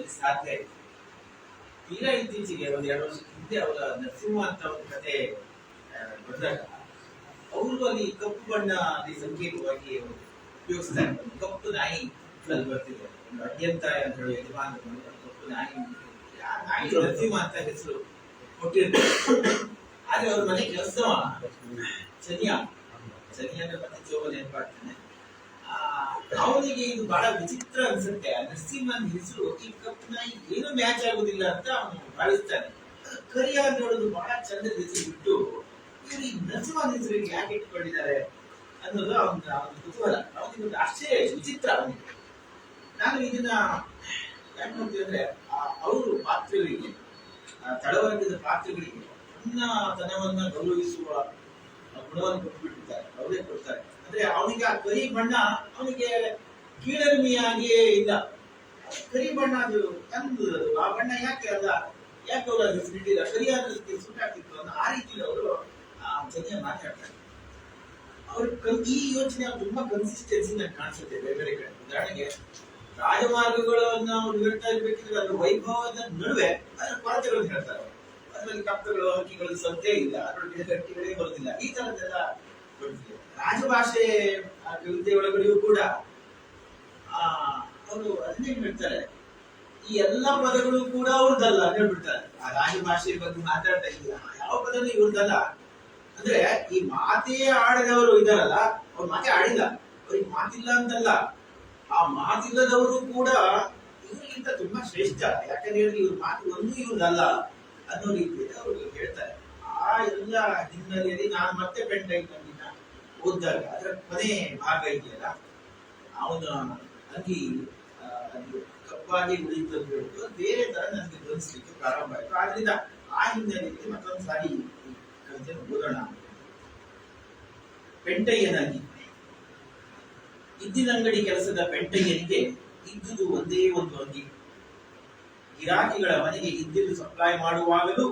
ಕನ್ನಡದಲ್ಲಿ ಸಾಧ್ಯ ಇದೆ. ತೀರಾ ಇತ್ತೀಚೆಗೆ ಒಂದು 2 ವರ್ಷದ ಹಿಂದೆ ಅವರ ನರಸಿಂಹ ಅಂತ ಒಂದು ಕತೆ ಬಂದಾಗ ಅವರು ಅಲ್ಲಿ ಕಪ್ಪು ಬಣ್ಣ ಸಂಕೇತವಾಗಿ ಉಪಯೋಗಿಸ್ತಾರೆ. ಕಪ್ಪು ನಾಯಿ ಅಲ್ಲಿ ಬರ್ತಿದೆ, ಒಂದು ಅಡ್ಯಂತಾಯ ಅಂತ ಹೇಳಿ ಯಜಮಾನ ಕಪ್ಪು ನಾಯಿ, ನಾಯಿ ನರಸಿಂಹ ಅಂತ ಹೆಸರು ಕೊಟ್ಟಿರ್ತಾರೆ. ಆದ್ರೆ ಅವ್ರ ಮನೆ ಕೆಲಸವ ಚನಿಯ ಅಂದ್ರೆ ಮತ್ತೆ ಜೋಗ ನೆನಪಾಗ್ತಾನೆ. ಅವನಿಗೆ ಇದು ಬಹಳ ವಿಚಿತ್ರ ಅನ್ಸುತ್ತೆ. ಆ ನರಸಿಂಹನ ಹೆಸರು ಈ ಕಪ್ಪು ನಾಯಿ ಏನೂ ಮ್ಯಾಚ್ ಆಗುದಿಲ್ಲ ಅಂತ ಅವನು ಭಾವಿಸ್ತಾನೆ. ಕರಿಯ ನೋಡೋದು ಬಹಳ ಚಂದ ಹೆಸರು ಬಿಟ್ಟು ಇವರು ಈ ನರಸಿಂಹನ ಹೆಸರಿಗೆ ಯಾಕೆ ಇಟ್ಕೊಂಡಿದ್ದಾರೆ ಅನ್ನೋದು ಅವನ ಕುತೂಹಲ. ಅವನಿಗೆ ಒಂದು ಆಶ್ಚರ್ಯ, ವಿಚಿತ್ರ ಅವನಿಗೆ. ನಾನು ಇದನ್ನ ಯಾಕೆ ನೋಡ್ತೀವಿ ಅಂದ್ರೆ ಅವರು ಪಾತ್ರಗಳಿಗೆ, ತಳವರ್ಗದ ಪಾತ್ರಗಳಿಗೆ ತನವನ್ನ ಗೌರವಿಸುವ ಗುಣವನ್ನು ಕೊಟ್ಬಿಟ್ಟಿರ್ತಾರೆ, ಅವರೇ ಕೊಡ್ತಾರೆ. ಅಂದ್ರೆ ಅವನಿಗೆ ಆ ಕರಿ ಬಣ್ಣ ಅವನಿಗೆ ಕೀಳರಿಮೆಯಾಗಿಯೇ ಇಲ್ಲ. ಕರಿ ಬಣ್ಣ ಅದು ಚಂದ, ಆ ಬಣ್ಣ ಯಾಕೆ ಅಲ್ಲ, ಯಾಕೆ ಅವರು ಅದು ಬಿಟ್ಟಿಲ್ಲ, ಸರಿಯಾದ ಸುಟ್ಟಾಗ್ತಿತ್ತು ಅನ್ನೋ ಆ ರೀತಿ ಅವರು ಚೆನ್ನಾಗಿ ಮಾತಾಡ್ತಾರೆ. ಅವ್ರ ಈ ಯೋಚನೆ ತುಂಬಾ ಕನ್ಸಿಸ್ಟೆನ್ಸಿ ನಂಗೆ ಕಾಣಿಸುತ್ತೆ ಬೇರೆ ಬೇರೆ ಕಡೆ. ಉದಾಹರಣೆಗೆ ರಾಜಮಾರ್ಗಗಳನ್ನ ಅವ್ರು ಹೇಳ್ತಾ ಇರ್ಬೇಕಿದ್ರೆ ಅದ್ರ ವೈಭವದ ನಡುವೆ ಅದರ ಕೊರತೆಗಳನ್ನು ಹೇಳ್ತಾರೆ. ಅದರಲ್ಲಿ ಕಪ್ಪೆಗಳು, ಹಕ್ಕಿಗಳು ಸದ್ಯ ಇಲ್ಲ, ಅದರೊಳಗೆ ಗಟ್ಟಿಗಳೇ ಬರುದಿಲ್ಲ, ಈ ತರದ್ದೆಲ್ಲ ಬರುತ್ತಿದೆ. ರಾಜಭಾಷೆ ಕವಿತೆ ಒಳಗಡೆಯೂ ಕೂಡ ಅವರು ಅದನ್ನೇ ಹೇಳ್ತಾರೆ, ಈ ಎಲ್ಲಾ ಪದಗಳು ಕೂಡ ಅವ್ರದ್ದಲ್ಲ ಹೇಳ್ಬಿಡ್ತಾರೆ. ಆ ರಾಜಭಾಷೆ ಬಗ್ಗೆ ಮಾತಾಡ್ತಾ ಇದ್ದೀರಾ, ಯಾವ ಪದನೂ ಇವ್ರದ್ದಲ್ಲ. ಅಂದ್ರೆ ಈ ಮಾತೇ ಆಡದವರು ಇದಾರಲ್ಲ, ಅವ್ರು ಮಾತೇ ಆಡಿಲ್ಲ, ಅವ್ರಿಗೆ ಮಾತಿಲ್ಲ ಅಂತಲ್ಲ, ಆ ಮಾತಿಲ್ಲದವರು ಕೂಡ ಇವ್ರಿಗಿಂತ ತುಂಬಾ ಶ್ರೇಷ್ಠ. ಯಾಕಂದ್ರೆ ಇವ್ರ ಮಾತು ಒಂದು ಇವ್ರದಲ್ಲ ಅನ್ನೋ ರೀತಿಯಲ್ಲಿ ಅವರು ಹೇಳ್ತಾರೆ. ಆ ಎಲ್ಲ ಹಿನ್ನೆಲೆಯಲ್ಲಿ ನಾನು ಮತ್ತೆ ಪೆಂಟೈಟನ್ನ ಓದಿದಾಗ ಅದರ ಕೊನೆ ಭಾಗ ಇದೆಯಲ್ಲ, ಅವನ ಅಂಗಿ ಅದು ಕಪ್ಪಾಗಿ ಉಳಿತಂದು ಹೇಳುವುದು ಬೇರೆ ತರ ನನಗೆ ಗಮನಿಸ್ಲಿಕ್ಕೆ ಪ್ರಾರಂಭ ಆಯಿತು. ಆದ್ರಿಂದ ಆ ಹಿನ್ನೆಲೆಯಲ್ಲಿ ಮತ್ತೊಂದು ಸಾರಿ ಕವಿತೆ ಓದೋಣ. ಪೆಂಟಯ್ಯನಾಗಿ ಇದ್ದಿನಂಗಡಿ ಕೆಲಸದ ಪೆಂಟಯ್ಯನಿಗೆ ಇದ್ದುದು ಒಂದೇ ಒಂದು ಅಂಗಿ. ಗಿರಾಕಿಗಳ ಮನೆಗೆ ಇದ್ದಿಲು ಸಪ್ಲೈ ಮಾಡುವಾಗಲೂ,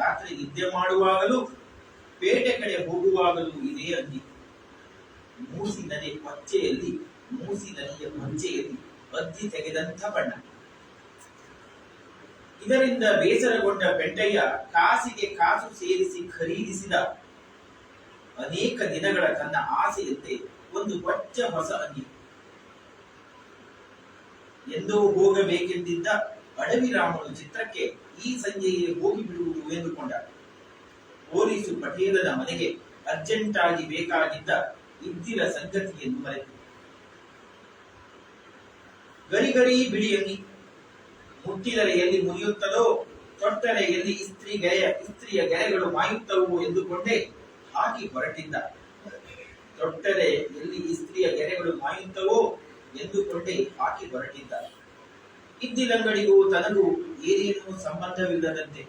ರಾತ್ರಿ ನಿದ್ದೆ ಮಾಡುವಾಗಲೂ, ಪೇಟೆ ಕಡೆ ಹೋಗುವಾಗಲೂ ಇದೇ ಅಂಗಿ. ಮೂಸಿ ನದಿಯ ಕೊಂಚೆಯಲ್ಲಿ ಬದ್ದಿ ತೆಗೆದಂಥ ಬಣ್ಣ. ಇದರಿಂದ ಬೇಸರಗೊಂಡ ಪೆಂಟಯ್ಯ ಕಾಸಿಗೆ ಕಾಸು ಸೇರಿಸಿ ಖರೀದಿಸಿದ ಅನೇಕ ದಿನಗಳ ತನ್ನ ಆಸೆಯಂತೆ ಒಂದು ಹೊಚ್ಚ ಹೊಸ ಅಂಗಿ. ಎಂದೋ ಹೋಗಬೇಕೆಂದಿದ್ದ ಅಡವಿ ರಾಮನ ಚಿತ್ರಕ್ಕೆ ಈ ಸಂಜೆಯೇ ಹೋಗಿ ಬಿಡುವುದು ಎಂದುಕೊಂಡ. ಪೊಲೀಸು ಪಟೇಲನ ಮನೆಗೆ ಅರ್ಜೆಂಟಾಗಿ ಬೇಕಾಗಿದ್ದ ಇದ್ದಿರ ಸಂಗತಿಯನ್ನು ಮರೆತು ಗರಿ ಬಿಳಿ ಅಂಗಿ ಮುಟ್ಟಿದರೆ ಎಲ್ಲಿ ಮುರಿಯುತ್ತದೋ, ತೊಟ್ಟರೆ ಎಲ್ಲಿ ಇಸ್ತ್ರಿಯ ಗೆರೆಗಳು ಮಾಯುತ್ತವು ಎಂದುಕೊಂಡೇ ಹಾಕಿ ಹೊರಟಿದ್ದ. ತೊಟ್ಟರೆ ಎಲ್ಲಿ ಇಸ್ತ್ರಿಯ ಗೆರೆಗಳು ಮಾಯುತ್ತವೋ ಎಂದುಕೊಂಡೇ ಹಾಕಿ ಹೊರಟಿದ್ದ. ಇದ್ದಿಲಂಗಡಿಗೂ ತನಗೂ ಏನೇನೂ ಸಂಬಂಧವಿಲ್ಲದಂತೆ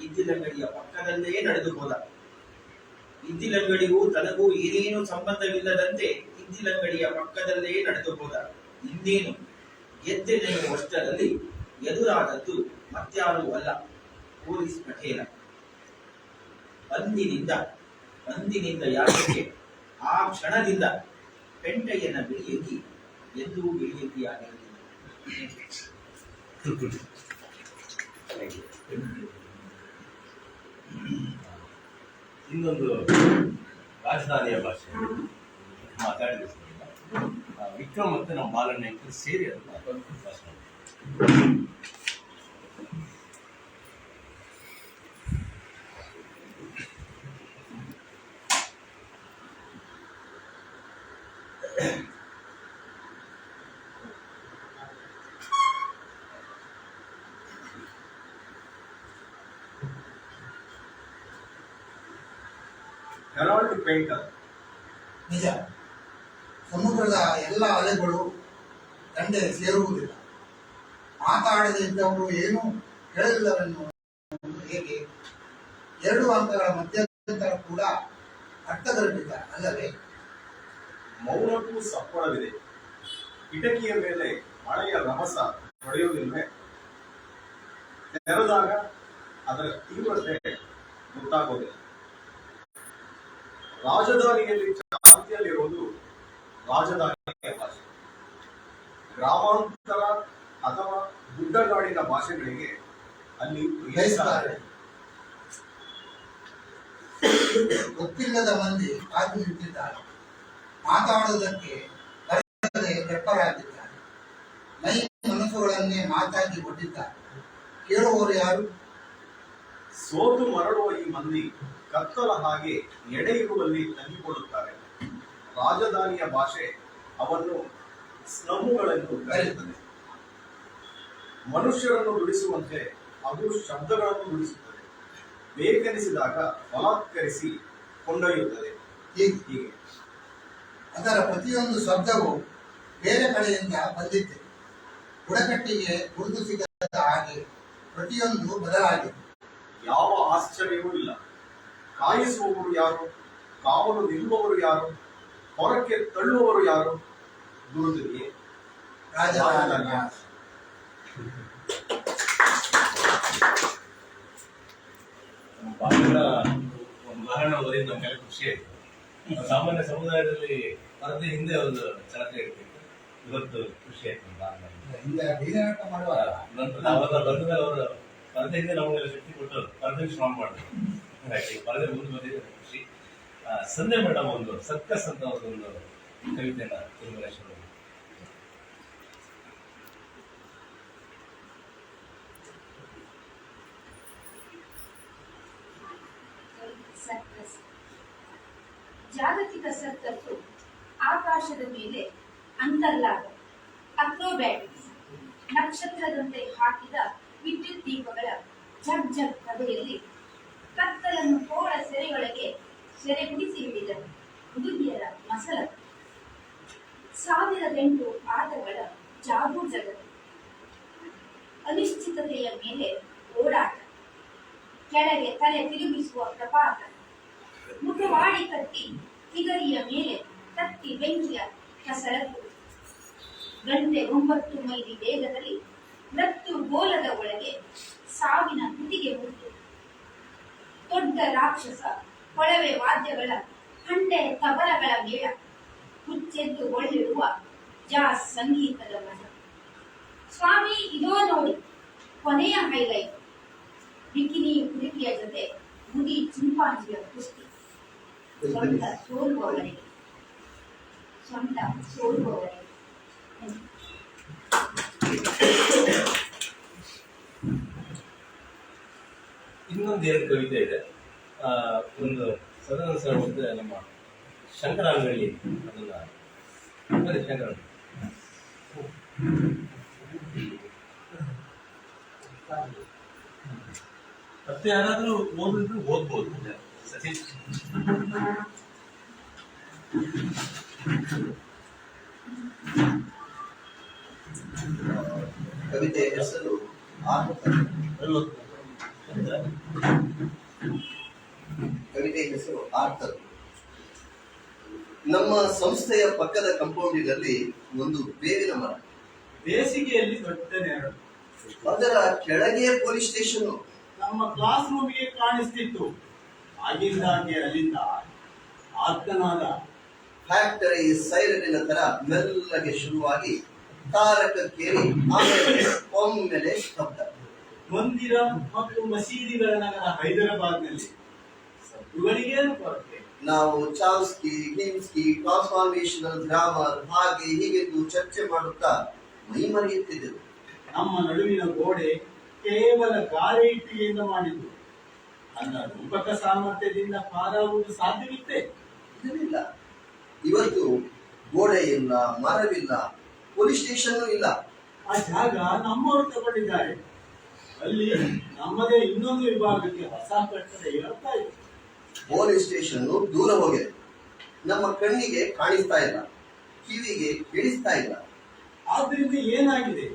ಇದ್ದಿಲಂಗಡಿಯ ಪಕ್ಕದಲ್ಲೇ ನಡೆದು ಹೋದ. ಇದ್ದಿಲಂಗಡಿಗೂ ತನಗೂ ಏನೇನೂ ಸಂಬಂಧವಿಲ್ಲದಂತೆ ಇದ್ದಿಲಂಗಡಿಯ ಪಕ್ಕದಲ್ಲೇ ನಡೆದು ಹೋದ. ಇನ್ನೇನು ಗೆದ್ದೆನೆಯುವಷ್ಟರಲ್ಲಿ ಎದುರಾದದ್ದು ಮತ್ಯಾರೂ ಅಲ್ಲ, ಪೊಲೀಸ್ ಪಟೇಲ. ಅಂದಿನಿಂದ ಯಾಕೆ ಆ ಕ್ಷಣದಿಂದ ಪೆಂಟಯ್ಯನ ಬಿಳಿಯಂಗಿ ಎಂದೂ ಬಿಳಿಯಂಗಿಯಾಗಿರಲಿಲ್ಲ. ಇನ್ನೊಂದು ರಾಜಧಾನಿಯ ಭಾಷೆ ಮಾತಾಡಿದ ವಿಕ್ರಮ್ ಮತ್ತೆ ನಮ್ಮ ಬಾಲಣ್ಣ ಸೇರಿ ಅದನ್ನ ಭಾಷಣ. ನಿಜ, ಸಮುದ್ರದ ಎಲ್ಲ ಅಲೆಗಳು ದಂಡೆ ಸೇರುವುದಿಲ್ಲ. ಮಾತಾಡದಿದ್ದವರು ಏನು ಹೇಳಲಿಲ್ಲವೆನ್ನು ಹೇಗೆ? 2 ಅಂಕಗಳ ಮಧ್ಯಂತರ ಕೂಡ ಅರ್ಥಗರ್ಭಿತ ಅಲ್ಲವೇ? ಮೌನಕ್ಕೂ ಸಪ್ಪಳವಿದೆ. ಕಿಟಕಿಯ ಮೇಲೆ ಮಳೆಯ ರಭಸ ಹೊಡೆಯುವುದಿಲ್ಲವೇ? ತೆರೆದಾಗ ಅದರ ತೀವ್ರತೆ ಗೊತ್ತಾಗೋದಿಲ್ಲ. ರಾಜಧಾನಿಯಲ್ಲಿ ಚಾಲ್ತಿಯಲ್ಲಿರುವುದು ರಾಜಧಾನಿಯ ಭಾಷೆ. ಗ್ರಾಮಾಂತರ ಅಥವಾ ಗುಡ್ಡಗಾಡಿನ ಭಾಷೆಗಳಿಗೆ ಅಲ್ಲಿ ಗ್ರಹಿಸುತ್ತಾರೆ. ಗೊತ್ತಿಲ್ಲದ ಮಂದಿ ಕಾದು ನಿಂತಿದ್ದಾರೆ, ಮಾತಾಡುವುದಕ್ಕೆ ಬರದೆ ಕೆಟ್ಟವರಾಗಿದ್ದಾರೆ, ಮೈ ಮನಸ್ಸುಗಳನ್ನೇ ಮಾತಾಗಿ ಕೊಟ್ಟಿದ್ದಾರೆ. ಕೇಳುವವರು ಯಾರು? ಸೋತು ಮರಳುವ ಈ ಮಂದಿ ಕತ್ತಲ ಹಾಗೆ ಎಡೆ ಇರುವಲ್ಲಿ ತಂಗಿಕೊಳ್ಳುತ್ತಾರೆ. ರಾಜಧಾನಿಯ ಭಾಷೆ ಅವನ್ನು ಸ್ಲಮ್ಮುಗಳನ್ನು ಕರೆಯುತ್ತದೆ. ಮನುಷ್ಯರನ್ನು ನುಡಿಸುವಂತೆ ಅದು ಶಬ್ದಗಳನ್ನು ನುಡಿಸುತ್ತದೆ. ಬೇಕೆನಿಸಿದಾಗ ಬಲಾತ್ಕರಿಸಿ ಕೊಂಡೊಯ್ಯುತ್ತದೆ. ಹೀಗೆ ಅದರ ಪ್ರತಿಯೊಂದು ಶಬ್ದವು ಬೇರೆ ಕಡೆಯಿಂದ ಬಂದಿದೆ. ಬುಡಕಟ್ಟಿಗೆ ಗುರುತು ಸಿಗದ ಹಾಗೆ ಪ್ರತಿಯೊಂದು ಬದಲಾಗಿದೆ. ಯಾವ ಆಶ್ಚರ್ಯವೂ ಇಲ್ಲ. ಕಾಯಿಸುವವರು ಯಾರು? ಕಾವಲು ನಿಲ್ಲುವವರು ಯಾರು? ಹೊರಕ್ಕೆ ತಳ್ಳುವವರು ಯಾರು? ಗುರುತಿಗೆ ರಾಜಧಾನಿಯ ಬಾಗಿಲ ಒಂದು ಉದಾಹರಣೆ ಓದಿ ನಮ್ಗೆ ಖುಷಿ ಆಯ್ತು. ಸಾಮಾನ್ಯ ಸಮುದಾಯದಲ್ಲಿ ಪರದೆ ಹಿಂದೆ ಒಂದು ಚಳಕೆ ಇರ್ತಿತ್ತು. ಇವತ್ತು ಖುಷಿ ಆಯ್ತು. ಹಿಂದೆ ಬೀದಿನಾಟ ಮಾಡುವಾಗ ನಂತರ ನಾವೆಲ್ಲ ಬಂದ ಮೇಲೆ ಅವರು ಪರದೆ ಹಿಂದೆ ನಮಗೆಲ್ಲ ಶಕ್ತಿ ಕೊಟ್ಟರು, ಪರದೆ ಶ್ರಮ ಮಾಡಿದ್ರು. ಪರದೆ ಮುಂದೆ ಬಂದಿದೆ ಖುಷಿ. ಸಂಧ್ಯಾ ಮೇಡಮ್ ಒಂದು ಸರ್ಕಸ್ ಅಂತ ಒಂದು ಕವಿತೆಯನ್ನ ತಿರುಮಲೇಶ್ವರ ಸರ್ಕಸ್. ಜಾಗತಿಕ ಸರ್ಕಸ್ಸು ಆಕಾಶದ ಮೇಲೆ ಅಂತರ್ಲಾಗ, ಅಕ್ರೋಬ್ಯಾಟಿಕ್ಸ್, ನಕ್ಷತ್ರದಂತೆ ಹಾಕಿದ ವಿದ್ಯುತ್ ದೀಪಗಳ ಜಗ್ ಜಗ್ ಕಥೆಯಲ್ಲಿ ಕತ್ತಲನ್ನು ಕೋಳ ಸೆರೆಯೊಳಗೆ ಸೆರೆಗುಡಿಸಿ ಹಿಡಿದ ಹುಡುಗಿಯರ ಮಸಲ, 1008 ಆಟಗಳ ಜಾದೂ ಜಗತ್ತು, ಅನಿಶ್ಚಿತತೆಯ ಮೇಲೆ ಓಡಾಟ, ಕೆಳಗೆ ತಲೆ ತಿರುಗಿಸುವ ಪ್ರಪಾತ, ಮುಖವಾಡಿ ಕಟ್ಟಿ ತಿಗರಿಯ ಮೇಲೆ ಕತ್ತಿ ಬೆಂಕಿಯ ಕಸರತ್ತು, ಗಂಟೆ 9 ಮೈಲಿ ವೇಗದಲ್ಲಿ ಮೃತ್ಯು ಗೋಲದ ಒಳಗೆ ಸಾವಿನ ಕುಟಿಗೆ ಮುಟ್ಟು, ದೊಡ್ಡ ರಾಕ್ಷಸ ಕೊಳವೆ ವಾದ್ಯಗಳ ಹಂಡೆ ತಬಲಗಳ ಮೇಳ, ಹುಚ್ಚೆದ್ದು ಒಳ್ಳಿಡುವ ಜಾಸ್ ಸಂಗೀತದ ಮಜ. ಸ್ವಾಮಿ ಇದೋ ನೋಡಿ ಕೊನೆಯ ಹೈಲೈಟ್, ಬಿಕಿನಿ ಹುಡುಗಿಯ ಜೊತೆ ಮುದಿ ಚಿಂಪಾಂಜಿಯ ಕುಸ್ತಿ. ಸ್ವಂತ ಸೋಲುವವರಿಗೆ ಇನ್ನೊಂದು ಎರಡು ಕವಿತೆ ಇದೆ. ಒಂದು ಸದನ ಸರ್ ಮತ್ತೆ ನಮ್ಮ ಶಂಕರಾಂಗಳ್ಳಿ ಅದನ್ನ ಬರೀ ಶಂಕರ ಮತ್ತೆ ಯಾರಾದ್ರೂ ಓದಿದ್ರು ಓದ್ಬೋದು. ಸತೀಶ್ ಕವಿತೆ ಹೆಸರು ಕವಿತೆ ಹೆಸರು ಆರ್ತರು. ನಮ್ಮ ಸಂಸ್ಥೆಯ ಪಕ್ಕದ ಕಂಪೌಂಡಿನಲ್ಲಿ ಒಂದು ಬೇವಿನ ಮರ, ಬೇಸಿಗೆಯಲ್ಲಿ ದೊಡ್ಡ ನೆರಳು, ಅದರ ಕೆಳಗೆ ಪೊಲೀಸ್ ಸ್ಟೇಷನ್. ನಮ್ಮ ಕ್ಲಾಸ್ ರೂಮಿಗೆ ಕಾಣಿಸ್ತಿತ್ತು. ಆಗಿಂದಾಗೆ ಅಲ್ಲಿಂದ ಆರ್ತನಾದ, ಫ್ಯಾಕ್ಟರಿ ಸೈರನಿನ ತರ ಮೆಲ್ಲಗೆ ಶುರುವಾಗಿ ತಾರಕಕ್ಕೇರಿ ಆಮೇಲೆ ಒಮ್ಮೆಲೆ ಶಬ್ದ. ಮಂದಿರ ಮತ್ತು ಮಸೀದಿಗಳ ನಗರ ಹೈದರಾಬಾದ್ನಲ್ಲಿ ಸದ್ದುಗಳಿಗೇನು ಕೊರತೆ. ನಾವು ಚಾಮ್ಸ್ಕಿ, ಹಿಮ್ಸ್ಕಿ, ಟ್ರಾನ್ಸ್ಫಾರ್ಮೇಶನಲ್ ಗ್ರಾಮರ್ ಹಾಗೆ ಹೀಗೆಂದು ಚರ್ಚೆ ಮಾಡುತ್ತಾ ಮೈ ಮರೆಯುತ್ತಿದ್ದೆವು. ನಮ್ಮ ನಡುವಿನ ಗೋಡೆ ಕೇವಲ ಗಾರೆ ಇಟ್ಟಿಗೆಯಿಂದ ಮಾಡಿದ್ದು. ಅನ್ನ ರೂಪಕ ಸಾಮರ್ಥ್ಯದಿಂದ ಪಾರಾಗುವುದು ಸಾಧ್ಯವಿತ್ತೆ? ಇರಲಿಲ್ಲ. ಇವತ್ತು ಗೋಡೆ ಇಲ್ಲ, ಮರವಿಲ್ಲ, ಪೊಲೀಸ್ ಸ್ಟೇಷನ್ ಇಲ್ಲ. ಆ ಜಾಗ ನಮ್ಮವರು ತಗೊಂಡಿದ್ದಾರೆ. ಅಲ್ಲಿ ನಮ್ಮದೇ ಇನ್ನೊಂದು ವಿಭಾಗಕ್ಕೆ ಹೊಸ ಕಟ್ಟಡ ಇರುತ್ತಾ ಇದೆ. ಪೊಲೀಸ್ ಸ್ಟೇಷನ್ ದೂರ ಹೋಗಿದೆ. ನಮ್ಮ ಕಣ್ಣಿಗೆ ಕಾಣಿಸ್ತಾ ಇಲ್ಲ, ಕಿವಿಗೆ ಕೇಳಿಸ್ತಾ ಇಲ್ಲ. ಆದ್ರಿಂದ ಏನಾಗಿದೆ?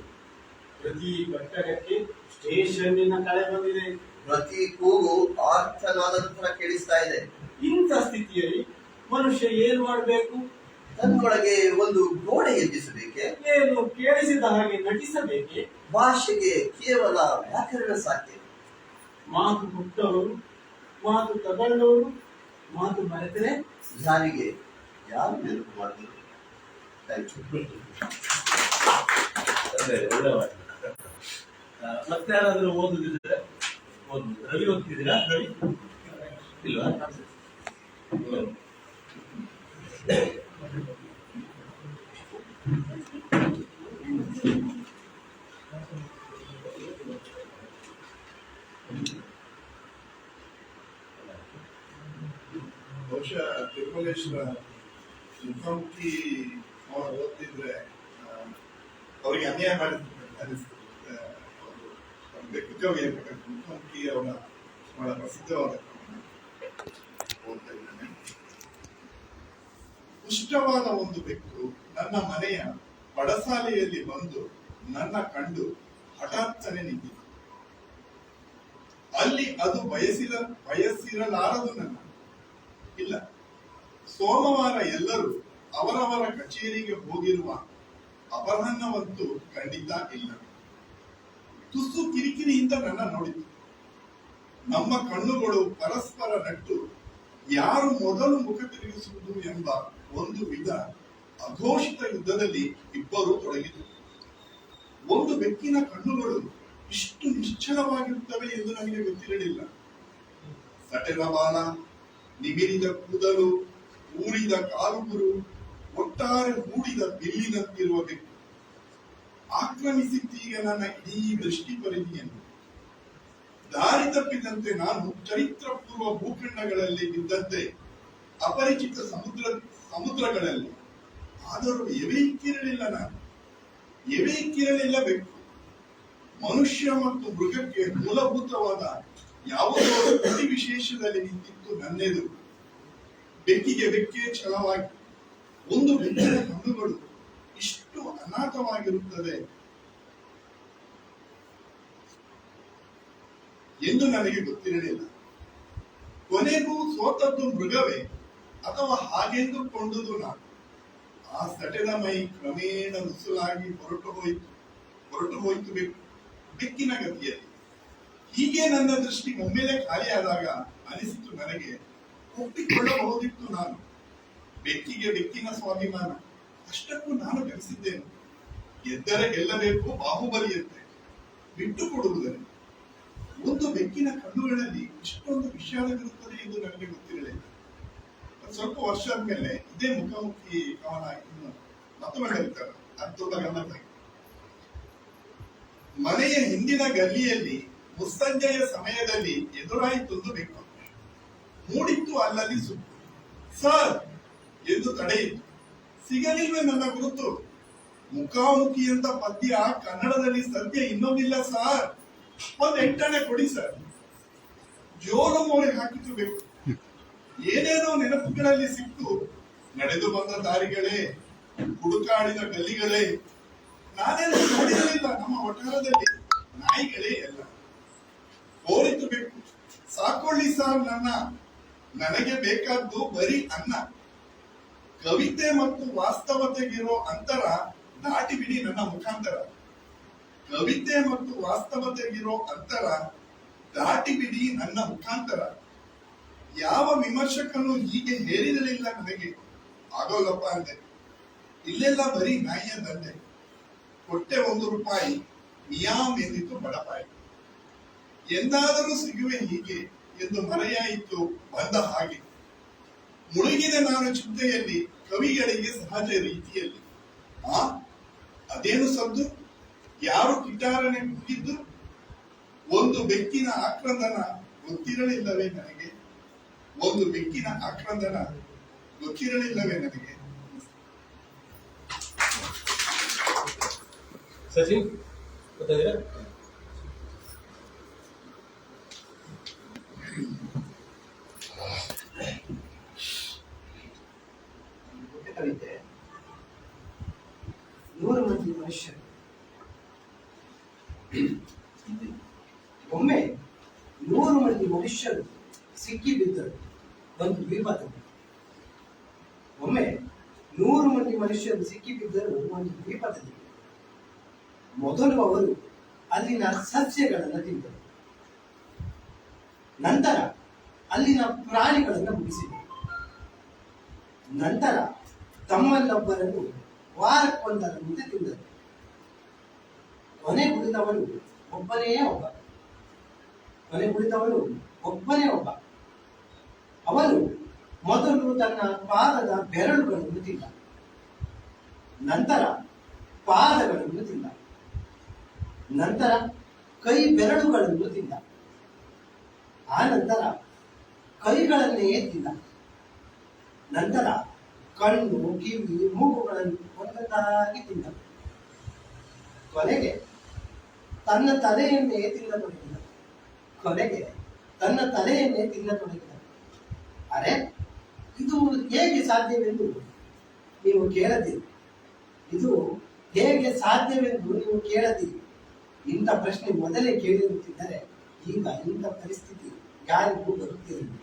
ಪ್ರತಿ ಕಟ್ಟಡಕ್ಕೆ ಸ್ಟೇಷನ್ನಿನ ಕಳೆ ಬಂದಿದೆ. ಪ್ರತಿ ಕೂಗು ಆರ್ತನಾದದ ತರ ಕೇಳಿಸ್ತಾ ಇದೆ. ಇಂಥ ಸ್ಥಿತಿಯಲ್ಲಿ ಮನುಷ್ಯ ಏನ್ ಮಾಡಬೇಕು? ತನ್ನೊಳಗೆ ಒಂದು ಗೋಡೆ ಎಬ್ಬಿಸಬೇಕೆ? ಏನು ಕೇಳಿಸಿದ ಹಾಗೆ ನಟಿಸಬೇಕೆ? ಭಾಷೆಗೆ ಕೇವಲ ವ್ಯಾಕರಣ ಸಾಧ್ಯ. ಮಾತು ಹುಟ್ಟವರು, ಮಾತು ತಗೊಳ್ಳೋರು, ಮಾತು ಮರೆತರೆ ಜಾರಿಗೆ ಯಾರು ನೆನಪು ಮಾಡಿದ್ರು? Thank you. ಒಳ್ಳೆ ಮತ್ತೆ ಯಾರಾದ್ರೂ ಓದುದಿದ್ರೆ ಓದುದು. ರವಿ ಓದ್ತಿದ್ದೀರಾ? ರವಿ ಇಲ್ವಾ? ಬಹುಶಃ ತಿರುಮಲೇಶ್ವರ ಮುಖಾಮುಖಿ ಅವರ ಓದ್ತಿದ್ರೆ ಅವರಿಗೆ ಅನ್ಯಾಯ ಮಾಡಿದ್ರು ಅನಿಸ್ತದೆ. ಕವಿ ಇರ್ಬೇಕಂತ ಮುಖಾಮುಖಿ ಅವರ ಬಹಳ ಪ್ರಸಿದ್ಧವಾದ ಓದ್ತಾ ಇದ್ದೇನೆ. ಪುಷ್ಟವಾದ ಒಂದು ಬೆಕ್ಕು ನನ್ನ ಮನೆಯ ಪಡಸಾಲೆಯಲ್ಲಿ ಬಂದು ನನ್ನ ಕಂಡು ಹಠಾತ್ತನೆ ನಿಂತಿತು. ಅಲ್ಲಿ ಅದು ಬಯಸಿರಲಾರದು ನನ್ನ. ಇಲ್ಲ, ಸೋಮವಾರ ಎಲ್ಲರೂ ಅವರವರ ಕಚೇರಿಗೆ ಹೋಗಿರುವ ಅಪರಾಹ್ನವಂತೂ ಖಂಡಿತ ಇಲ್ಲ. ತುಸು ಕಿರಿಕಿರಿಯಿಂದ ನನ್ನ ನೋಡಿತು. ನಮ್ಮ ಕಣ್ಣುಗಳು ಪರಸ್ಪರ ನಟ್ಟು ಯಾರು ಮೊದಲು ಮುಖ ತಿರುಗಿಸುವುದು ಎಂಬ ಒಂದು ವಿಧ ಅಘೋಷಿತ ಯುದ್ಧದಲ್ಲಿ ಇಬ್ಬರು ತೊಡಗಿದರು. ಒಂದು ಬೆಕ್ಕಿನ ಕಣ್ಣುಗಳು ಇಷ್ಟು ನಿಶ್ಚಲವಾಗಿರುತ್ತವೆ ಎಂದು ನನಗೆ ಗೊತ್ತಿರಲಿಲ್ಲ. ಸಟೆರ ಬಾಲ, ನಿಮಿರಿದ ಕೂದಲು, ಊರಿದ ಕಾಲುಗುರು, ಒಟ್ಟಾರೆ ಹೂಡಿದ ಬಿಲ್ಲಿನಂತಿರುವ ಬೆಕ್ಕು ಆಕ್ರಮಿಸಿದ್ದೀಗ ನನ್ನ ಇಡೀ ದೃಷ್ಟಿ ಪರಿಧಿಯನ್ನು. ದಾರಿ ತಪ್ಪಿದಂತೆ ನಾನು ಚರಿತ್ರಪೂರ್ವ ಭೂಖಂಡಗಳಲ್ಲಿ ಬಿದ್ದಂತೆ ಅಪರಿಚಿತ ಸಮುದ್ರಗಳಲ್ಲಿ. ಆದರೂ ಎವೆಯಿಕ್ಕಿರಲಿಲ್ಲ ನಾನು, ಎವೆಯಿಕ್ಕಿರಲಿಲ್ಲ ಬೆಕ್ಕು. ಮನುಷ್ಯ ಮತ್ತು ಮೃಗಕ್ಕೆ ಮೂಲಭೂತವಾದ ಯಾವುದೋ ಪ್ರತಿ ವಿಶೇಷದಲ್ಲಿ ನಿಂತಿತ್ತು ನನ್ನೆದುರು. ಬೆಕ್ಕಿಗೆ ಬೆಕ್ಕೇ ಛಲವಾಗಿ. ಒಂದು ಬೆಕ್ಕಿನ ಕಣ್ಣುಗಳು ಇಷ್ಟು ಅನಾಥವಾಗಿರುತ್ತದೆ ಎಂದು ನನಗೆ ಗೊತ್ತಿರಲಿಲ್ಲ. ಕೊನೆಗೂ ಸೋತದ್ದು ಮೃಗವೇ ಅಥವಾ ಹಾಗೆಂದುಕೊಂಡುದು ನಾನು. ಆ ಸಟೆದ ಮೈ ಕ್ರಮೇಣ ನುಸುಲಾಗಿ ಹೊರಟು ಹೋಯಿತು ಬೆಕ್ಕಿನ ಗತಿಯಲ್ಲಿ. ಹೀಗೆ ನನ್ನ ದೃಷ್ಟಿ ಒಮ್ಮೆಲೆ ಖಾಲಿಯಾದಾಗ ಅನಿಸಿತು ನನಗೆ, ಒಪ್ಪಿಕೊಳ್ಳಬಹುದಿತ್ತು ನಾನು. ಬೆಕ್ಕಿಗೆ ಬೆಕ್ಕಿನ ಸ್ವಾಭಿಮಾನ, ಅಷ್ಟಕ್ಕೂ ನಾನು ಗಳಿಸಿದ್ದೇನೆ. ಗೆದ್ದರೆ ಗೆಲ್ಲಬೇಕು ಬಾಹುಬಲಿಯಂತೆ, ಬಿಟ್ಟು ಕೊಡುವುದನ್ನು. ಒಂದು ಬೆಕ್ಕಿನ ಕಣ್ಣುಗಳಲ್ಲಿ ಇಷ್ಟೊಂದು ವಿಷಾದವಿರುತ್ತದೆ ಎಂದು ನನಗೆ ಗೊತ್ತಿರಲಿಲ್ಲ. ಸ್ವಲ್ಪ ವರ್ಷ ಆದ್ಮೇಲೆ ಇದೇ ಮುಖಾಮುಖಿ ಕವನ ಇನ್ನು ಮತ್ತೊಮ್ಮೆ ಹೇಳ್ತಾರೆ, ಅದು ತುಂಬ ಗಮನ. ಮನೆಯ ಹಿಂದಿನ ಗಲ್ಲಿಯಲ್ಲಿ ಮುಸ್ಸಂಜೆಯ ಸಮಯದಲ್ಲಿ ಎದುರಾಯಿತೊಂದು ಬೆಕ್ಕು. ಮೂಡಿತ್ತು ಅಲ್ಲಲ್ಲಿ ಸುತ್ತು. ಸರ್ ಎಂದು ತಡೆಯಿತು. ಸಿಗಲಿಲ್ವೇ ನನ್ನ ಗುರುತು? ಮುಖಾಮುಖಿ ಅಂತ ಪದ್ಯ ಕನ್ನಡದಲ್ಲಿ ಸದ್ಯ ಇನ್ನೊಂದಿಲ್ಲ ಸರ್, ಒಂದು ಎಂಟಣೆ ಕೊಡಿ ಸರ್. ಜೋರು ಮೋರೆ ಹಾಕಿತು ಬೇಕು. ಏನೇನೋ ನೆನಪುಗಳಲ್ಲಿ ಸಿಕ್ತು. ನಡೆದು ಬಂದ ದಾರಿಗಳೇ, ಹುಡುಕಾಡಿದ ಗಲ್ಲಿಗಳೇ, ನಾನೇನು ನೋಡಿರಲಿಲ್ಲ ನಮ್ಮ ಒಟ್ಟಾರದಲ್ಲಿ. ನಾಯಿಗಳೇ ಎಲ್ಲ ಕೋರಿತು ಬೇಕು. ಸಾಕೊಳ್ಳಿ ಸರ್ ನನ್ನ, ನನಗೆ ಬೇಕಾದ್ದು ಬರೀ ಅನ್ನ. ಕವಿತೆ ಮತ್ತು ವಾಸ್ತವತೆಗಿರೋ ಅಂತರ ದಾಟಿ ಬಿಡಿ ನನ್ನ ಮುಖಾಂತರ. ಕವಿತೆ ಮತ್ತು ವಾಸ್ತವತೆಗಿರೋ ಅಂತರ ದಾಟಿ ಬಿಡಿ ನನ್ನ ಮುಖಾಂತರ. ಯಾವ ವಿಮರ್ಶಕನು ಹೀಗೆ ಹೇಳಿರಲಿಲ್ಲ ನನಗೆ. ಆಗೋಲ್ಲಪ್ಪ ಅಂದೆ. ಇಲ್ಲೆಲ್ಲ ಬರೀ ನಾಯಿಯ ದಂಧೆ. ಕೊಟ್ಟೆ ₹1, ಮಿಯಾಮ್ ಎಂದಿತು ಬಡಪಾಯಿ. ಎಂದಾದರೂ ಸಿಗುವೆ ಹೀಗೆ ಎಂದು ಮರೆಯಾಯಿತು ಬಂದ ಹಾಗೆ. ಮುಳುಗಿದೆ ನಾನು ಚಿಂತೆಯಲ್ಲಿ, ಕವಿಗಳಿಗೆ ಸಹಜ ರೀತಿಯಲ್ಲಿ. ಅದೇನು ಸದ್ದು? ಯಾರು ಕಿಟಾರನೆ ಮುಗಿದ್ದು? ಒಂದು ಬೆಕ್ಕಿನ ಆಕ್ರಂದನ ಗೊತ್ತಿರಲಿಲ್ಲವೇ ನನಗೆ? ಒಂದು ಬೆಕ್ಕಿನ ಆಕ್ರಂದನ ಗೊತ್ತಿರಲಿಲ್ಲವೇ ನನಗೆ? ಸಚಿನ್ ಗೊತ್ತಾಗಿಲ್ಲ? ಕವಿತೆ 100 ಮಂದಿ ಮನುಷ್ಯರು. ಒಮ್ಮೆ 100 ಮಂದಿ ಮನುಷ್ಯರು ಸಿಕ್ಕಿ ಬಿದ್ದರು ಒಂದು ದ್ವೀಪದಲ್ಲಿ. ಒಮ್ಮೆ 100 ಮಂದಿ ಮನುಷ್ಯರು ಸಿಕ್ಕಿ ಬಿದ್ದರು ಒಂದು ದ್ವೀಪದಲ್ಲಿ. ಮೊದಲು ಅವರು ಅಲ್ಲಿನ ಸಸ್ಯಗಳನ್ನು ತಿಂದರು. ನಂತರ ಅಲ್ಲಿನ ಪ್ರಾಣಿಗಳನ್ನು ಮುಗಿಸಿದರು. ನಂತರ ತಮ್ಮಲ್ಲೊಬ್ಬರನ್ನು ವಾರಕ್ಕೊಂದರ ಮುಂದೆ ತಿಂದರು. ಕೊನೆ ಉಳಿದವರು ಒಬ್ಬನೇ ಒಬ್ಬ. ಕೊನೆ ಕುಳಿತವನು ಒಬ್ಬನೇ ಒಬ್ಬ. ಅವನು ಮೊದಲು ತನ್ನ ಪಾದದ ಬೆರಳುಗಳನ್ನು ತಿಂದ, ನಂತರ ಪಾದಗಳನ್ನು ತಿಂದ, ನಂತರ ಕೈ ಬೆರಳುಗಳನ್ನು ತಿಂದ, ಆ ನಂತರ ಕೈಗಳನ್ನೇ ತಿಂದ, ನಂತರ ಕಣ್ಣು, ಕಿವಿ, ಮೂಗುಗಳನ್ನು ಒಂದೊಂದಾಗಿ ತಿಂದ. ಕೊನೆಗೆ ತನ್ನ ತಲೆಯನ್ನೇ ತಿನ್ನತೊಡಗಿದ. ಅರೆ, ಇದು ಹೇಗೆ ಸಾಧ್ಯವೆಂದು ನೀವು ಕೇಳದಿರಿ. ಇಂಥ ಪ್ರಶ್ನೆ ಮೊದಲೇ ಕೇಳಿರುತ್ತಿದ್ದರೆ ಈಗ ಇಂಥ ಪರಿಸ್ಥಿತಿ ಯಾರಿಗೂ ಬರುತ್ತಿರಲಿಲ್ಲ.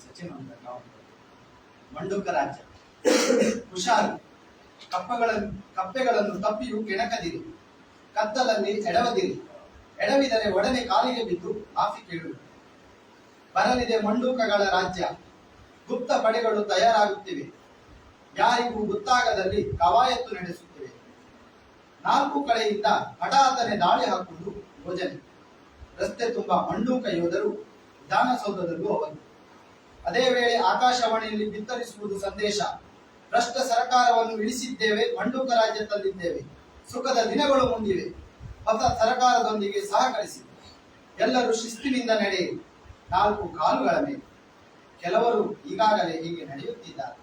ಸಚಿನ್ ಅಂತ ನಾವು ಮಂಡುಕ ರಾಜ್ಯ. ಹುಷಾರು, ಕಪ್ಪೆಗಳನ್ನು ತಪ್ಪಿಯೂ ಕೆಣಕದಿರಿ, ಕತ್ತಲಲ್ಲಿ ಎಡವದಿರಿ, ಎಡವಿದರೆ ಒಡನೆ ಕಾಲಿಗೆ ಬಿದ್ದು ಕಾಫಿ ಕೇಳುವುದು. ಬರಲಿದೆ ಮಂಡೂಕಗಳ ರಾಜ್ಯ, ಗುಪ್ತ ಪಡೆಗಳು ತಯಾರಾಗುತ್ತಿವೆ, ಯಾರಿಗೂ ಗೊತ್ತಾಗದಲ್ಲಿ ಕವಾಯತ್ತು ನಡೆಸುತ್ತಿವೆ. 4 ಕಡೆಯಿಂದ ಹಠಾತ್ತನೆ ದಾಳಿ ಹಾಕುವುದು ಯೋಜನೆ. ರಸ್ತೆ ತುಂಬಾ ಮಂಡೂಕ ಯೋಧರು, ವಿಧಾನಸೌಧದಲ್ಲೂ ಅವರು. ಅದೇ ವೇಳೆ ಆಕಾಶವಾಣಿಯಲ್ಲಿ ಬಿತ್ತರಿಸುವುದು ಸಂದೇಶ: ಭ್ರಷ್ಟ ಸರ್ಕಾರವನ್ನು ಇಳಿಸಿದ್ದೇವೆ, ಮಂಡೂಕ ರಾಜ್ಯ ತಂದಿದ್ದೇವೆ, ಸುಖದ ದಿನಗಳು ಮುಂದಿವೆ, ಹೊಸ ಸರ್ಕಾರದೊಂದಿಗೆ ಸಹಕರಿಸಿ, ಎಲ್ಲರೂ ಶಿಸ್ತಿನಿಂದ ನಡೆಯಿರಿ, 4 ಕಾಲುಗಳ ಮೇಲೆ. ಕೆಲವರು ಈಗಾಗಲೇ ಹೀಗೆ ನಡೆಯುತ್ತಿದ್ದಾರೆ.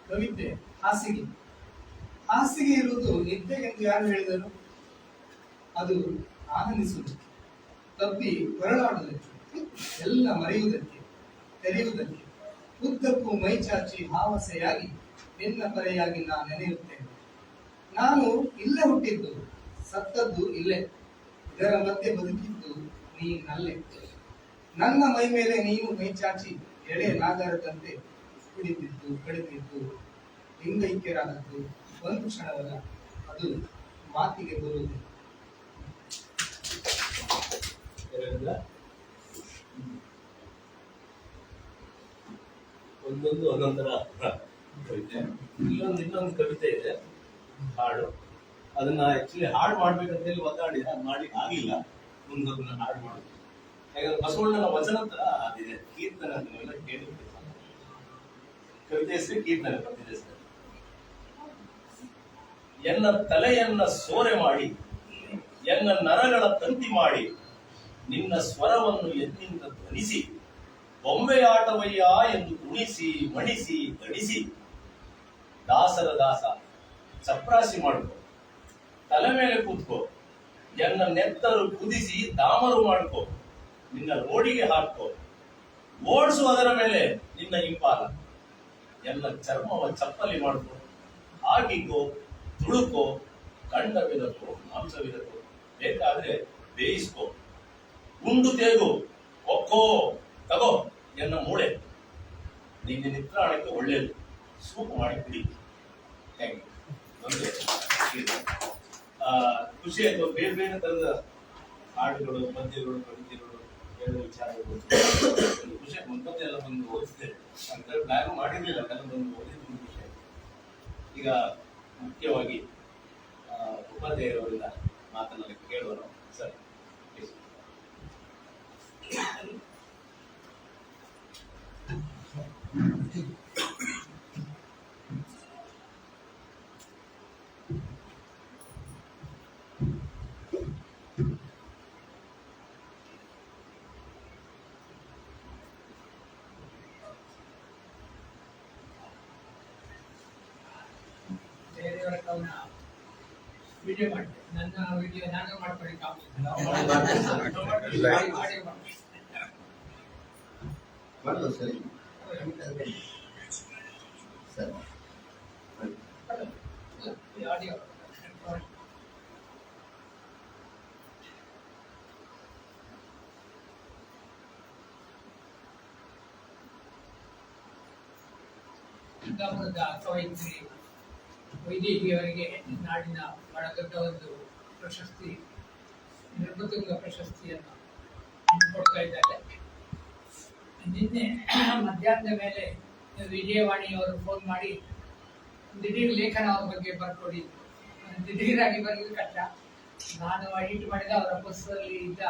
ಕವಿತೆ ಹಾಸಿಗೆ. ಹಾಸಿಗೆ ಇರುವುದು ನಿದ್ದೆ ಎಂದು ಯಾರು ಹೇಳಿದರು? ಅದು ಆನಂದಿಸುವುದು, ತಪ್ಪಿ ಹೊರಳಾಡುವುದಕ್ಕೆ, ಎಲ್ಲ ಮರೆಯುವುದಕ್ಕೆ, ತೆರೆಯುವುದಕ್ಕೆ. ಉದ್ದಕ್ಕೂ ಮೈ ಚಾಚಿ ಹಾವಸೆಯಾಗಿ ನಿನ್ನ ಪರೆಯಾಗಿ ನಾನು ನೆನೆಯುತ್ತೇನೆ. ನಾನು ಇಲ್ಲೇ ಹುಟ್ಟಿದ್ದು, ಸತ್ತದ್ದು ಇಲ್ಲೇ, ಇದರ ಮಧ್ಯೆ ಬದುಕಿದ್ದು ನೀನಲ್ಲೇ. ನನ್ನ ಮೈ ಮೇಲೆ ನೀನು ಮೈ ಚಾಚಿ ಎಳೆ ನಾಗರದಂತೆ ಕುಡಿದಿದ್ದು, ಕಡಿದಿದ್ದು, ಲಿಂಗೈಕ್ಯರಾದದ್ದು ಒಂದು ಕ್ಷಣವಲ್ಲ, ಅದು ಮಾತಿಗೆ ಬರುವುದಿಲ್ಲ. ಒಂದೊಂದರ ಕವಿತೆ. ಇನ್ನೊಂದು ಕವಿತೆ ಇದೆ, ಹಾಡು. ಅದನ್ನ ಆಕ್ಚುಲಿ ಹಾಡು ಮಾಡ್ಬೇಕಂತ ಹೇಳಿ ಒತ್ತಾಡಿ ಮಾಡಿ ಆಗಿಲ್ಲ. ಮುಂದೊಂದನ್ನ ಹಾಡು ಮಾಡುದು, ಯಾಕಂದ್ರೆ ಬಸವಣ್ಣನ ವಚನ ತರ ಅದಿದೆ, ಕೀರ್ತನೆ ಅದನ್ನೆಲ್ಲ ಕೇಳಿರ್ತೀವಿ. ಕವಿತೆ ಹೆಸರು ಕೀರ್ತನೆ, ಕವಿತೆ ಹೆಸರು. ಎನ್ನ ತಲೆಯನ್ನ ಸೋರೆ ಮಾಡಿ, ಎನ್ನ ನರಗಳ ತಂತಿ ಮಾಡಿ, ನಿನ್ನ ಸ್ವರವನ್ನು ಎನ್ನಿಂದ ಧ್ವನಿಸಿ, ಬೊಂಬೆಯಾಟವಯ್ಯ ಎಂದು ಕುಣಿಸಿ ಮಣಿಸಿ ತಡಿಸಿ, ದಾಸರ ದಾಸ ಚಪ್ರಾಸಿ ಮಾಡ್ಕೋ, ತಲೆ ಮೇಲೆ ಕೂತ್ಕೋ, ಎನ್ನ ನೆತ್ತರು ಕುದಿಸಿ ದಾಮರು ಮಾಡ್ಕೋ, ನಿನ್ನ ರೋಡಿಗೆ ಹಾಕೋ, ಓಡಿಸು ಅದರ ಮೇಲೆ ನಿನ್ನ ಇಂಪಾಲ, ಎಲ್ಲ ಚರ್ಮವ ಚಪ್ಪಲಿ ಮಾಡ್ಕೋ, ಹಾಕಿಕೋ, ತುಳುಕೋ, ಕಂಡವಿದಕೋ, ಮಾಂಸವಿದಕೋ, ಬೇಕಾದ್ರೆ ಬೇಯಿಸ್ಕೋ, ಉಂಡು ತೇಗು, ಒಕ್ಕೋ, ತಗೋ ಎನ್ನ ಮೂಳೆ, ನಿನ್ನ ನಿತ್ರಾಣಕ್ಕೆ ಒಳ್ಳೆಯದು, ಸೂಪ್ ಮಾಡಿ ಕುಡಿ. Thank you. ಖುಷಿ ಆಯ್ತು. ಬೇರೆ ಬೇರೆ ತರದ ಹಾಡುಗಳು, ಪದ್ಯಗಳು, ಕವಿತೆಗಳು, ಬೇರೆ ವಿಚಾರಗಳು ಖುಷಿ. ಮುಂದೆ ಎಲ್ಲ ಬಂದು ಓದಿಸ್ತೇನೆ ಅಂತ ಪ್ಲಾನ್ ಮಾಡಿರ್ಲಿಲ್ಲ, ಎಲ್ಲ ಬಂದು ಓದಿದ್ದು ಖುಷಿ ಆಯ್ತು. ಈಗ ಮುಖ್ಯವಾಗಿ ಉಪಾಧ್ಯಾಯರವರಿಂದ ಮಾತನಾಡಿ ಕೇಳೋಣ ಸರ್. ಬೇರೆಯವರ ಕವನ ವಿಡಿಯೋ ಮಾಡ್ತೇವೆ, ನನ್ನ ವಿಡಿಯೋ ನಾನು ಮಾಡ್ಕೊಳಿಕ್ಕೆ ಆಗುದಿಲ್ಲ. ಆಡಿಯೋ ಕುಂದಾಪುರದ ಕವಯಿತ್ರಿ ವೈದೇಹಿಯವರಿಗೆ ನಾಡಿನ ಬಹಳ ದೊಡ್ಡ ಒಂದು ಪ್ರಶಸ್ತಿ, ನೃಪತುಂಗ ಪ್ರಶಸ್ತಿಯನ್ನು ಕೊಡ್ತಾ ಇದ್ದಾರೆ. ನಿನ್ನೆ ಮಧ್ಯಾಹ್ನದ ಮೇಲೆ ವಿಜಯವಾಣಿಯವರು ಫೋನ್ ಮಾಡಿ ದಿಢೀರ್ ಲೇಖನ ಅವ್ರ ಬಗ್ಗೆ ಬರ್ಕೊಡಿ. ದಿಢೀರಾಗಿ ಬರೆಯೋದು ಕಷ್ಟ. ನಾನು ಎಡಿಟ್ ಮಾಡಿದ ಅವರ ಪುಸ್ತಕದಲ್ಲಿ ಇದ್ದ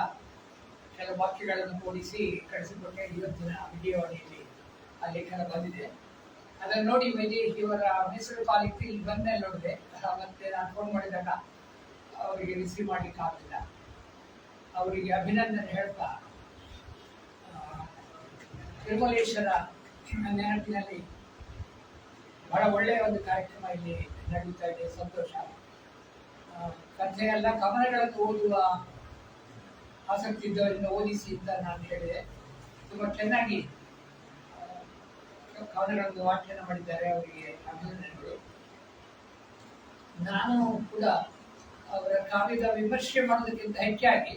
ಕೆಲವು ವಾಕ್ಯಗಳನ್ನು ಕೂಡಿಸಿ ಕಳಿಸಿಕೊಟ್ಟೆ. ಇವತ್ತಿನ ವಿಜಯವಾಣಿಯಲ್ಲಿ ಆ ಲೇಖನ ಬಂದಿದೆ. ಅದನ್ನು ನೋಡಿ ವೈದೇಹಿಯವರ ಹೆಸರು ಕಾಲಿಟ್ಟು ಇಲ್ಲಿ ಬಂದ ನೋಡಿದೆ. ಮತ್ತೆ ನಾನು ಫೋನ್ ಮಾಡಿದಾಗ ಅವರಿಗೆ ರಿಸೀವ್ ಮಾಡ್ಲಿಕ್ಕೆ ಆಗಲಿಲ್ಲ. ಅವರಿಗೆ ಅಭಿನಂದನೆ ಹೇಳ್ತಾ ತಿರುಮಲೇಶ್ವರ ನೆನಪಿನಲ್ಲಿ ಬಹಳ ಒಳ್ಳೆಯ ಒಂದು ಕಾರ್ಯಕ್ರಮ ಇಲ್ಲಿ ನಡೀತಾ ಇದೆ. ಸಂತೋಷ. ಕಥೆ ಎಲ್ಲ ಕವನಗಳನ್ನು ಓದುವ ಆಸಕ್ತಿ ಇದ್ದವರಿಂದ ಓದಿಸಿ ಅಂತ ನಾನು ಹೇಳಿದೆ. ತುಂಬ ಚೆನ್ನಾಗಿ ಕವನಗಳನ್ನು ವಾಚನ ಮಾಡಿದ್ದಾರೆ. ಅವರಿಗೆ ಅಭಿನಂದನೆಗಳು. ನಾನು ಕೂಡ ಅವರ ಕಾವ್ಯದ ವಿಮರ್ಶೆ ಮಾಡೋದಕ್ಕಿಂತ ಹೆಚ್ಚಾಗಿ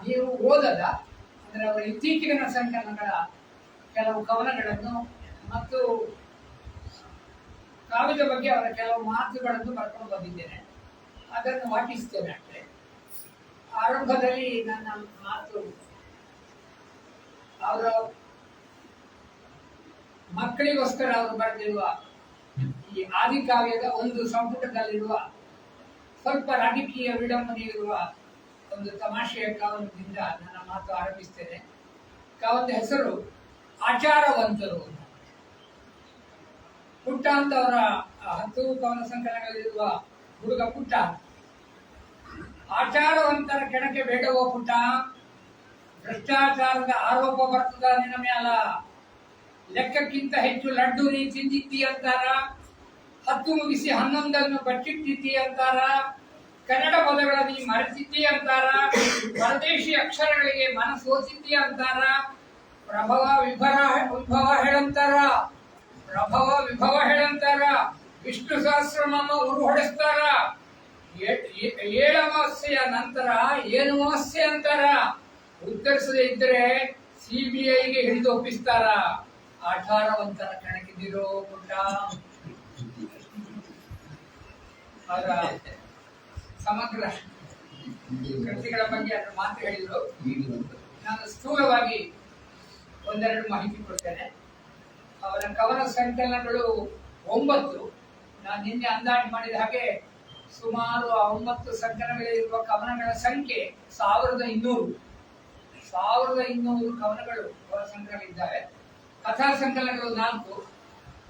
ನೀವು ಓದದ ಅಂದರೆ ಅವರ ಇತ್ತೀಚಿನ ಸಂಕಲನಗಳ ಕೆಲವು ಕವನಗಳನ್ನು ಮತ್ತು ಕಾವ್ಯದ ಬಗ್ಗೆ ಅವರ ಕೆಲವು ಮಾತುಗಳನ್ನು ಬರ್ಕೊಂಡು ಬಂದಿದ್ದೇನೆ. ಅದನ್ನು ವಾಚಿಸ್ತೇನೆ ಅಷ್ಟೇ. ಆರಂಭದಲ್ಲಿ ನನ್ನ ಮಾತು ಅವರ ಮಕ್ಕಳಿಗೋಸ್ಕರ ಅವರು ಬರೆದಿರುವ ಈ ಆದಿಕಾವ್ಯದ ಒಂದು ಸಂಪುಟದಲ್ಲಿರುವ ಸ್ವಲ್ಪ ರಾಜಕೀಯ ವಿಡಂಬನೆ ಇರುವ ಒಂದು ತಮಾಷೆಯ ಕವನದಿಂದ ನನ್ನ ಮಾತು ಆರಂಭಿಸ್ತೇನೆ. ಕವನದ ಹೆಸರು ಆಚಾರವಂತರು. ಪುಟ್ಟ ಅಂತ ಅವರ 10 ಕವನ ಸಂಕಲನಗಳಿರುವ ಹುಡುಗ ಪುಟ್ಟ. ಆಚಾರವಂತರ ಕೆಣಕೆ ಬೇಡವೋ ಪುಟ್ಟ, ಭ್ರಷ್ಟಾಚಾರದ ಆರೋಪ ಬರ್ತದ ನಿನ್ನ ಮ್ಯಾಲ, ಲೆಕ್ಕಕ್ಕಿಂತ ಹೆಚ್ಚು ಲಡ್ಡು ನೀ ತಿಂದಿದ್ದಿ ಅಂತಾರ, 10 ಮುಗಿಸಿ 11 ಬಚ್ಚಿಟ್ಟಿದ್ದಿ ಅಂತಾರ, ಕನ್ನಡ ಪದಗಳ ನೀ ಮರೆತಿದ್ದಿ ಅಂತಾರ, ಪರದೇಶಿ ಅಕ್ಷರಗಳಿಗೆ ಮನಸೋತಿದ್ದಿ ಅಂತಾರ, ಪ್ರಭವ ವಿಭವ ಹೇಳಂತಾರ, ವಿಷ್ಣು ಸಹಸ್ರನಾಮ ಉರು ಹೊಡೆಸ್ತಾರ, 7 ಅಮಾವಾಸ್ಯೆಯ ನಂತರ ಏನು ಅಮಾವಾಸ್ಯೆ ಅಂತಾರ, ಉತ್ತರಿಸದೇ ಇದ್ರೆ ಸಿಬಿಐಗೆ ಹಿಡಿದು ಒಪ್ಪಿಸ್ತಾರ. ಆಚಾರವಂತರ ಕೆಣಕಿದಿರೋ ಪುಟ್ಟ. ಅವರ ಸಮಗ್ರ ಕೃತಿಗಳ ಬಗ್ಗೆ ಅದರ ಮಾತು ಹೇಳಿದ್ರು. ನಾನು ಸ್ಥೂಲವಾಗಿ ಒಂದೆರಡು ಮಾಹಿತಿ ಕೊಡ್ತೇನೆ. ಅವರ ಕವನ ಸಂಕಲನಗಳು 9. ನಾನು ನಿನ್ನೆ ಅಂದಾಜು ಮಾಡಿದ ಹಾಗೆ ಸುಮಾರು 9 ಸಂಕಲನಗಳಿರುವ ಕವನಗಳ ಸಂಖ್ಯೆ 1200 ಕವನಗಳು ಅವರ ಸಂಕಲನಗಳಿದ್ದಾವೆ. ಕಥಾ ಸಂಕಲನಗಳು 4.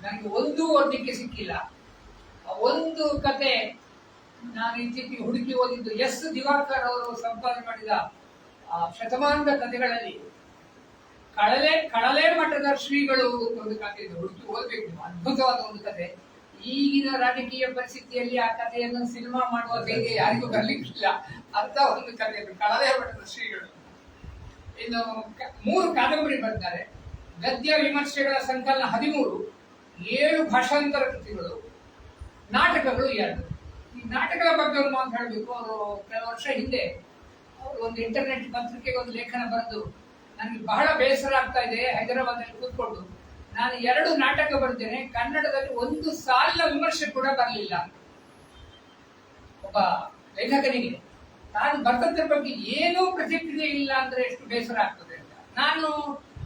ನನಗೆ ಒಂದು ಓದಲಿಕ್ಕೆ ಸಿಕ್ಕಿಲ್ಲ. ಒಂದು ಕತೆ ನಾನು ಇತ್ತೀಚೆಗೆ ಹುಡುಕಿ ಓದಿದ್ದು ಎಸ್ ದಿವಾಕರ್ ಅವರು ಸಂಪಾದನೆ ಮಾಡಿದ ಶತಮಾನದ ಕಥೆಗಳಲ್ಲಿ ಕಳಲೆ ಮಠದ ಶ್ರೀಗಳು ಒಂದು ಕಥೆ ಹುಡುಕಿ ಓದಬೇಕು. ಅದ್ಭುತವಾದ ಒಂದು ಕಥೆ. ಈಗಿನ ರಾಜಕೀಯ ಪರಿಸ್ಥಿತಿಯಲ್ಲಿ ಆ ಕಥೆಯನ್ನು ಸಿನಿಮಾ ಮಾಡುವ ಧೈರ್ಯ ಯಾರಿಗೂ ಬರ್ಲಿಕ್ಕಿಲ್ಲ. ಅಂತ ಒಂದು ಕಥೆ ಕಳಲೆ ಮಠದ ಶ್ರೀಗಳು. ಇನ್ನು 3 ಕಾದಂಬರಿ ಬರ್ತಾರೆ. ಗದ್ಯ ವಿಮರ್ಶೆಗಳ ಸಂಕಲನ 13, 7 ಭಾಷಾಂತರ ಕೃತಿಗಳು, ನಾಟಕಗಳು 2. ಈ ನಾಟಕಗಳ ಬಗ್ಗೆ ಒಂದು ಮಾತು ಹೇಳಬೇಕು. ಅವರು ಕೆಲವು ವರ್ಷ ಹಿಂದೆ ಅವರು ಒಂದು ಇಂಟರ್ನೆಟ್ ಪತ್ರಿಕೆಗೆ ಒಂದು ಲೇಖನ ಬರೆದು ನನಗೆ ಬಹಳ ಬೇಸರ ಆಗ್ತಾ ಇದೆ, ಹೈದರಾಬಾದಲ್ಲಿ ಕೂತ್ಕೊಂಡು ನಾನು 2 ನಾಟಕ ಬರ್ತೇನೆ, ಕನ್ನಡದಲ್ಲಿ ಒಂದು ಸಾಲಿನ ವಿಮರ್ಶೆ ಕೂಡ ಬರಲಿಲ್ಲ. ಒಬ್ಬ ಲೇಖಕನಿಗೆ ನಾನು ಬರ್ತದ್ರ ಬಗ್ಗೆ ಏನೂ ಪ್ರತಿಕ್ರಿಯೆ ಇಲ್ಲ ಅಂದ್ರೆ ಎಷ್ಟು ಬೇಸರ ಆಗ್ತದೆ ಅಂತ ನಾನು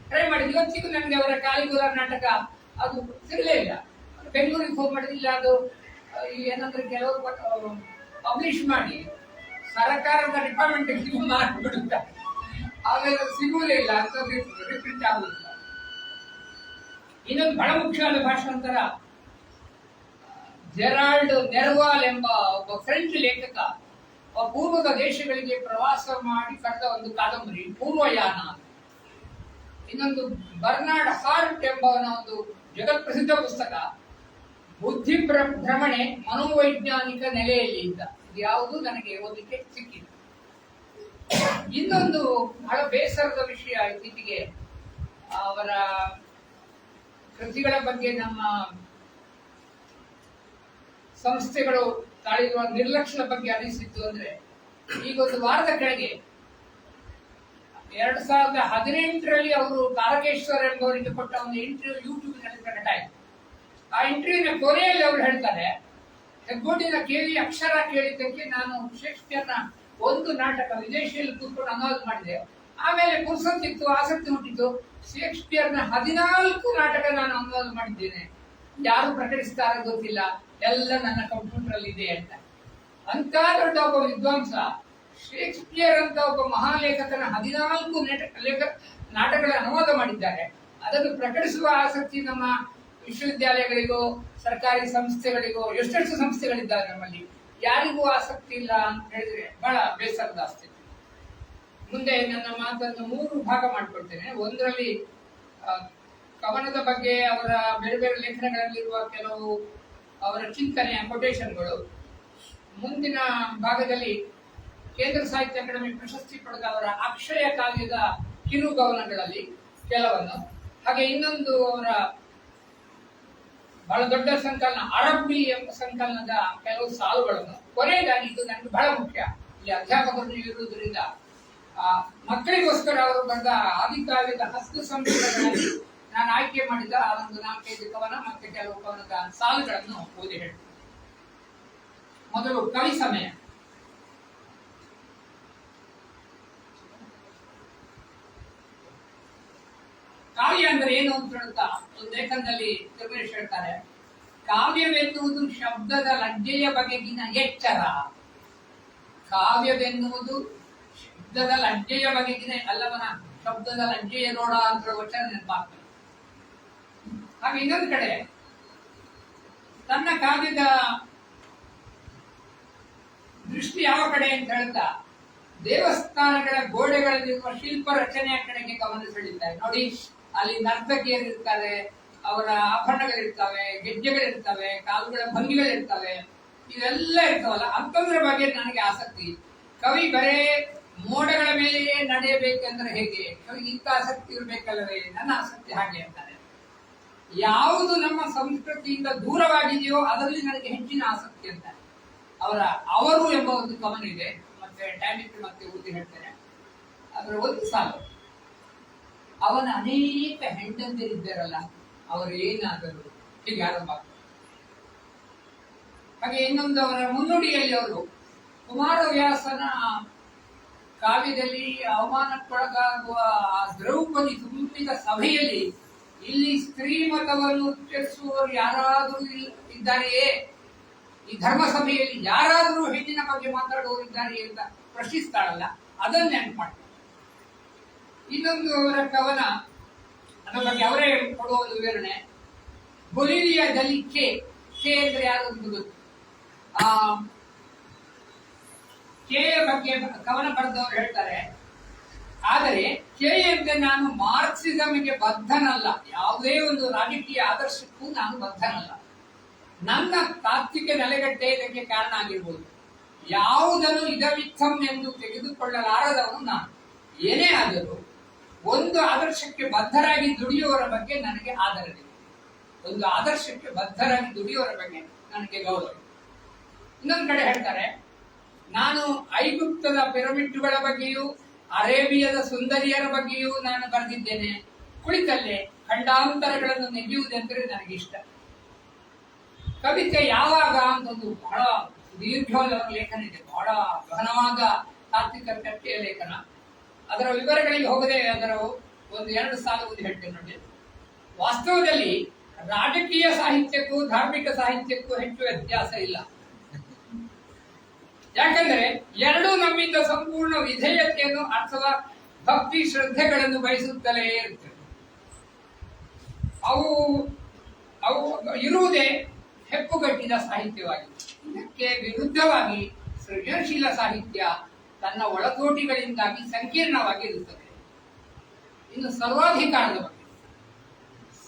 ಟ್ರೈ ಮಾಡಿದ್ವಿ. ಇವತ್ತಿಗೂ ನನಗೆ ಅವರ ಕಾಲಿಗುರ ನಾಟಕ ಅದು ಸಿಗಲೇ ಇಲ್ಲ. ಬೆಂಗಳೂರಿಗೆ ಫೋನ್ ಮಾಡಿದಿಲ್ಲ. ಅದು ಏನಂದ್ರೆ ಕೆಲವರು ಪಬ್ಲಿಷ್ ಮಾಡಿ ಸರ್ಕಾರದ ಡಿಪಾರ್ಟ್ಮೆಂಟ್ ಮಾಡಿಬಿಡುತ್ತಾರೆ. ಆಮೇಲೆ ಸಿಗುವುದೇ ಇಲ್ಲ ಅಂತ ರಿಪ್ರಿಂಟ್ ಆಗುದಿಲ್ಲ. ಇನ್ನೊಂದು ಬಹಳ ಮುಖ್ಯವಾದ ಭಾಷಾಂತರ ಜೆರಾಲ್ಡ್ ನೆರ್ವಾಲ್ ಎಂಬ ಒಬ್ಬ ಫ್ರೆಂಚ್ ಲೇಖಕ ಪೂರ್ವದ ದೇಶಗಳಿಗೆ ಪ್ರವಾಸ ಮಾಡಿ ಕರೆದ ಒಂದು ಕಾದಂಬರಿ ಪೂರ್ವಯಾನ. ಇನ್ನೊಂದು ಬರ್ನಾರ್ಡ್ ಹಾರ್ಟ್ ಎಂಬವನ ಒಂದು ಜಗತ್ ಪ್ರಸಿದ್ಧ ಪುಸ್ತಕ ಬುದ್ಧಿ ಭ್ರಮಣೆ ಮನೋವೈಜ್ಞಾನಿಕ ನೆಲೆಯಲ್ಲಿ ಇದ್ದ. ಇದ್ಯಾವುದು ನನಗೆ ಓದಲಿಕ್ಕೆ ಸಿಕ್ಕಿಲ್ಲ. ಇನ್ನೊಂದು ಬಹಳ ಬೇಸರದ ವಿಷಯ, ಇತ್ತೀಚೆಗೆ ಅವರ ಕೃತಿಗಳ ಬಗ್ಗೆ ನಮ್ಮ ಸಂಸ್ಥೆಗಳು ತಾಳಿರುವ ನಿರ್ಲಕ್ಷ್ಯದ ಬಗ್ಗೆ ಅನಿಸಿತ್ತು. ಅಂದ್ರೆ ಈಗ ಒಂದು ವಾರದ ಕೆಳಗೆ 2018ರಲ್ಲಿ ಅವರು ತಾರಕೇಶ್ವರ್ ಎಂಬವರಿಗೆ ಕೊಟ್ಟ ಒಂದು ಇಂಟರ್ವ್ಯೂ ಯೂಟ್ಯೂಬ್ನಲ್ಲಿ ಪ್ರಕಟ ಆಯಿತು. ಆ ಇಂಟರ್ವ್ಯೂನ ಕೊನೆಯಲ್ಲಿ ಅವ್ರು ಹೇಳ್ತಾರೆ, ಹೆಗ್ಗೋಡಿನ ಕೇಳಿ ಅಕ್ಷರ ಕೇಳಿದ್ದಕ್ಕೆ ನಾನು ಶೇಕ್ಸ್ಪಿಯರ್ನ ಒಂದು ನಾಟಕ ವಿದೇಶಿಯಲ್ಲಿ ಕೂತ್ಕೊಂಡು ಅನುವಾದ ಮಾಡಿದೆ. ಆಮೇಲೆ ಪುರುಸೊತ್ತಿತ್ತು, ಆಸಕ್ತಿ ಹುಟ್ಟಿತು. ಶೇಕ್ಸ್ಪಿಯರ್ನ 14 ನಾಟಕ ನಾನು ಅನುವಾದ ಮಾಡಿದ್ದೇನೆ. ಯಾರು ಪ್ರಕಟಿಸ್ತಾರ ಗೊತ್ತಿಲ್ಲ, ಎಲ್ಲ ನನ್ನ ಕಂಪ್ಯೂಟರ್ ಅಲ್ಲಿ ಇದೆ ಅಂತ. ಅಂತ ದೊಡ್ಡ ಒಬ್ಬ ವಿದ್ವಾಂಸ ಶೇಕ್ಸ್ಪಿಯರ್ ಅಂತ ಒಬ್ಬ ಮಹಾಲೇಖಕನ 14 ನಾಟಕಗಳ ಅನುವಾದ ಮಾಡಿದ್ದಾರೆ. ಅದನ್ನು ಪ್ರಕಟಿಸುವ ಆಸಕ್ತಿ ನಮ್ಮ ವಿಶ್ವವಿದ್ಯಾಲಯಗಳಿಗೋ ಸರ್ಕಾರಿ ಸಂಸ್ಥೆಗಳಿಗೋ, ಎಷ್ಟೆಷ್ಟು ಸಂಸ್ಥೆಗಳಿದ್ದಾವೆ ನಮ್ಮಲ್ಲಿ, ಯಾರಿಗೂ ಆಸಕ್ತಿ ಇಲ್ಲ ಅಂತ ಹೇಳಿದ್ರೆ ಬಹಳ ಬೇಸರದ ಸ್ಥಿತಿ. ಮುಂದೆ ನನ್ನ ಮಾತನ್ನು 3 ಭಾಗ ಮಾಡ್ಕೊಳ್ತೇನೆ. ಒಂದರಲ್ಲಿ ಕವನದ ಬಗ್ಗೆ ಅವರ ಬೇರೆ ಬೇರೆ ಲೇಖನಗಳಲ್ಲಿರುವ ಕೆಲವು ಅವರ ಚಿಂತನೆಯ ಕೊಟೇಶನ್ಗಳು. ಮುಂದಿನ ಭಾಗದಲ್ಲಿ ಕೇಂದ್ರ ಸಾಹಿತ್ಯ ಅಕಾಡೆಮಿ ಪ್ರಶಸ್ತಿ ಪಡೆದ ಅವರ ಅಕ್ಷಯ ಕಾವ್ಯದ ಕಿರುಗವನಗಳಲ್ಲಿ ಕೆಲವನ್ನು, ಹಾಗೆ ಇನ್ನೊಂದು ಅವರ ಬಹಳ ದೊಡ್ಡ ಸಂಕಲನ ಅರಬ್ಬಿ ಎಂಬ ಸಂಕಲನದ ಕೆಲವು ಸಾಲುಗಳನ್ನು. ಕೊನೆಯದಾಗಿ ಇದು ನನಗೆ ಬಹಳ ಮುಖ್ಯ, ಇಲ್ಲಿ ಅಧ್ಯಾಪಕರು ಇರುವುದರಿಂದ ಮಕ್ಕಳಿಗೋಸ್ಕರ ಅವರು ಬರೆದ ಆದಿಕಾವ್ಯದ 10 ಸಂಪುಟಗಳಲ್ಲಿ ನಾನು ಆಯ್ಕೆ ಮಾಡಿದ ಒಂದು 4-5 ಕವನ ಮತ್ತೆ ಕೆಲವು ಕವನದ ಸಾಲುಗಳನ್ನು ಓದಿ ಹೇಳ್ತೀನಿ. ಮೊದಲು ಕವಿ ಸಮಯ. ಕಾವ್ಯ ಅಂದ್ರೆ ಏನು ಅಂತ ಹೇಳ್ತಾ ಒಂದು ಲೇಖನದಲ್ಲಿ ತಿರುಗೇಶ್ ಹೇಳ್ತಾರೆ, ಕಾವ್ಯವೆನ್ನುವುದು ಶಬ್ದದ ಲಜ್ಜೆಯ ಬಗೆಗಿನ ಎಚ್ಚರ. ಕಾವ್ಯವೆನ್ನುವುದು ಶಬ್ದದ ಲಜ್ಜೆಯ ಬಗೆಗಿನ ಅಲ್ಲವನ ಶಬ್ದದ ಲಜ್ಜೆಯ ನೋಡ ಅಂತ ವಚನ ನೆನಪಾಗ್ತದೆ. ಹಾಗೆ ಇನ್ನೊಂದು ಕಡೆ ತನ್ನ ಕಾವ್ಯದ ದೃಷ್ಟಿ ಯಾವ ಕಡೆ ಅಂತ ಹೇಳ್ತಾ ದೇವಸ್ಥಾನಗಳ ಗೋಡೆಗಳಲ್ಲಿರುವ ಶಿಲ್ಪ ರಚನೆಯ ಕಡೆಗೆ ಗಮನ ಸೆಳೀತಾರೆ. ನೋಡಿ, ಅಲ್ಲಿ ನರ್ತಕಿಯರಿರ್ತಾರೆ, ಅವರ ಆಭರಣಗಳಿರ್ತವೆ, ಗೆಜ್ಜೆಗಳಿರ್ತವೆ, ಕಾಲುಗಳ ಭಂಗಿಗಳಿರ್ತವೆ, ಇವೆಲ್ಲ ಇರ್ತಾವಲ್ಲ, ಅಂತಂದ್ರ ಬಗ್ಗೆ ನನಗೆ ಆಸಕ್ತಿ. ಕವಿ ಬರೇ ಮೋಡಗಳ ಮೇಲೆಯೇ ನಡೆಯಬೇಕೆಂದ್ರೆ ಹೇಗೆ? ಕವಿಗೆ ಇಂಥ ಆಸಕ್ತಿ ಇರಬೇಕಲ್ಲವೇ? ನನ್ನ ಆಸಕ್ತಿ ಹಾಗೆ ಅಂತಾರೆ. ಯಾವುದು ನಮ್ಮ ಸಂಸ್ಕೃತಿಯಿಂದ ದೂರವಾಗಿದೆಯೋ ಅದರಲ್ಲಿ ನನಗೆ ಹೆಚ್ಚಿನ ಆಸಕ್ತಿ ಅಂತಾರೆ. ಅವರು ಎಂಬ ಒಂದು ಕವನ ಇದೆ, ಮತ್ತೆ ಟೈಮಿಕ್ ಮತ್ತೆ ಓದಿ ಹೇಳ್ತೇನೆ. ಅದರ ಒಂದು ಸಾಲು, ಅವನ ಅನೇಕ ಹೆಂಡಂದಿರಿದ್ದಾರಲ್ಲ, ಅವರು ಏನಾದರೂ, ಹೀಗೆ ಆರಂಭ ಆಗ್ತದೆ. ಹಾಗೆ ಇನ್ನೊಂದು ಅವರ ಮುನ್ನುಡಿಯಲ್ಲಿ ಅವರು ಕುಮಾರವ್ಯಾಸನ ಕಾವ್ಯದಲ್ಲಿ ಅವಮಾನಕ್ಕೊಳಗಾಗುವ ದ್ರೌಪದಿ ತುಂಬಿದ ಸಭೆಯಲ್ಲಿ ಇಲ್ಲಿ ಸ್ತ್ರೀ ಮತವನ್ನು ಉಚ್ಚರಿಸುವವರು ಯಾರಾದರೂ ಇದ್ದಾರೆಯೇ? ಈ ಧರ್ಮ ಸಭೆಯಲ್ಲಿ ಯಾರಾದರೂ ಹೆಣ್ಣಿನ ಬಗ್ಗೆ ಮಾತಾಡುವವರು ಇದ್ದಾರೆಯೇ ಅಂತ ಪ್ರಶ್ನಿಸ್ತಾಳಲ್ಲ, ಅದನ್ನ ನೆನಪು ಮಾಡ್ತಾರೆ. ಇನ್ನೊಂದು ಅವರ ಕವನ, ಅದರ ಬಗ್ಗೆ ಅವರೇ ಕೊಡುವ ಒಂದು ವಿವರಣೆ. ಬೊಲಿವಿಯಾದಲ್ಲಿ ಕೆ ಅಂದ್ರೆ ಯಾರು ಅಂತ ಗೊತ್ತು. ಕೆ ಬಗ್ಗೆ ಕವನ ಬರೆದವರು ಹೇಳ್ತಾರೆ, ಆದರೆ ಕೆಯಂತೆ ನಾನು ಮಾರ್ಕ್ಸಿಸಂಗೆ ಬದ್ಧನಲ್ಲ, ಯಾವುದೇ ಒಂದು ರಾಜಕೀಯ ಆದರ್ಶಕ್ಕೂ ನಾನು ಬದ್ಧನಲ್ಲ. ನನ್ನ ತಾತ್ವಿಕ ನೆಲೆಗಟ್ಟೆ ಇದಕ್ಕೆ ಕಾರಣ ಆಗಿರ್ಬೋದು. ಯಾವುದನ್ನು ಇದವಿತ್ತಂ ಎಂದು ತೆಗೆದುಕೊಳ್ಳಲಾರದವನು ನಾನು. ಏನೇ ಆದರೂ ಒಂದು ಆದರ್ಶಕ್ಕೆ ಬದ್ಧರಾಗಿ ದುಡಿಯುವವರ ಬಗ್ಗೆ ನನಗೆ ಆದರವಿದೆ. ಒಂದು ಆದರ್ಶಕ್ಕೆ ಬದ್ಧರಾಗಿ ದುಡಿಯುವವರ ಬಗ್ಗೆ ನನಗೆ ಗೌರವ. ಇನ್ನೊಂದು ಕಡೆ ಹೇಳ್ತಾರೆ, ನಾನು ಐಗುಪ್ತದ ಪಿರಮಿಡ್ಗಳ ಬಗ್ಗೆಯೂ ಅರೇಬಿಯಾದ ಸುಂದರಿಯರ ಬಗ್ಗೆಯೂ ನಾನು ಬರೆದಿದ್ದೇನೆ. ಕುಳಿತಲ್ಲೇ ಖಂಡಾಂತರಗಳನ್ನು ನೆಗೆಯುವುದೆಂದರೆ ನನಗಿಷ್ಟ. ಕವಿತೆ ಯಾವಾಗ ಅಂತ ಒಂದು ಬಹಳ ದೀರ್ಘವಾದ ಲೇಖನ ಇದೆ, ಬಹಳ ಗಹನವಾದ ತಾತ್ವಿಕ ಚರ್ಚೆಯ ಲೇಖನ. ಅದರ ವಿವರಗಳಿಗೆ ಹೋಗದೆ ಅದರ 1-2 ಸಾಲು ಓದಿ ಹೇಳ್ತೇನೆ ನೋಡಿ. ವಾಸ್ತವದಲ್ಲಿ ರಾಜಕೀಯ ಸಾಹಿತ್ಯಕ್ಕೂ ಧಾರ್ಮಿಕ ಸಾಹಿತ್ಯಕ್ಕೂ ಹೆಚ್ಚು ವ್ಯತ್ಯಾಸ ಇಲ್ಲ. ಯಾಕಂದ್ರೆ ಎರಡೂ ನಮ್ಮಿಂದ ಸಂಪೂರ್ಣ ವಿಧೇಯತೆಯನ್ನು ಅಥವಾ ಭಕ್ತಿ ಶ್ರದ್ಧೆಗಳನ್ನು ಬಯಸುತ್ತಲೇ ಇರುತ್ತವೆ. ಅವು ಇರುವುದೇ ಹೆಪ್ಪುಗಟ್ಟಿದ ಸಾಹಿತ್ಯವಾಗಿದೆ. ಇದಕ್ಕೆ ವಿರುದ್ಧವಾಗಿ ಸೃಜನಶೀಲ ಸಾಹಿತ್ಯ ತನ್ನ ಒಳತೋಟಿಗಳಿಂದಾಗಿ ಸಂಕೀರ್ಣವಾಗಿ ಇರುತ್ತದೆ. ಇನ್ನು ಸರ್ವಾಧಿಕಾರದ ಬಗ್ಗೆ,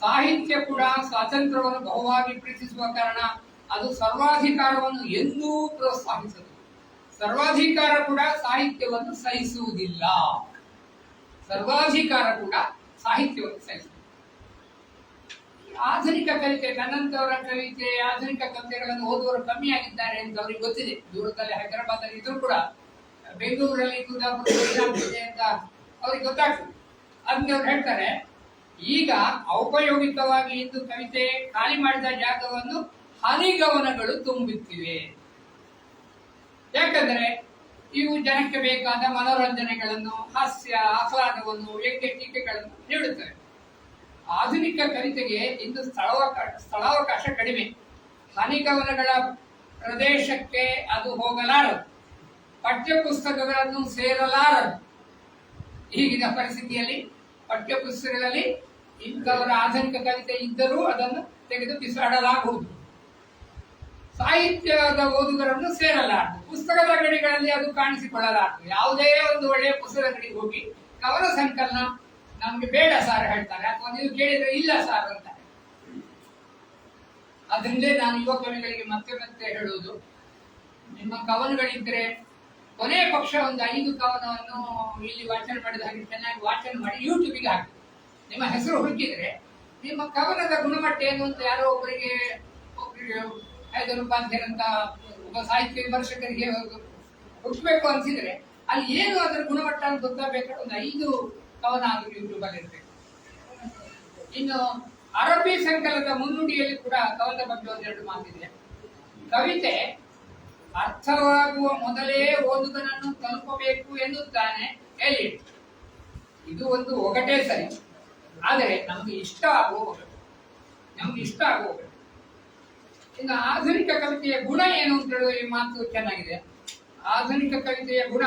ಸಾಹಿತ್ಯ ಕೂಡ ಸ್ವಾತಂತ್ರ್ಯವನ್ನು ಬಹುವಾಗಿ ಪ್ರೀತಿಸುವ ಕಾರಣ ಅದು ಸರ್ವಾಧಿಕಾರವನ್ನು ಎಂದೂ ಪ್ರೋತ್ಸಾಹಿಸದು. ಸರ್ವಾಧಿಕಾರ ಕೂಡ ಸಾಹಿತ್ಯವನ್ನು ಸಹಿಸುವುದಿಲ್ಲ. ಸರ್ವಾಧಿಕಾರ ಕೂಡ ಸಾಹಿತ್ಯವನ್ನು ಸಹಿಸುವುದು. ಆಧುನಿಕ ಕವಿತೆ, ನನ್ನಂತವರ ಕವಿತೆ, ಆಧುನಿಕ ಕವಿತೆಗಳನ್ನು ಓದುವವರು ಕಮ್ಮಿ ಆಗಿದ್ದಾರೆ ಅಂತ ಅವ್ರಿಗೆ ಗೊತ್ತಿದೆ. ದೂರದಲ್ಲಿ ಹೈದರಾಬಾದ್ ಅಲ್ಲಿ ಇದ್ರೂ ಕೂಡ ಬೆಂಗಳೂರಲ್ಲಿ ಕುಂದಾಪುರ ಏನಾಗ್ತಿದೆ ಅಂತ ಅವ್ರಿಗೆ ಗೊತ್ತಾಗ್ತದೆ. ಅದಕ್ಕೆ ಅವ್ರು ಹೇಳ್ತಾರೆ, ಈಗ ಔಪಯೋಗಿಕವಾಗಿ ಇಂದು ಕವಿತೆ ಖಾಲಿ ಮಾಡಿದ ಜಾಗವನ್ನು ಹನಿಗವನಗಳು ತುಂಬುತ್ತಿವೆ. ಯಾಕಂದ್ರೆ ಇವು ಜನಕ್ಕೆ ಬೇಕಾದ ಮನೋರಂಜನೆಗಳನ್ನು, ಹಾಸ್ಯ, ಆಹ್ಲಾದವನ್ನು, ವ್ಯಂಗ್ಯ ಟೀಕೆಗಳನ್ನು ನೀಡುತ್ತವೆ. ಆಧುನಿಕ ಕವಿತೆಗೆ ಇಂದು ಸ್ಥಳಾವಕಾಶ ಕಡಿಮೆ. ಹನಿಗವನಗಳ ಪ್ರದೇಶಕ್ಕೆ ಅದು ಹೋಗಲಾರದು, ಪಠ್ಯ ಪುಸ್ತಕಗಳನ್ನು ಸೇರಲಾರದು. ಈಗಿನ ಪರಿಸ್ಥಿತಿಯಲ್ಲಿ ಪಠ್ಯ ಪುಸ್ತಕಗಳಲ್ಲಿ ಇಂಥವರ ಆಧುನಿಕ ಕವಿತೆ ಇದ್ದರೂ ಅದನ್ನು ತೆಗೆದು ಬಿಸಾಡಲಾಗುವುದು. ಸಾಹಿತ್ಯದ ಓದುಗರನ್ನು ಸೇರಲಾರದು, ಪುಸ್ತಕದ ಅಂಗಡಿಗಳಲ್ಲಿ ಅದು ಕಾಣಿಸಿಕೊಳ್ಳಲಾರದು. ಯಾವುದೇ ಒಂದು ಒಳ್ಳೆಯ ಪುಸ್ತಕದ ಅಂಗಡಿಗೆ ಹೋಗಿ ಕವನ ಸಂಕಲನ ನಮ್ಗೆ ಬೇಡ ಸಾರ್ ಹೇಳ್ತಾರೆ, ಅಥವಾ ನೀವು ಕೇಳಿದ್ರೆ ಇಲ್ಲ ಸಾರ್ ಅಂತಾರೆ. ಅದರಿಂದಲೇ ನಾನು ಯುವ ಕವಿಗಳಿಗೆ ಮತ್ತೆ ಮತ್ತೆ ಹೇಳುವುದು, ನಿಮ್ಮ ಕವನಗಳಿದ್ರೆ ಕೊನೆಯ ಪಕ್ಷ ಒಂದು 5 ಕವನವನ್ನು ಇಲ್ಲಿ ವಾಚನ ಮಾಡಿದ ಹಾಗೆ ಚೆನ್ನಾಗಿ ವಾಚನ ಮಾಡಿ ಯೂಟ್ಯೂಬಿಗೆ ಹಾಕಿ. ನಿಮ್ಮ ಹೆಸರು ಹುಡುಕಿದ್ರೆ ನಿಮ್ಮ ಕವನದ ಗುಣಮಟ್ಟ ಏನು ಅಂತ ಯಾರೋ ಒಬ್ಬರಿಗೆ 5 ರೂಪಾಯಿ ಅಂತ ಒಬ್ಬ ಸಾಹಿತ್ಯ ವಿಮರ್ಶಕರಿಗೆ ಹುಡುಕ್ಬೇಕು ಅನ್ಸಿದ್ರೆ ಅಲ್ಲಿ ಏನು ಅದರ ಗುಣಮಟ್ಟ ಅಂತ ಗೊತ್ತಾಗಬೇಕಾದ್ರೆ ಒಂದು 5 ಕವನ ಆದ್ರೂ ಯೂಟ್ಯೂಬ್ ಅಲ್ಲಿ ಇರ್ಬೇಕು. ಇನ್ನು ಅರಬ್ಬಿ ಸಂಕಲನದ ಮುನ್ನುಡಿಯಲ್ಲಿ ಕೂಡ ಕವನದ ಬಗ್ಗೆ 1-2 ಮಾತಿದೆ. ಕವಿತೆ ಅರ್ಥವಾಗುವ ಮೊದಲೇ ಓದುಗನನ್ನು ತಲುಪಬೇಕು ಎನ್ನುತ್ತಾನೆ ಎಲಿಯಟ್. ಇದು ಒಂದು ಒಗಟೇ ಸರಿ, ಆದರೆ ನಮ್ಗೆ ಇಷ್ಟ ಆಗುವ ಒಗಟು. ಇನ್ನು ಆಧುನಿಕ ಕವಿತೆಯ ಗುಣ ಏನು ಅಂತ ಹೇಳುವ ಈ ಮಾತು ಚೆನ್ನಾಗಿದೆ. ಆಧುನಿಕ ಕವಿತೆಯ ಗುಣ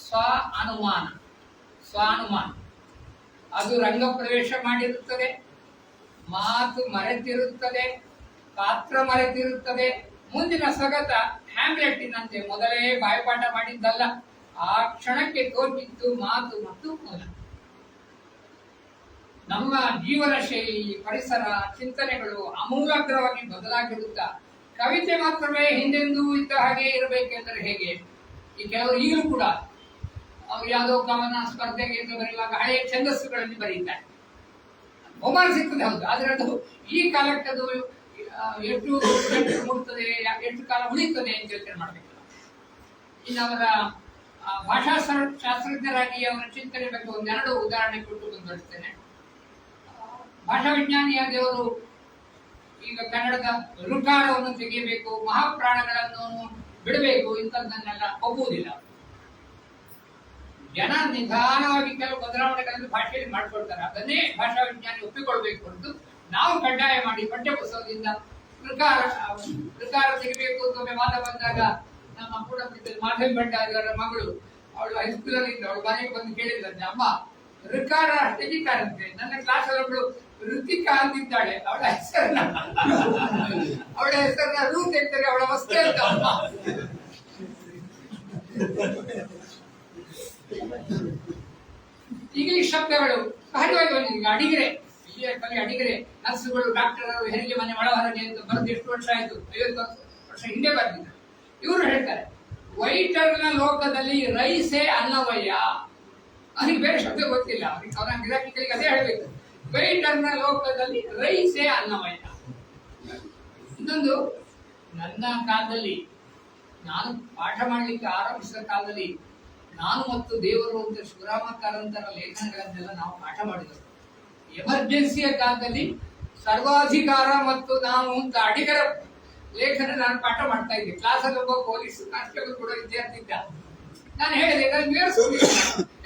ಸ್ವ ಅನುಮಾನ. ಅದು ರಂಗ ಪ್ರವೇಶ ಮಾಡಿರುತ್ತದೆ, ಮಾತು ಮರೆತಿರುತ್ತದೆ, ಪಾತ್ರ ಮರೆತಿರುತ್ತದೆ. ಮುಂದಿನ ಸಗತ ಹ್ಯಾಮ್ಲೆಟ್ಟಿನಂತೆ ಮೊದಲೇ ಬಾಯ್ಪಾಠ ಮಾಡಿದ್ದಲ್ಲ, ಆ ಕ್ಷಣಕ್ಕೆ ತೋಚಿತ್ತು ಮಾತು ಮತ್ತು ಮೂಲ. ನಮ್ಮ ಜೀವನ ಶೈಲಿ, ಪರಿಸರ, ಚಿಂತನೆಗಳು ಆಮೂಲಾಗ್ರವಾಗಿ ಬದಲಾಗಿರುತ್ತಾ ಕವಿತೆ ಮಾತ್ರವೇ ಹಿಂದೆಂದೂ ಇದ್ದ ಹಾಗೆ ಇರಬೇಕೆಂದರೆ ಹೇಗೆ? ಈ ಕೆಲವರು ಈಗಲೂ ಕೂಡ ಅವ್ರು ಯಾವುದೋ ಕವನ ಸ್ಪರ್ಧೆಗೆ ಬರೆಯುವಾಗ ಹಳೆಯ ಛಂದಸ್ಸುಗಳಲ್ಲಿ ಬರೀತಾರೆ. ಬಹುಮಾನ ಸಿಗ್ತದೆ ಹೌದು, ಆದ್ರೆ ಅದು ಈ ಕಾಲಕ್ಕೆ ಅದು ಎಷ್ಟು ಮುಟ್ತದೆ, ಎಷ್ಟು ಕಾಲ ಉಳಿತದೆ ಅಂತ ಯೋಚನೆ ಮಾಡಬೇಕು. ಇನ್ನು ಅವರ ಭಾಷಾಶಾಸ್ತ್ರಜ್ಞರಾಗಿ ಅವರ ಚಿಂತನೆ ಬಗ್ಗೆ 1-2 ಉದಾಹರಣೆ ಕೊಟ್ಟು ಮುಂದುವರಿಸ್ತೇನೆ. ಭಾಷಾ ವಿಜ್ಞಾನಿಯಾದವರು ಈಗ ಕನ್ನಡದ ಋಕಾರವನ್ನು ತೆಗೆಯಬೇಕು, ಮಹಾಪ್ರಾಣಗಳನ್ನು ಬಿಡಬೇಕು, ಇಂಥದ್ದನ್ನೆಲ್ಲ ಒಪ್ಪುವುದಿಲ್ಲ. ಜನ ನಿಧಾನವಾಗಿ ಕೆಲವು ಬದಲಾವಣೆಗಳನ್ನು ಭಾಷೆಯಲ್ಲಿ ಮಾಡ್ಕೊಳ್ತಾರೆ, ಅದನ್ನೇ ಭಾಷಾ ವಿಜ್ಞಾನಿ ಒಪ್ಪಿಕೊಳ್ಬೇಕು ಹೊರತು ನಾವು ಕಡ್ಡಾಯ ಮಾಡಿ ಪಠ್ಯ ಪುಸ್ತಕದಿಂದ ಋಕಾರ ತೆಗಿಬೇಕು ಅಂತ ವಾದ ಬಂದಾಗ ನಮ್ಮ ಕೂಡ ಮಾಧವಿ ಭಂಡಾರಿಯವರ ಮಗಳು, ಅವಳು ಹೈಸ್ಕೂಲ್ ಅಲ್ಲಿ ಇದ್ದ, ಅವಳು ಮನೆಗೆ ಬಂದು ಕೇಳಿದ್ರಂತೆ, ಅಮ್ಮ ಋಕಾರ ತೆಗಿತಾರಂತೆ. ನನ್ನ ಕ್ಲಾಸ್ ಅಲ್ಲಿ ಒಬ್ಳು ಋತಿಕಾ ಅಂತಿದ್ದಾಳೆ, ಅವಳ ಹೆಸರನ್ನ ರೂ ತೆಗ್ತಾರೆ, ಅವಳ ವಸ್ತೆ ಅಂತ ಅಮ್ಮ. ಇಂಗ್ಲಿಷ್ ಶಬ್ದಗಳು ಸಹಜವಾಗಿ ಬಂದಿದೆ. ಅಡಿಗರೆ, ಅಡಿಗರೆ, ನರ್ಸುಗಳು, ಡಾಕ್ಟರ್, ಹೆರಿಗೆ ಮನೆ ಒಳಹೊರಗೆ ಅಂತ ಬರೆದು ಎಷ್ಟು ವರ್ಷ ಆಯ್ತು? 50 ವರ್ಷ ಹಿಂದೆ ಬರ್ತಿದ್ರು. ಇವರು ಹೇಳ್ತಾರೆ, ವೈಟರ್ನ ಲೋಕದಲ್ಲಿ ರೈಸೇ ಅನ್ನವಯ್ಯ. ಅವನಿಗೆ ಬೇರೆ ಶಬ್ದ ಗೊತ್ತಿಲ್ಲ, ಅವನ ಗಿರಾಕಿಗಳಿಗೆ ಅದೇ ಹೇಳ್ಬೇಕು, ವೈಟರ್ನ ಲೋಕದಲ್ಲಿ ರೈಸೇ ಅನ್ನವಯ್ಯ. ಇನ್ನೊಂದು, ನನ್ನ ಕಾಲದಲ್ಲಿ, ನಾನು ಪಾಠ ಮಾಡ್ಲಿಕ್ಕೆ ಆರಂಭಿಸಿದ ಕಾಲದಲ್ಲಿ ನಾನು ಮತ್ತು ದೇವರು ಅಂತ ಶಿವರಾಮ ಕಾರಂತರ ಲೇಖನಗಳನ್ನೆಲ್ಲ ನಾವು ಪಾಠ ಮಾಡಿದೆವು. ಎಮರ್ಜೆನ್ಸಿಯ ಕಾಲದಲ್ಲಿ ಸರ್ವಾಧಿಕಾರ ಮತ್ತು ನಾವು ಅಂತ ಅಡಿಗರ ಲೇಖನ ನಾನು ಪಾಠ ಮಾಡ್ತಾ ಇದ್ದೆ. ಕ್ಲಾಸಲ್ಲಿ ಒಬ್ಬ ಪೊಲೀಸ್ ಕಾನ್ಸ್ಟೇಬಲ್ ಕೂಡ ವಿದ್ಯಾರ್ಥಿ ಇದ್ದ. ನಾನು ಹೇಳಿದೆ, ನಾನು ವಿವರಿಸೋದಿಲ್ಲ,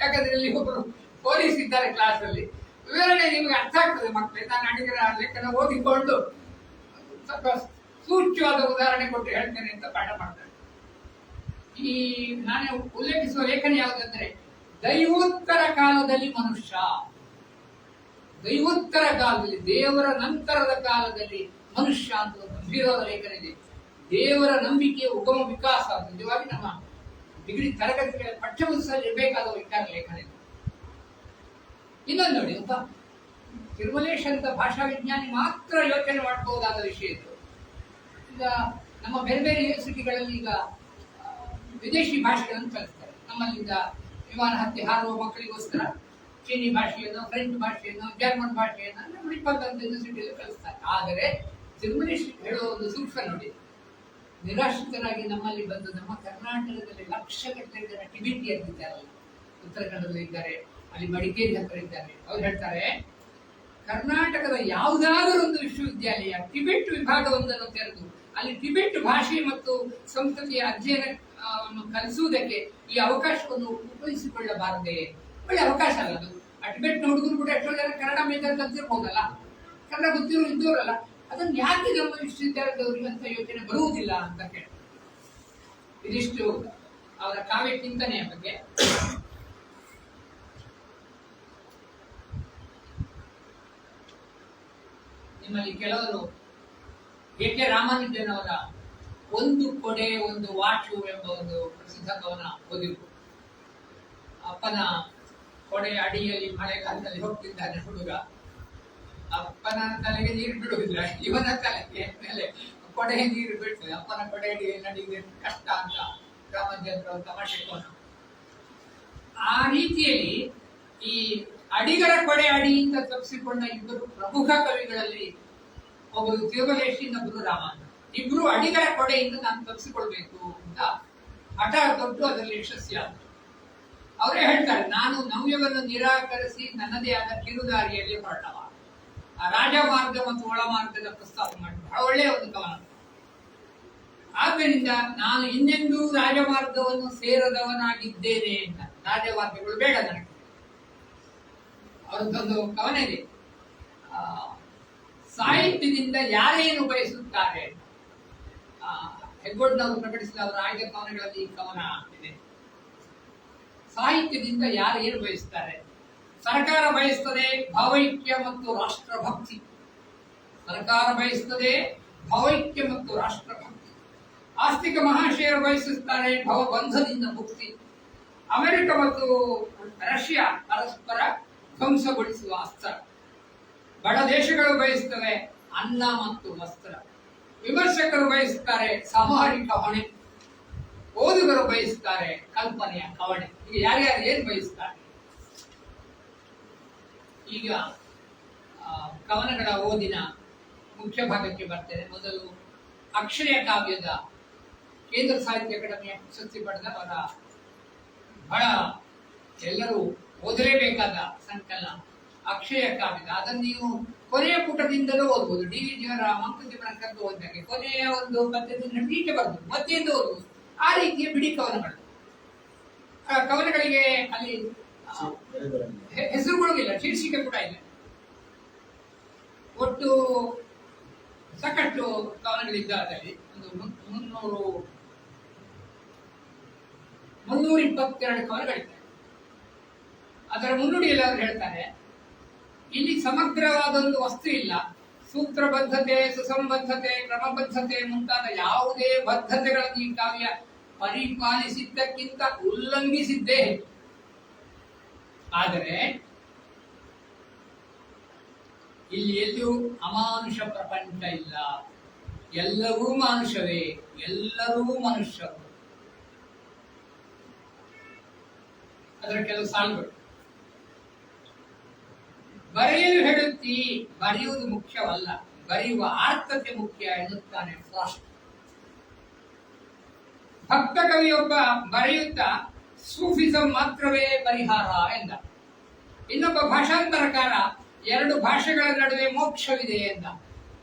ಯಾಕಂದ್ರೆ ಇಲ್ಲಿ ಒಬ್ಬರು ಪೊಲೀಸ್ ಇದ್ದಾರೆ ಕ್ಲಾಸ್ ಅಲ್ಲಿ, ವಿವರಣೆ ನಿಮ್ಗೆ ಅರ್ಥ ಆಗ್ತದೆ ಮಕ್ಕಳೇ. ನಾನು ಅಡಿಗರ ಲೇಖನ ಓದಿಕೊಂಡು ಸ್ವಲ್ಪ ಸೂಚ್ಯವಾದ ಉದಾಹರಣೆ ಕೊಟ್ಟು ಹೇಳ್ತೇನೆ ಅಂತ ಪಾಠ ಮಾಡ್ತಾರೆ. ಈ ನಾನು ಉಲ್ಲೇಖಿಸುವ ಲೇಖನ ಯಾವುದಂದ್ರೆ, ದೈವೋತ್ತರ ಕಾಲದಲ್ಲಿ ಮನುಷ್ಯ, ದೈವೋತ್ತರ ಕಾಲದಲ್ಲಿ, ದೇವರ ನಂತರದ ಕಾಲದಲ್ಲಿ ಮನುಷ್ಯ ಅಂತ ಒಂದು ಗಂಭೀರವಾದ ಲೇಖನ ಇದೆ. ದೇವರ ನಂಬಿಕೆಯ ಉಗಮ ವಿಕಾಸ ನಿಜವಾಗಿ ನಮ್ಮ ಡಿಗ್ರಿ ತರಗತಿಗಳ ಪಠ್ಯಪುಸ್ತಕದಲ್ಲಿ ಇರಬೇಕಾದ ವಿಚಾರ ಲೇಖನ ಇದೆ. ಇನ್ನೊಂದು ನೋಡಿ, ಒಬ್ಬ ತಿರುಮಲೇಶ್ ಅಂತ ಭಾಷಾ ವಿಜ್ಞಾನಿ ಮಾತ್ರ ಯೋಚನೆ ಮಾಡಬಹುದಾದ ವಿಷಯ ಇದು. ಈಗ ನಮ್ಮ ಬೇರೆ ಬೇರೆ ಯೂನಿವರ್ಸಿಟಿಗಳಲ್ಲಿ ಈಗ ವಿದೇಶಿ ಭಾಷೆಗಳನ್ನು ಕಲಿಸ್ತಾರೆ. ನಮ್ಮಲ್ಲಿಂದ ವಿಮಾನ ಹತ್ತಿ ಹಾರುವ ಮಕ್ಕಳಿಗೋಸ್ಕರ ಚೀನಿ ಭಾಷೆಯನ್ನು, ಫ್ರೆಂಚ್ ಭಾಷೆಯನ್ನು, ಜರ್ಮನ್ ಭಾಷೆಯನ್ನು ನಮ್ಮ 20 ಯೂನಿವರ್ಸಿಟಿಯಲ್ಲಿ ಕಲಿಸ್ತಾರೆ. ಆದರೆ ತಿರುಮಲೇಶ್ ಹೇಳುವ ಒಂದು ಸೂಕ್ಷ್ಮ ನೋಡಿ, ನಿರಾಶ್ರಿತರಾಗಿ ನಮ್ಮಲ್ಲಿ ಬಂದು ನಮ್ಮ ಕರ್ನಾಟಕದಲ್ಲಿ ಲಕ್ಷಗಟ್ಟಲೆ ಜನ ಟಿಬೆಟಿಯರ್ ಇದ್ದಾರಲ್ಲ, ಉತ್ತರ ಕನ್ನಡದಲ್ಲಿ ಇದ್ದಾರೆ, ಅಲ್ಲಿ ಮಡಿಕೇರಿ ಹತ್ರ ಇದ್ದಾರೆ. ಅವ್ರು ಹೇಳ್ತಾರೆ, ಕರ್ನಾಟಕದ ಯಾವುದಾದರೂ ಒಂದು ವಿಶ್ವವಿದ್ಯಾಲಯ ಟಿಬೆಟ್ ವಿಭಾಗವೊಂದನ್ನು ತೆರೆದು ಅಲ್ಲಿ ಟಿಬೆಟ್ ಭಾಷೆ ಮತ್ತು ಸಂಸ್ಕೃತಿಯ ಅಧ್ಯಯನ ಕಲಿಸುವುದಕ್ಕೆ ಈ ಅವಕಾಶವನ್ನು ಉಪಯೋಗಿಸಿಕೊಳ್ಳಬಾರದೆ? ಒಳ್ಳೆ ಅವಕಾಶ ಅಲ್ಲ ಅದು. ಆ ಟಿಬೆಟ್ ಹುಡುಗರು ಕೂಡ ಎಷ್ಟೋ ಜನ ಕನ್ನಡ ಮೇಜರ್ ಕಲ್ತಿರ್ಬೋದಲ್ಲ, ಕನ್ನಡ ಗೊತ್ತಿರೋ ಇದ್ದವರಲ್ಲ, ಅದನ್ನು ಯಾಕೆ ನಮ್ಮ ವಿಶ್ವವಿದ್ಯಾಲಯದವರಿಗೆ ಅಂತ ಯೋಚನೆ ಬರುವುದಿಲ್ಲ ಅಂತ ಕೇಳಿ. ಇದಿಷ್ಟು ಅವರ ಕಾವ್ಯ ಚಿಂತನೆಯ ಬಗ್ಗೆ. ನಿಮ್ಮಲ್ಲಿ ಕೆಲವರು ಕೆ ರಾಮಾನುಜನವರ ಒಂದು ಕೊಡೆ ಒಂದು ವಾಚು ಎಂಬ ಒಂದು ಪ್ರಸಿದ್ಧ ಕವನ ಓದಿರು. ಅಪ್ಪನ ಕೊಡೆ ಅಡಿಯಲ್ಲಿ ಮಳೆಗಾಲದಲ್ಲಿ ಹೋಗ್ತಿದ್ದಾನೆ ಹುಡುಗ. ಅಪ್ಪನ ತಲೆಗೆ ನೀರು ಬಿಡುವುದಿಲ್ಲ, ಇವನ ತಲೆಗೆ ಮೇಲೆ ಕೊಡೆ ನೀರು ಬಿಡ್ತದೆ. ಅಪ್ಪನ ಕೊಡೆ ಅಡಿಯಲ್ಲಿ ನಡೆಯುವುದು ಕಷ್ಟ ಅಂತ ರಾಮಾನುಜನರ ತಮಾಷೆ ಕವನ. ಆ ರೀತಿಯಲ್ಲಿ ಈ ಅಡಿಗರ ಕೊಡೆ ಅಡಿಯಿಂದ ತಪ್ಪಿಸಿಕೊಂಡ ಇಬ್ಬರು ಪ್ರಮುಖ ಕವಿಗಳಲ್ಲಿ ಒಬ್ಬರು ತಿರುಮಲೇಶಿ, ಇನ್ನೊಬ್ಬರು ರಾಮಾನುಜ. ಇಬ್ರು ಅಡಿಗರ ಕೊಡೆಯಿಂದ ನಾನು ತಪ್ಪಿಸಿಕೊಳ್ಬೇಕು ಅಂತ ಹಠ ತೊಟ್ಟು ಅದರಲ್ಲಿ ಯಶಸ್ವಿಯಾದರು. ಅವರೇ ಹೇಳ್ತಾರೆ, ನಾನು ನವ್ಯವನ್ನು ನಿರಾಕರಿಸಿ ನನ್ನದೇ ಆದ ಕಿರುದಾರಿಯಲ್ಲಿ ಹೊರಟವ. ಆ ರಾಜಮಾರ್ಗ ಮತ್ತು ಒಳಮಾರ್ಗದ ಪ್ರಸ್ತಾಪ ಮಾಡಿ ಬಹಳ ಒಳ್ಳೆಯ ಒಂದು ಕವನ. ಆದ್ದರಿಂದ ನಾನು ಇನ್ನೆಂದೂ ರಾಜಮಾರ್ಗವನ್ನು ಸೇರದವನಾಗಿದ್ದೇನೆ ಅಂತ. ರಾಜಮಾರ್ಗಗಳು ಬೇಡ ನನಗೆ. ಅವರದ್ದೊಂದು ಕವನ ಇದೆ, ಸಾಹಿತ್ಯದಿಂದ ಯಾರೇನು ಬಯಸುತ್ತಾರೆ. ಹೆಗ್ಗೋಡ್ನವರು ಪ್ರಕಟಿಸಿದ ಅವರ ಆಯ್ದ ಕವನಗಳಲ್ಲಿ ಈ ಕವನ ಇದೆ. ಸಾಹಿತ್ಯದಿಂದ ಯಾರೇನು ಬಯಸುತ್ತಾರೆ? ಸರ್ಕಾರ ಬಯಸ್ತದೆ ಭಾವೈಕ್ಯ ಮತ್ತು ರಾಷ್ಟ್ರಭಕ್ತಿ. ಸರ್ಕಾರ ಬಯಸ್ತದೆ ಭಾವೈಕ್ಯ ಮತ್ತು ರಾಷ್ಟ್ರಭಕ್ತಿ. ಆಸ್ತಿಕ ಮಹಾಶಯರು ಬಯಸುತ್ತಾರೆ ಭವಬಂಧದಿಂದ ಮುಕ್ತಿ. ಅಮೆರಿಕ ಮತ್ತು ರಷ್ಯಾ ಪರಸ್ಪರ ಧ್ವಂಸಗೊಳಿಸುವ ಅಸ್ತ್ರ. ಬಡ ದೇಶಗಳು ಬಯಸುತ್ತವೆ ಅನ್ನ ಮತ್ತು ವಸ್ತ್ರ. ವಿಮರ್ಶಕರು ಬಯಸುತ್ತಾರೆ ಸಾಮಾಜಿಕ ಹೊಣೆ. ಓದುಗರು ಬಯಸುತ್ತಾರೆ ಕಲ್ಪನೆಯ ಕವಣೆ. ಈಗ ಯಾರ್ಯಾರು ಏನ್ ಬಯಸುತ್ತಾರೆ? ಈಗ ಕವನಗಳ ಓದಿನ ಮುಖ್ಯ ಭಾಗಕ್ಕೆ ಬರ್ತೇನೆ. ಮೊದಲು ಅಕ್ಷಯ ಕಾವ್ಯದ ಕೇಂದ್ರ ಸಾಹಿತ್ಯ ಅಕಾಡೆಮಿಯ ಪ್ರಶಸ್ತಿ ಪಡೆದವರ ಬಹಳ ಎಲ್ಲರೂ ಓದಲೇಬೇಕಾದ ಸಂಕಲನ ಅಕ್ಷಯ ಕಾವ್ಯದ. ಅದನ್ನು ನೀವು ಕೊನೆಯ ಪುಟದಿಂದಲೂ ಓದ್ಬೋದು. ಡಿ ವಿ ಜಿಯವರ ಮಂಕುತಿಮ್ಮನ ಕದ್ದು ಓದಿದಾಗೆ ಕೊನೆಯ ಒಂದು ಪದ್ಯದಿಂದ ಟೀಕೆ ಬರ್ಬೋದು, ಮಧ್ಯೆಯಿಂದ ಓದ್ಬೋದು. ಆ ರೀತಿಯ ಬಿಡಿ ಕವನಗಳು. ಕವನಗಳಿಗೆ ಅಲ್ಲಿ ಹೆಸರುಗಳು ಇಲ್ಲ, ಶೀರ್ಷಿಕೆ ಕೂಡ ಇಲ್ಲ. ಒಟ್ಟು ಸಾಕಷ್ಟು ಕವನಗಳಿದ್ದ ಅದರಲ್ಲಿ ಒಂದು 322 ಕವನಗಳಿವೆ. ಅದರ ಮುನ್ನುಡಿಯಲ್ಲಿ ಅವರು ಹೇಳ್ತಾರೆ, ಇಲ್ಲಿ ಸಮಗ್ರವಾದ ಒಂದು ವಸ್ತು ಇಲ್ಲ. ಸೂತ್ರಬದ್ಧತೆ, ಸುಸಂಬದ್ಧತೆ, ಕ್ರಮಬದ್ಧತೆ ಮುಂತಾದ ಯಾವುದೇ ಬದ್ಧತೆಗಳನ್ನು ಈ ಕಾವ್ಯ ಪರಿಪಾಲಿಸಿದ್ದಕ್ಕಿಂತ ಉಲ್ಲಂಘಿಸಿದ್ದೇ ಹೆಚ್ಚು. ಆದರೆ ಇಲ್ಲಿ ಎಲ್ಲೂ ಅಮಾನುಷ ಪ್ರಪಂಚ ಇಲ್ಲ. ಎಲ್ಲರೂ ಮಾನುಷವೇ, ಎಲ್ಲರೂ ಮನುಷ್ಯರು. ಅದರ ಕೆಲವು ಸಾಲುಗಳು. ಬರೆಯಲು ಹೇಳುತ್ತಿ, ಬರೆಯುವುದು ಮುಖ್ಯವಲ್ಲ, ಬರೆಯುವ ಆರ್ಥತೆ ಮುಖ್ಯ ಎನ್ನುತ್ತಾನೆ ಫ್ರಾಸ್ಟ್. ಭಕ್ತ ಕವಿಯೊಬ್ಬ ಬರೆಯುತ್ತಾ ಸೂಫಿಸಂ ಮಾತ್ರವೇ ಪರಿಹಾರ ಎಂದ. ಇನ್ನೊಬ್ಬ ಭಾಷಾಂತರಕಾರ 2 ಭಾಷೆಗಳ ನಡುವೆ ಮೋಕ್ಷವಿದೆ ಎಂದ.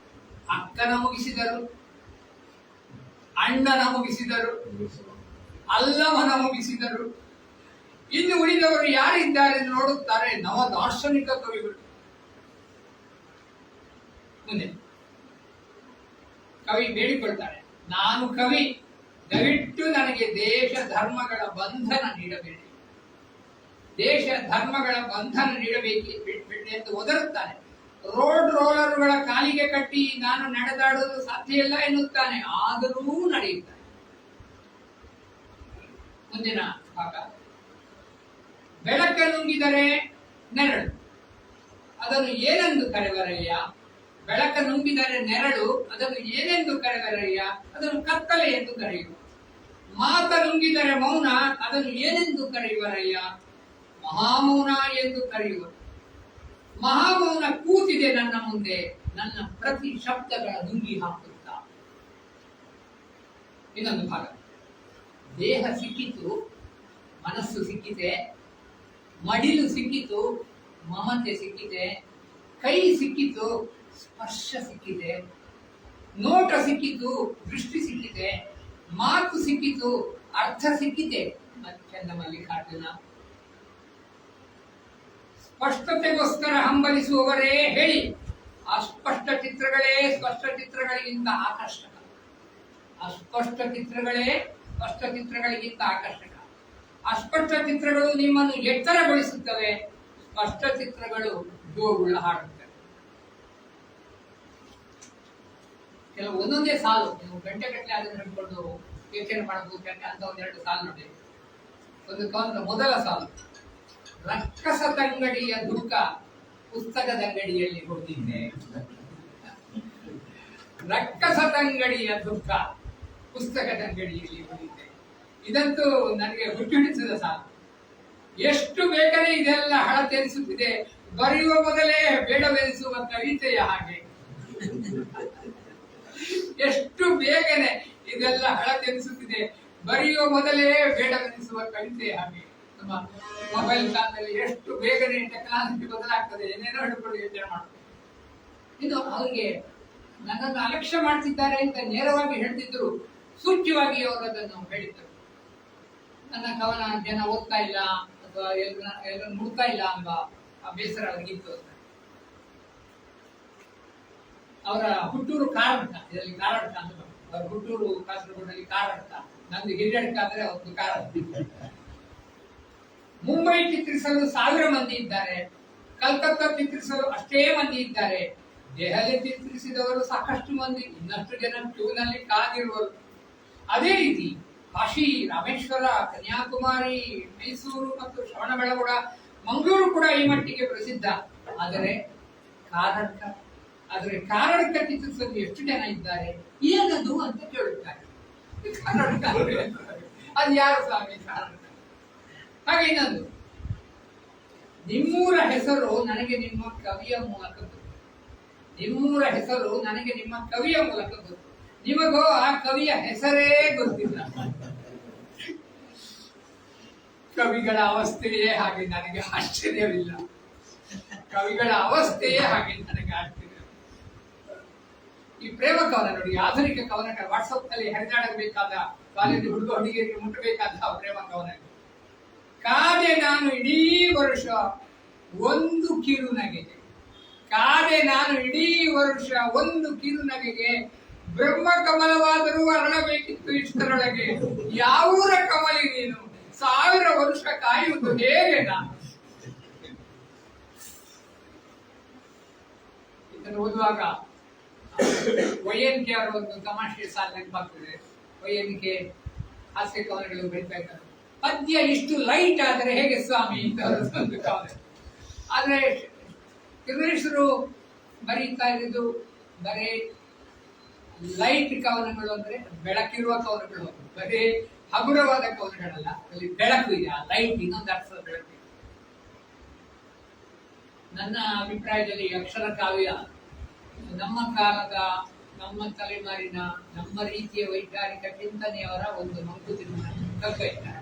ಅಕ್ಕನ ಮುಗಿಸಿದರು, ಅಣ್ಣನ ಮುಗಿಸಿದರು, ಅಲ್ಲಮನ ಮುಗಿಸಿದರು. ಇನ್ನು ಉಳಿದವರು ಯಾರಿದ್ದಾರೆ ನೋಡುತ್ತಾರೆ ನವ ದಾರ್ಶನಿಕ ಕವಿಗಳು. ಮುಂದೆ ಕವಿ ಬೇಡಿಕೊಳ್ತಾರೆ, ನಾನು ಕವಿ, ದಯವಿಟ್ಟು ನನಗೆ ದೇಶ ಧರ್ಮಗಳ ಬಂಧನ ನೀಡಬೇಡಿ, ದೇಶ ಧರ್ಮಗಳ ಬಂಧನ ನೀಡಬೇಕು ಎಂದು ಒದರುತ್ತಾನೆ. ರೋಡ್ ರೋಲರ್ಗಳ ಕಾಲಿಗೆ ಕಟ್ಟಿ ನಾನು ನಡೆದಾಡುವುದು ಸಾಧ್ಯ ಇಲ್ಲ ಎನ್ನುತ್ತಾನೆ, ಆದರೂ ನಡೆಯುತ್ತಾನೆ. ಮುಂದಿನ ಭಾಗ. ಬೆಳಕ ನುಂಗಿದರೆ ನೆರಳು, ಅದನ್ನು ಏನೆಂದು ಕರೆವರಯ್ಯ? ಬೆಳಕ ನುಂಗಿದರೆ ನೆರಳು, ಅದನ್ನು ಏನೆಂದು ಕರೆವರಯ್ಯ? ಅದನ್ನು ಕತ್ತಲೆ ಎಂದು ಕರೆಯುವ. ಮಾತ ನುಂಗಿದರೆ ಮೌನ, ಅದನ್ನು ಏನೆಂದು ಕರೆಯುವರಯ್ಯ? ಮಹಾಮೌನ ಎಂದು ಕರೆಯುವ. ಮಹಾಮೌನ ಕೂತಿದೆ ನನ್ನ ಮುಂದೆ, ನನ್ನ ಪ್ರತಿ ಶಬ್ದಗಳ ನುಂಗಿ ಹಾಕುತ್ತಾ. ಇನ್ನೊಂದು ಭಾಗ. ದೇಹ ಸಿಕ್ಕಿತು, ಮನಸ್ಸು ಸಿಕ್ಕಿದೆ, ಮಡಿಲು ಸಿಕ್ಕಿತು, ಮಮತೆ ಸಿಕ್ಕಿದೆ, ಕೈ ಸಿಕ್ಕಿತು, ಸ್ಪರ್ಶ ಸಿಕ್ಕಿದೆ, ನೋಟ ಸಿಕ್ಕಿತು, ದೃಷ್ಟಿ ಸಿಕ್ಕಿದೆ, ಮಾತು ಸಿಕ್ಕಿತು, ಅರ್ಥ ಸಿಕ್ಕಿದೆ. ಚೆನ್ನ ಮಲ್ಲಿಕಾರ್ಜುನ ಸ್ಪಷ್ಟತೆಗೋಸ್ಕರ ಹಂಬಲಿಸುವವರೇ ಹೇಳಿ, ಅಸ್ಪಷ್ಟ ಚಿತ್ರಗಳೇ ಸ್ಪಷ್ಟ ಚಿತ್ರಗಳಿಗಿಂತ ಆಕರ್ಷಕ, ಅಸ್ಪಷ್ಟ ಚಿತ್ರಗಳೇ ಸ್ಪಷ್ಟ ಚಿತ್ರಗಳಿಗಿಂತ ಆಕರ್ಷಕ. ಅಸ್ಪಷ್ಟ ಚಿತ್ರಗಳು ನಿಮ್ಮನ್ನು ಎತ್ತರಗೊಳಿಸುತ್ತವೆ, ಸ್ಪಷ್ಟ ಚಿತ್ರಗಳು ಜೋಗುಳ ಹಾಡುತ್ತವೆ. ಕೆಲವು ಒಂದೊಂದೇ ಸಾಲು ನೀವು ಗಂಟೆಗಟ್ಟಲೆ ಅದನ್ನು ಹಿಡ್ಕೊಂಡು ಯೋಚನೆ ಮಾಡಬಹುದು ಅಂತ ಒಂದೆರಡು ಸಾಲು ನೋಡಿ. ಒಂದು ಕವನದ ಮೊದಲ ಸಾಲು, ರಕ್ಕಸದಂಗಡಿಯ ದುಃಖ ಪುಸ್ತಕದಂಗಡಿಯಲ್ಲಿ ಹೋಗಿದ್ದೆ. ರಕ್ಕಸದಂಗಡಿಯ ದುಃಖ ಪುಸ್ತಕದಂಗಡಿಯಲ್ಲಿ ಹೋಗಿದ್ದೆ. ಇದಂತೂ ನನಗೆ ಹುಟ್ಟುಹಿಡಿಸಿದ ಸಾಲು. ಎಷ್ಟು ಬೇಗನೆ ಇದೆಲ್ಲ ಹಳತೆನಿಸುತ್ತಿದೆ, ಬರೆಯುವ ಮೊದಲೇ ಬೇಡವೆನಿಸುವ ಕವಿತೆಯ ಹಾಗೆ. ಎಷ್ಟು ಬೇಗನೆ ಇದೆಲ್ಲ ಹಳತೆನಿಸುತ್ತಿದೆ, ಬರೆಯುವ ಮೊದಲೇ ಬೇಡವೆನಿಸುವ ಕವಿತೆಯ ಹಾಗೆ. ನಮ್ಮ ಮೊಬೈಲ್ ಕಾಲದಲ್ಲಿ ಎಷ್ಟು ಬೇಗನೆ ಟೆಕ್ನಾಲಜಿ ಬದಲಾಗ್ತದೆ, ಏನೇನೋ ಹಿಡ್ಕೊಂಡು ಯೋಚನೆ ಮಾಡ್ತಾರೆ. ಇದು ಅವರಿಗೆ ನನ್ನನ್ನು ಅಲಕ್ಷ್ಯ ಮಾಡ್ತಿದ್ದಾರೆ ಅಂತ ನೇರವಾಗಿ ಹೇಳ್ತಿದ್ರು, ಸೂಚ್ಯವಾಗಿ ಅವರು ಅದನ್ನು ಹೇಳಿದ್ದರು. ನನ್ನ ಕವನ ಜನ ಓದ್ತಾ ಇಲ್ಲ ಅಥವಾ ಎಲ್ಲರೂ ಮುಡ್ತಾ ಇಲ್ಲ ಎಂಬ ಬೇಸರ ಅವರಿಗಿತ್ತು. ಅವರ ಹುಟ್ಟೂರು ಕಾರಡ್ಕ, ಇದರಲ್ಲಿ ಕಾರಡ್ಕ ಅಂತ ಅವರ ಹುಟ್ಟೂರು ಕಾಸರಗೋಡಲ್ಲಿ ಕಾರಡ್ಕ, ನಂದು ಹಿರಿಯಡ್ಕ ಅಂದ್ರೆ ಒಂದು ಕಾರಡ್ಕ. ಮುಂಬೈ ಚಿತ್ರಿಸಲು 1000 ಮಂದಿ ಇದ್ದಾರೆ, ಕಲ್ಕತ್ತಾ ಚಿತ್ರಿಸಲು ಅಷ್ಟೇ ಮಂದಿ ಇದ್ದಾರೆ, ದೆಹಲಿ ಚಿತ್ರಿಸಿದವರು ಸಾಕಷ್ಟು ಮಂದಿ, ಇನ್ನಷ್ಟು ಜನ ಕ್ಯೂನಲ್ಲಿ ಕಾದಿರುವರು. ಅದೇ ರೀತಿ ಕಾಶಿ, ರಾಮೇಶ್ವರ, ಕನ್ಯಾಕುಮಾರಿ, ಮೈಸೂರು ಮತ್ತು ಶ್ರವಣಬೆಳಗೊಳ, ಮಂಗಳೂರು ಕೂಡ ಈ ಮಟ್ಟಿಗೆ ಪ್ರಸಿದ್ಧ. ಆದರೆ ಕಾರಡ್ಕ ಚಿತ್ರಿಸಲು ಎಷ್ಟು ಜನ ಇದ್ದಾರೆ, ಏನದು ಅಂತ ಕೇಳುತ್ತಾರೆ. ಅದು ಯಾರು ಸ್ವಾಮಿ ಕಾರಡ್ಕ? ಹಾಗೆ ಇನ್ನೊಂದು, ನಿಮ್ಮೂರ ಹೆಸರು ನನಗೆ ನಿಮ್ಮ ಕವಿಯ ಮೂಲಕ ಗೊತ್ತು, ನಿಮ್ಮೂರ ಹೆಸರು ನನಗೆ ನಿಮ್ಮ ಕವಿಯ ಮೂಲಕ ಗೊತ್ತು, ನಿಮಗೋ ಆ ಕವಿಯ ಹೆಸರೇ ಗೊತ್ತಿಲ್ಲ. ಕವಿಗಳ ಅವಸ್ಥೆಯೇ ಹಾಗೆ, ನನಗೆ ಆಶ್ಚರ್ಯವಿಲ್ಲ. ಕವಿಗಳ ಅವಸ್ಥೆಯೇ ಹಾಗೆ, ನನಗೆ ಆಶ್ಚರ್ಯ. ಈ ಪ್ರೇಮ ಕವನ ನೋಡಿ, ಆಧುನಿಕ ಕವನಗಳ ವಾಟ್ಸಪ್ ನಲ್ಲಿ ಹರಿದಾಡಬೇಕಾದ, ಕಾಲೇಜು ಹುಡುಗ ಹುಡುಗಿಯರಿಗೆ ಮುಟ್ಟಬೇಕಾದ ಪ್ರೇಮ ಕವನ. ಕಾದೆ ನಾನು ಇಡೀ ವರ್ಷ ಒಂದು ಕಿರುನಗೆಗೆ, ಕಾದೆ ನಾನು ಇಡೀ ವರ್ಷ ಒಂದು ಕಿರುನಗೆಗೆ, ಬ್ರಹ್ಮ ಕಮಲವಾದರೂ ಅರಳಬೇಕಿತ್ತು ಇಷ್ಟರೊಳಗೆ, ಯಾವೂರ ಕಮಲಿ ನೀನು 1000 ವರ್ಷ ಕಾಯುವುದು ಹೇಗೆ ನಾನು? ಇದನ್ನು ಓದುವಾಗ ONK ಅವರ ಒಂದು ತಮಾಷೆ ಸಾಲ ನೆನಪಾಗ್ತದೆ. ONK ಹಾಸ್ಯ ಕವನಗಳು ಬರೀತಾ ಇದ್ದಾರೆ. ಪದ್ಯ ಇಷ್ಟು ಲೈಟ್ ಆದರೆ ಹೇಗೆ ಸ್ವಾಮಿ ಅಂತ ಒಂದು ಕವನ. ಆದ್ರೆ ತಿರುಮಲೇಶ್ವರು ಬರೀತಾ ಇರೋದು ಬರೇ ಲೈಟ್ ಕವನಗಳು, ಅಂದ್ರೆ ಬೆಳಕಿರುವ ಕವನಗಳು, ಬರೇ ಹಗುರವಾದ ಕವನಗಳಲ್ಲ, ಅಲ್ಲಿ ಬೆಳಕು ಇದೆ. ಆ ಲೈಟ್ ಇನ್ನೊಂದು ಅರ್ಥದ ಬೆಳಕು. ನನ್ನ ಅಭಿಪ್ರಾಯದಲ್ಲಿ ಅಕ್ಷರ ಕಾವ್ಯ ನಮ್ಮ ಕಾಲದ, ನಮ್ಮ ತಲೆಮಾರಿನ, ನಮ್ಮ ರೀತಿಯ ವೈಜ್ಞಾನಿಕ ಚಿಂತನೆಯವರ ಒಂದು ಮಂಕುತಿಮ್ಮನ ಕಗ್ಗ ಇದ್ದಾರೆ.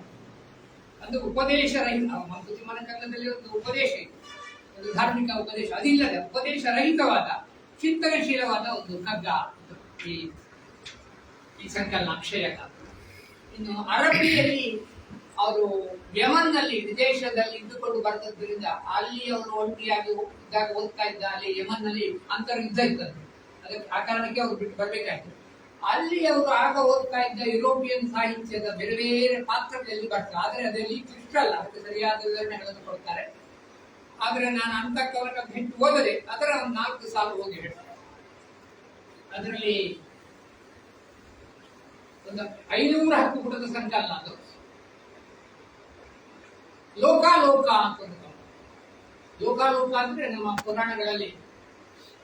ಅದು ಉಪದೇಶ ರಹಿತ. ಮಂಕುತಿಮ್ಮನ ಕಗ್ಗದಲ್ಲಿ ಒಂದು ಉಪದೇಶ ಇದೆ, ಒಂದು ಧಾರ್ಮಿಕ ಉಪದೇಶ, ಅದಿಲ್ಲದೆ ಉಪದೇಶ ರಹಿತವಾದ ಚಿಂತನಶೀಲವಾದ ಒಂದು ಕಗ್ಗ ಈ ಸಂಕಲನ ಅಕ್ಷಯ ಕಾವ್ಯ. ಇನ್ನು ಅರಬಿಯಲ್ಲಿ ಅವರು ಯಮನ್ನಲ್ಲಿ ವಿದೇಶದಲ್ಲಿ ಇದ್ದುಕೊಂಡು ಬರ್ತದ್ರಿಂದ ಅಲ್ಲಿ ಅವರು ಒಂಟಿಯಾಗಿ ಇದ್ದಾಗ ಓದ್ತಾ ಇದ್ದ, ಅಲ್ಲಿ ಯಮನ್ನಲ್ಲಿ ಅಂತರ್ಯುದ್ಧ ಇದ್ದದ್ದು, ಅದಕ್ಕೆ ಆ ಕಾರಣಕ್ಕೆ ಅವ್ರು ಬಿಟ್ಟು ಬರ್ಬೇಕಾಯ್ತು. ಅಲ್ಲಿ ಅವರು ಆಗ ಓದ್ತಾ ಇದ್ದ ಯುರೋಪಿಯನ್ ಸಾಹಿತ್ಯದ ಬೇರೆ ಬೇರೆ ಪಾತ್ರಗಳಲ್ಲಿ ಬರ್ತಾರೆ. ಆದ್ರೆ ಅದರಲ್ಲಿ ಕ್ಲಿಷ್ಟಲ್ಲ, ಅದಕ್ಕೆ ಸರಿಯಾದ ವಿವರಣೆಗಳನ್ನು ಕೊಡ್ತಾರೆ. ಆದ್ರೆ ನಾನು ಅಂತ ಕವನ ಬಿಟ್ಟು ಓದದೆ ಅದರ ಒಂದು 4 ಸಾಲು ಓದಿ ಹೇಳ್ತಾರೆ. ಅದರಲ್ಲಿ ಒಂದು 510 ಪುಟದ ಸಂಕಲನ ಅದು. ಲೋಕಾಲೋಕ ಅಂತ ಒಂದು ಕವನ. ಲೋಕಾಲೋಕ ಅಂದ್ರೆ ನಮ್ಮ ಪುರಾಣಗಳಲ್ಲಿ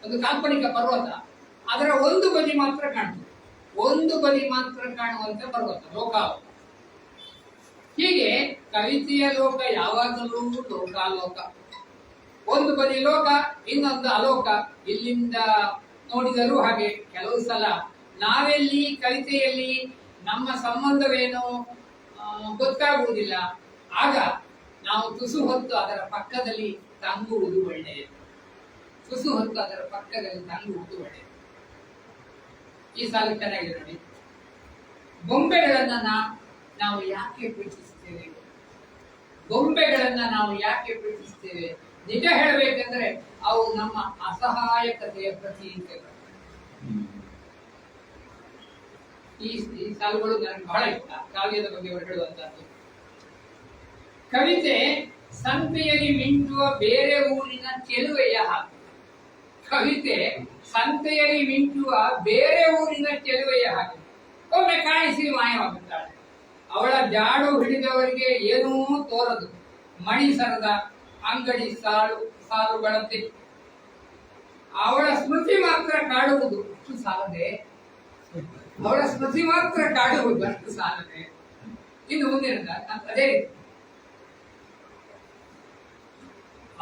ಒಂದು ಕಾಲ್ಪನಿಕ ಪರ್ವತ, ಅದರ ಒಂದು ಬದಿ ಮಾತ್ರ ಕಾಣ್ತದೆ, ಒಂದು ಬದಿ ಮಾತ್ರ ಕಾಣುವಂತೆ ಪರ್ವತ ಲೋಕಾಲೋಕ. ಹೀಗೆ ಕವಿತೆಯ ಲೋಕ ಯಾವಾಗಲೂ ಲೋಕಾಲೋಕ. ಒಂದು ಬದಿ ಲೋಕ, ಇನ್ನೊಂದು ಅಲೋಕ. ಇಲ್ಲಿಂದ ನೋಡಿದರೂ ಹಾಗೆ. ಕೆಲವು ಸಲ ನಾವೆಲ್ಲಿ ಕವಿತೆಯಲ್ಲಿ ನಮ್ಮ ಸಂಬಂಧವೇನೋ ಗೊತ್ತಾಗುವುದಿಲ್ಲ. ಆಗ ನಾವು ತುಸು ಹೊತ್ತು ಅದರ ಪಕ್ಕದಲ್ಲಿ ತಂಗುವುದು ಒಳ್ಳೆಯದು. ತುಸು ಹೊತ್ತು ಅದರ ಪಕ್ಕದಲ್ಲಿ ತಂಗುವುದು ಒಳ್ಳೆಯದು. ಈ ಸಾಲು ಚೆನ್ನಾಗಿದೆ ನೋಡಿ. ಬೊಂಬೆಗಳನ್ನ ನಾವು ಯಾಕೆ ಪ್ರೀತಿಸುತ್ತೇವೆ? ಬೊಂಬೆಗಳನ್ನ ನಾವು ಯಾಕೆ ಪ್ರೀತಿಸುತ್ತೇವೆ? ನಿಜ ಹೇಳಬೇಕೆಂದ್ರೆ ಅವು ನಮ್ಮ ಅಸಹಾಯಕತೆಯ ಪ್ರತೀಕಗಳು. ಈ ಸಾಲುಗಳು ನನಗೆ ಬಹಳ ಇಷ್ಟ. ಕಾವ್ಯದ ಬಗ್ಗೆ ಅವರು ಹೇಳುವಂತದ್ದು. ಕವಿತೆ ಸಂತೆಯಲ್ಲಿ ಮಿಂಚುವ ಬೇರೆ ಊರಿನ ಚೆಲುವೆಯ ಹಾಗೆ. ಕವಿತೆ ಸಂತೆಯಲ್ಲಿ ಮಿಂಚುವ ಬೇರೆ ಊರಿನ ಚೆಲುವೆಯ ಹಾಗೆ. ಒಮ್ಮೆ ಕಾಣಿಸಿ ಮಾಯವಾಗುತ್ತಾಳೆ. ಅವಳ ಜಾಡು ಹಿಡಿದವರಿಗೆ ಏನೂ ತೋರದು. ಮಣಿಸರದ ಅಂಗಡಿ ಸಾಲುಗಳಂತೆ ಅವಳ ಸ್ಮೃತಿ ಮಾತ್ರ ಕಾಡುವುದು ಅಷ್ಟು ಸಾಲದೆ. ಅವಳ ಸ್ಮೃತಿ ಮಾತ್ರ ಕಾಡುವುದು ಅಷ್ಟು ಸಾಲದೆ. ಇನ್ನು ಮುಂದಿನ ಅದೇ ರೀತಿ.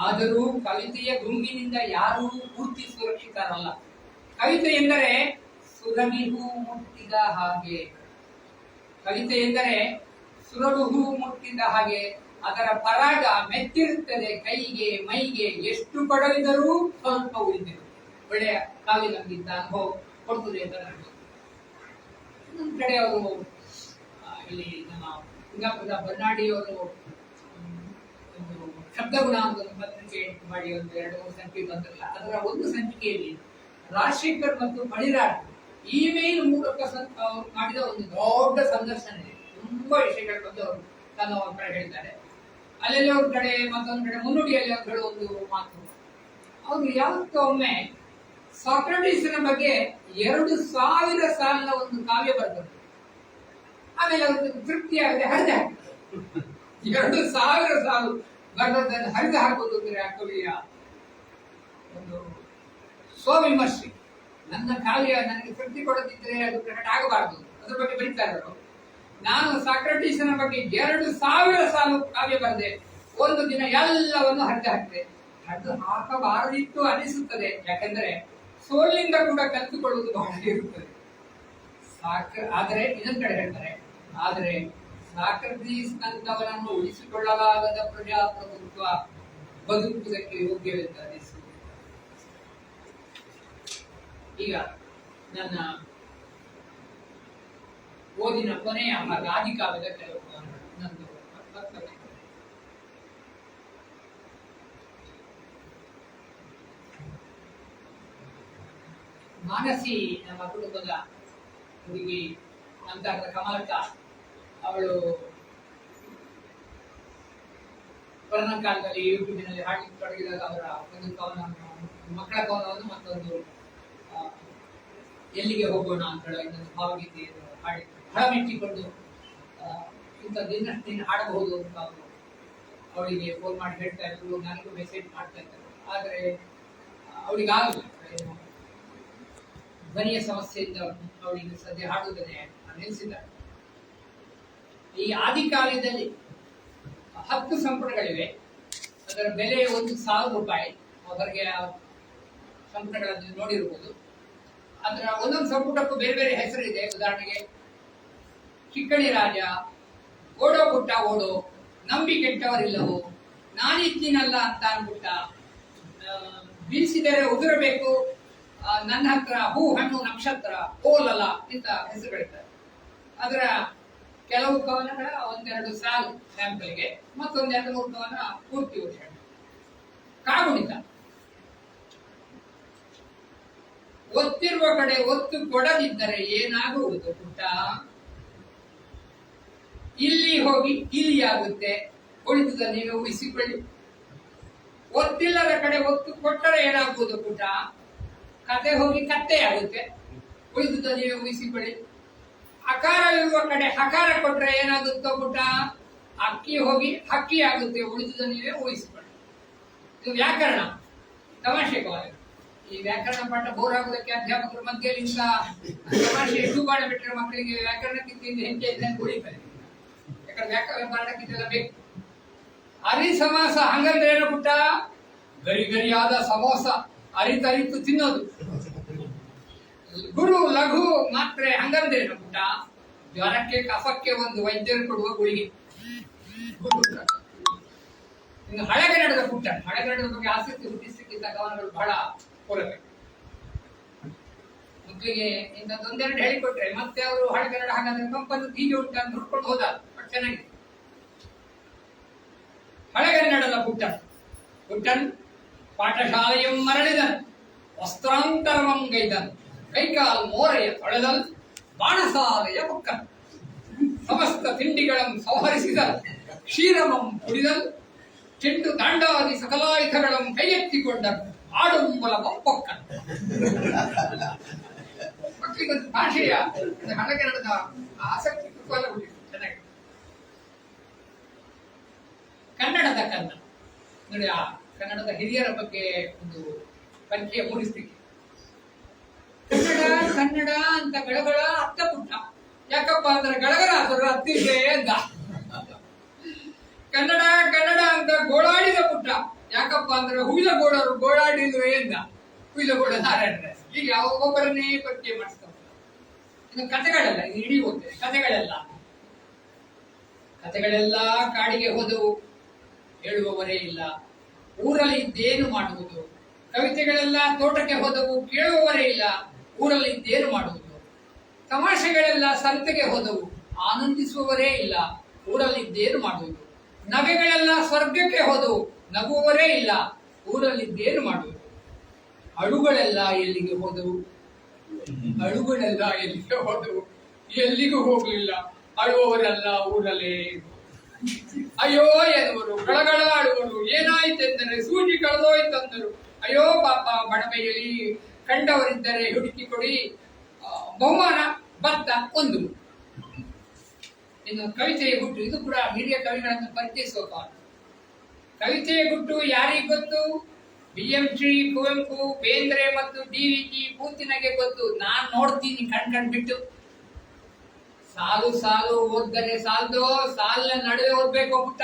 ಆದರೂ ಕವಿತೆಯ ಗುಂಗಿನಿಂದ ಯಾರೂ ಪೂರ್ತಿ ಸುರಕ್ಷಿತರಲ್ಲ. ಕವಿತೆ ಎಂದರೆ ಸುರಭಿ ಹೂ ಮುಟ್ಟಿದ ಹಾಗೆ. ಕವಿತೆ ಎಂದರೆ ಸುರಭಿ ಹೂ ಮುಟ್ಟಿದ ಹಾಗೆ. ಅದರ ಪರಾಗ ಮೆತ್ತಿರುತ್ತದೆ ಕೈಗೆ ಮೈಗೆ. ಎಷ್ಟು ಕೊಡಲಿದರೂ ಸ್ವಲ್ಪ ಉಳಿದಿರುತ್ತದೆ. ಒಳ್ಳೆಯ ಕಾವ್ಯ ನಮಗಿಂತ ಅನುಭವ ಕೊಡ್ತದೆ ಅಂತ ನನಗೆ. ಇನ್ನೊಂದು ಕಡೆ ಅವರು ಇಲ್ಲಿ ನಮ್ಮ ಸಿಂಗಾಪುರದ ಬನ್ನಾಡಿಯವರು ಒಂದು ಶಬ್ದಗುಣ ಅಂತ ಒಂದು ಪತ್ರಿಕೆ ಮಾಡಿ ಒಂದು 2-3 ಸಂಚಿಕೆ ಬಂದಿರಲ್ಲ. ಅದರ ಒಂದು ಸಂಚಿಕೆಯಲ್ಲಿ ರಾಜಶೇಖರ್ ಮತ್ತು ಮಣಿರಾಜ್ ಇಮೇಲ್ ಮೂಲಕ ಮಾಡಿದ ಒಂದು ದೊಡ್ಡ ಸಂದರ್ಶನ ಇದೆ. ತುಂಬಾ ವಿಷಯಗಳು ಬಂದು ಅವರು ತನ್ನ ಕಡೆ ಹೇಳಿದ್ದಾರೆ. ಅಲ್ಲೆಲ್ಲ ಒಂದು ಕಡೆ ಮತ್ತೊಂದು ಕಡೆ ಮುನ್ನುಡಿಯಲ್ಲಿ ಒಂದು ಹೇಳುವ ಒಂದು ಮಾತು. ಅವರು ಯಾವತ್ತೊಮ್ಮೆ ಸಾಕ್ರಟೀಸ್ನ ಬಗ್ಗೆ 2000 ಸಾಲಿನ ಒಂದು ಕಾವ್ಯ ಬರೆದರು. ಆಮೇಲೆ ಅವ್ರಿಗೆ ತೃಪ್ತಿ ಆಗದೆ ಹರಿದು ಹಾಕಿದ್ರು. 2000 ಸಾಲು ಬರೆದದ್ದನ್ನು ಹರಿದು ಹಾಕುವುದು ಅಂದ್ರೆ ಆ ಕವಿಯ ಒಂದು ಸ್ವವಿಮರ್ಶೆ. ನನ್ನ ಕಾವ್ಯ ನನಗೆ ತೃಪ್ತಿ ಕೊಡದಿದ್ರೆ ಅದು ಪ್ರಕಟ ಆಗಬಾರದು, ಅದ್ರ ಬಗ್ಗೆ ಬರೀತಾರೆ ಅವರು. ನಾನು ಸಾಕ್ರಟೀಸ್ನ ಬಗ್ಗೆ 2000 ಸಾಲು ಕಾವ್ಯ ಬರೆದೆ. ಒಂದು ದಿನ ಎಲ್ಲವನ್ನು ಹರಿದು ಹಾಕಿದೆ. ಹರಿದು ಹಾಕಬಾರದಿತ್ತು ಅನಿಸುತ್ತದೆ. ಯಾಕೆಂದ್ರೆ ಸೋಲಿನಿಂದ ಕೂಡ ಕಲಿತುಕೊಳ್ಳುವುದು ಬಹಳ ಇರುತ್ತದೆ. ಆದರೆ ಇನ್ನೊಂದು ಕಡೆ ಹೇಳ್ತಾರೆ, ಆದರೆ ಸಾಕ್ರಟೀಸ್ ನಂತವರನ್ನು ಉಳಿಸಿಕೊಳ್ಳಲಾಗದ ಪ್ರಜಾಪ್ರಭುತ್ವ ಬದುಕುವುದಕ್ಕೆ ಯೋಗ್ಯವೆಂದು ಅನಿಸುತ್ತದೆ. ಈಗ ನನ್ನ ಓದಿನ ಕೊನೆಯ ಭಾಗ ಆದಿಕಾವ್ಯದ ಕೆಲವು ನಂದು ಮಾನಸಿ ನಮ್ಮ ಕುಟುಂಬದ ಹುಡುಗಿ ನಂತರದ ಕಮಲಕ್ಕ. ಅವಳು ಕೊರೋನಾ ಕಾಲದಲ್ಲಿ ಯೂಟ್ಯೂಬಿನಲ್ಲಿ ಹಾಡಲಿಕ್ಕೆ ತೊಡಗಿದಾಗ ಅವರ ಒಂದು ಕವನವನ್ನು, ಮಕ್ಕಳ ಕವನವನ್ನು ಮತ್ತೊಂದು ಎಲ್ಲಿಗೆ ಹೋಗೋಣ ಅಂತ ಹೇಳೋ ಇನ್ನೊಂದು ಭಾವಗೀತೆಯನ್ನು ಹಾಡಿ ಬಹಳ ಮೆಚ್ಚಿಕೊಂಡು ಇಂಥದ್ದು ಇನ್ನಷ್ಟು ನೀನು ಹಾಡಬಹುದು ಅಂತ ಅವರು ಅವಳಿಗೆ ಫೋನ್ ಮಾಡಿ ಹೇಳ್ತಾ ಇದ್ರು. ನನಗೂ ಮೆಸೇಜ್ ಮಾಡ್ತಾ ಇದ್ದರು. ಆದರೆ ಅವಳಿಗಾಗಲ್ಲ, ಧ್ವನಿಯ ಸಮಸ್ಯೆಯಿಂದ ಅವಳಿಗೆ ಸದ್ಯ ಹಾಡುವುದನ್ನೇ ನಿಲ್ಲಿಸಿದ್ದಾರೆ. ಈ ಆದಿಕಾಲದಲ್ಲಿ 10 ಸಂಪುಟಗಳಿವೆ. ಅದರ ಬೆಲೆ 1,000 ರೂಪಾಯಿ. ಹೊರಗೆ ಸಂಪುಟಗಳನ್ನು ನೋಡಿರಬಹುದು. ಅದರ ಒಂದೊಂದು ಸಂಪುಟಕ್ಕೂ ಬೇರೆ ಬೇರೆ ಹೆಸರಿದೆ. ಉದಾಹರಣೆಗೆ ಚಿಕ್ಕಣಿ ರಾಜ, ಓಡೋ ಪುಟ್ಟ ಓಡೋ, ನಂಬಿ ಕೆಟ್ಟವರಿಲ್ಲವೋ, ನಾನಿದ್ದೀನಲ್ಲ ಅಂತ ಅನ್ಬಿಟ್ಟ, ಬೀಸಿದರೆ ಉದುರಬೇಕು, ನನ್ನ ಹತ್ರ ಹೂ ಹಣ್ಣು ನಕ್ಷತ್ರ, ಓಲಲ ಇಂತ ಹೆಸರುಗಳಿದ್ದಾರೆ. ಅದರ ಕೆಲವು ಕವನಗಳ 1-2 ಸಾಲು ಸ್ಯಾಂಪಲ್ಗೆ, ಮತ್ತೊಂದು 2-3 ಕವನ ಪೂರ್ತಿ ವರ್ಷ. ಕಾಗುಣಿತ. ಒತ್ತಿರುವ ಕಡೆ ಒತ್ತು ಕೊಡದಿದ್ದರೆ ಏನಾಗುವುದು ಪುಟ್ಟ? ಇಲ್ಲಿ ಹೋಗಿ ಇಲ್ಲಿ ಆಗುತ್ತೆ, ಉಳಿದುದ ನೀವೇ ಉಳಿಸಿಕೊಳ್ಳಿ. ಒತ್ತಿಲ್ಲದ ಕಡೆ ಒತ್ತು ಕೊಟ್ಟರೆ ಏನಾಗುವುದು ಪುಟ್ಟ? ಕತೆ ಹೋಗಿ ಕತ್ತೆ ಆಗುತ್ತೆ, ಉಳಿದುದ ನೀವೇ ಉಳಿಸಿಕೊಳ್ಳಿ. ಅಕಾರವಿರುವ ಕಡೆ ಹಕಾರ ಕೊಟ್ರೆ ಏನಾಗುತ್ತೋ ಪುಟ್ಟ? ಅಕ್ಕಿ ಹೋಗಿ ಹಕ್ಕಿ ಆಗುತ್ತೆ, ಉಳಿದುದ ನೀವೇ ಉಳಿಸಿಕೊಳ್ಳಿ. ಇದು ವ್ಯಾಕರಣ, ತಮಾಷೆ ಕವನ. ಈ ವ್ಯಾಕರಣ ಪಾಠ ಬೋರ್ ಆಗುವುದಕ್ಕೆ ಅಧ್ಯಾಪಕರು ಮಧ್ಯದಿಂದ ತಮಾಷೆ ಶೂಬಾಣ ಬಿಟ್ಟರೆ ಮಕ್ಕಳಿಗೆ ವ್ಯಾಕರಣಕ್ಕಿಂತ ಹೆಂಚೆ ಇದೆ ಅಂತ ಉಳಿತಾರೆ. ಯಾಕಂದ್ರೆ ವ್ಯಾಕರಣಕ್ಕಿಂತೆಲ್ಲ ಬೇಕು. ಅರಿ ಸಮಾಸ ಹಂಗಂದ್ರೆ ಏನು ಪುಟ್ಟ? ಗರಿ ಗರಿಯಾದ ಸಮೋಸ ಅರಿತರಿತು ತಿನ್ನೋದು. ಗುರು ಲಘು ಮಾತ್ರೆ ಹಂಗಂದ್ರೆ ಏನು ಪುಟ್ಟ? ಜ್ವರಕ್ಕೆ ಕಫಕ್ಕೆ ಒಂದು ವೈದ್ಯರು ಕೊಡುವ ಗುಳಿಗೆ. ಇನ್ನು ಹಳೆಗನ್ನಡದ ಪುಟ್ಟಣ, ಹಳೆಗನ್ನಡದ ಬಗ್ಗೆ ಆಸಕ್ತಿ ಹುಟ್ಟಿಸಲಿಕ್ಕಿಂತ ಕವನಗಳು ಬಹಳ ಪೂರಕ. ಮಕ್ಕಳಿಗೆ ಇಂಥದ್ದೊಂದೆರಡು ಹೇಳಿಕೊಟ್ರೆ ಮತ್ತೆ ಅವರು ಹಳೆಗನ್ನಡ ಹಾಗಾದ್ರೆ ಪಂಪನ್ನು ಹೀಗೆ ಉಂಟ ಅಂತ ಹುಡ್ಕೊಂಡು ಹೋದ. ಚೆನ್ನಾಗಿದೆ. ಹಳೆಗನ್ನಡದ ಪುಟ್ಟನ್ ಪಾಠಶಾಲೆಯಂ ಮರಳಿದನ್, ವಸ್ತ್ರಾಂತರವಂ ಗೈದನ್, ಕೈಕಾಲ್ ಮೋರೆಯ ತೊಳೆದಲ್, ಬಾಣಸಾಲೆಯ ಪೊಕ್ಕನ್, ಸಮಸ್ತ ತಿಂಡಿಗಳಂ ಸಂಹರಿಸಿದಲ್, ಕ್ಷೀರಮಂ ಕುಡಿದಲ್, ಚೆಂಡು ದಾಂಡಾದಿ ಸಕಲಾಯುಧಗಳಂ ಕೈಯೆತ್ತಿಕೊಂಡರು, ಆಡುಂಬಲ ಪೊಕ್ಕನ್. ಮಕ್ಕಳಿಗೊಂದು ಭಾಷೆಯ ಹಳೆಗನ್ನಡದ ಆಸಕ್ತಿ ಕುತೂಹಲ ಉಳಿತು. ಚೆನ್ನಾಗಿ. ಕನ್ನಡದ ಕನ್ನ ನೋಡಿ, ಆ ಕನ್ನಡದ ಹಿರಿಯರ ಬಗ್ಗೆ ಒಂದು ಪರಿಚಯ ಮೂಡಿಸ್ಲಿಕ್ಕೆ. ಕನ್ನಡ ಅಂತ ಗಳಗಳ ಅರ್ಥ ಪುಟ್ಟ. ಯಾಕಪ್ಪ ಅಂದ್ರೆ ಗಳಗರಾದರು ಅತ್ತಿದೆ ಅಂತ. ಕನ್ನಡ ಅಂತ ಗೋಳಾಡಿದ ಪುಟ್ಟ. ಯಾಕಪ್ಪ ಅಂದ್ರೆ ಹುಯಿಲಗೋಡರು ಗೋಳಾಡಿಲ್ವೇ ಎಂದ. ಹುಯಿಲಗೋಡ ನಾರಾಯಣ ಈಗ ಒಬ್ಬೊಬ್ಬರನ್ನೇ ಪರಿಚಯ ಮಾಡಿಸ್ತಾರೆ. ಇನ್ನು ಕಥೆಗಳೆಲ್ಲ ಇದು ಇಡೀ ಹೋಗ್ತದೆ. ಕಥೆಗಳೆಲ್ಲ ಕಾಡಿಗೆ ಹೋದವು, ಹೇಳುವವರೇ ಇಲ್ಲ. ಊರಲ್ಲಿ ಇದ್ದೇನು ಮಾಡುವುದು. ಕವಿತೆಗಳೆಲ್ಲ ತೋಟಕ್ಕೆ ಹೋದವು, ಕೇಳುವವರೇ ಇಲ್ಲ. ಊರಲ್ಲಿ ಇದ್ದೇನು ಮಾಡುವುದು. ತಮಾಷೆಗಳೆಲ್ಲ ಸಂತೆಗೆ ಹೋದವು, ಆನಂದಿಸುವವರೇ ಇಲ್ಲ. ಊರಲ್ಲಿ ಇದ್ದೇನು ಮಾಡುವುದು. ನಗೆಗಳೆಲ್ಲ ಸ್ವರ್ಗಕ್ಕೆ ಹೋದವು, ನಗುವವರೇ ಇಲ್ಲ. ಊರಲ್ಲಿ ಇದ್ದೇನು ಮಾಡುವುದು. ಅಳುಗಳೆಲ್ಲ ಎಲ್ಲಿಗೆ ಹೋದವು. ಎಲ್ಲಿಗೂ ಹೋಗ್ಲಿಲ್ಲ. ಅಳುವವರೆಲ್ಲ ಊರಲ್ಲೇ. ಅಯ್ಯೋ ಎನ್ನುವರು, ಗಳಗಳ ಆಡುವರು. ಏನಾಯ್ತೆಂದರೆ ಸೂಜಿ ಕಳೆದೋಯ್ತಂದರು. ಅಯ್ಯೋ ಪಾಪ, ಬಡಮೆಯಲ್ಲಿ ಕಂಡವರಿದ್ದರೆ ಹುಡುಕಿ ಕೊಡಿ, ಬಹುಮಾನ ಭತ್ತ ಒಂದು. ಇನ್ನು ಕವಿತೆಯ ಗುಟ್ಟು, ಇದು ಕೂಡ ಹಿರಿಯ ಕವಿಗಳನ್ನು ಪರಿಚಯಿಸುವ ಕಾಲ. ಕವಿತೆಯ ಗುಟ್ಟು ಯಾರಿಗೆ ಗೊತ್ತು? BM-ಶ್ರೀ ಕುವೆಂಪು, ಬೇಂದ್ರೆ ಮತ್ತು DV-ಜಿ ಪೂತಿನಗೆ ಗೊತ್ತು. ನಾನ್ ನೋಡ್ತೀನಿ ಕಣ್ ಬಿಟ್ಟು. ಸಾಲು ಓದ್ದರೆ ಸಾಲದು, ಸಾಲಿನ ನಡುವೆ ಓದ್ಬೇಕು ಪುಟ್ಟ.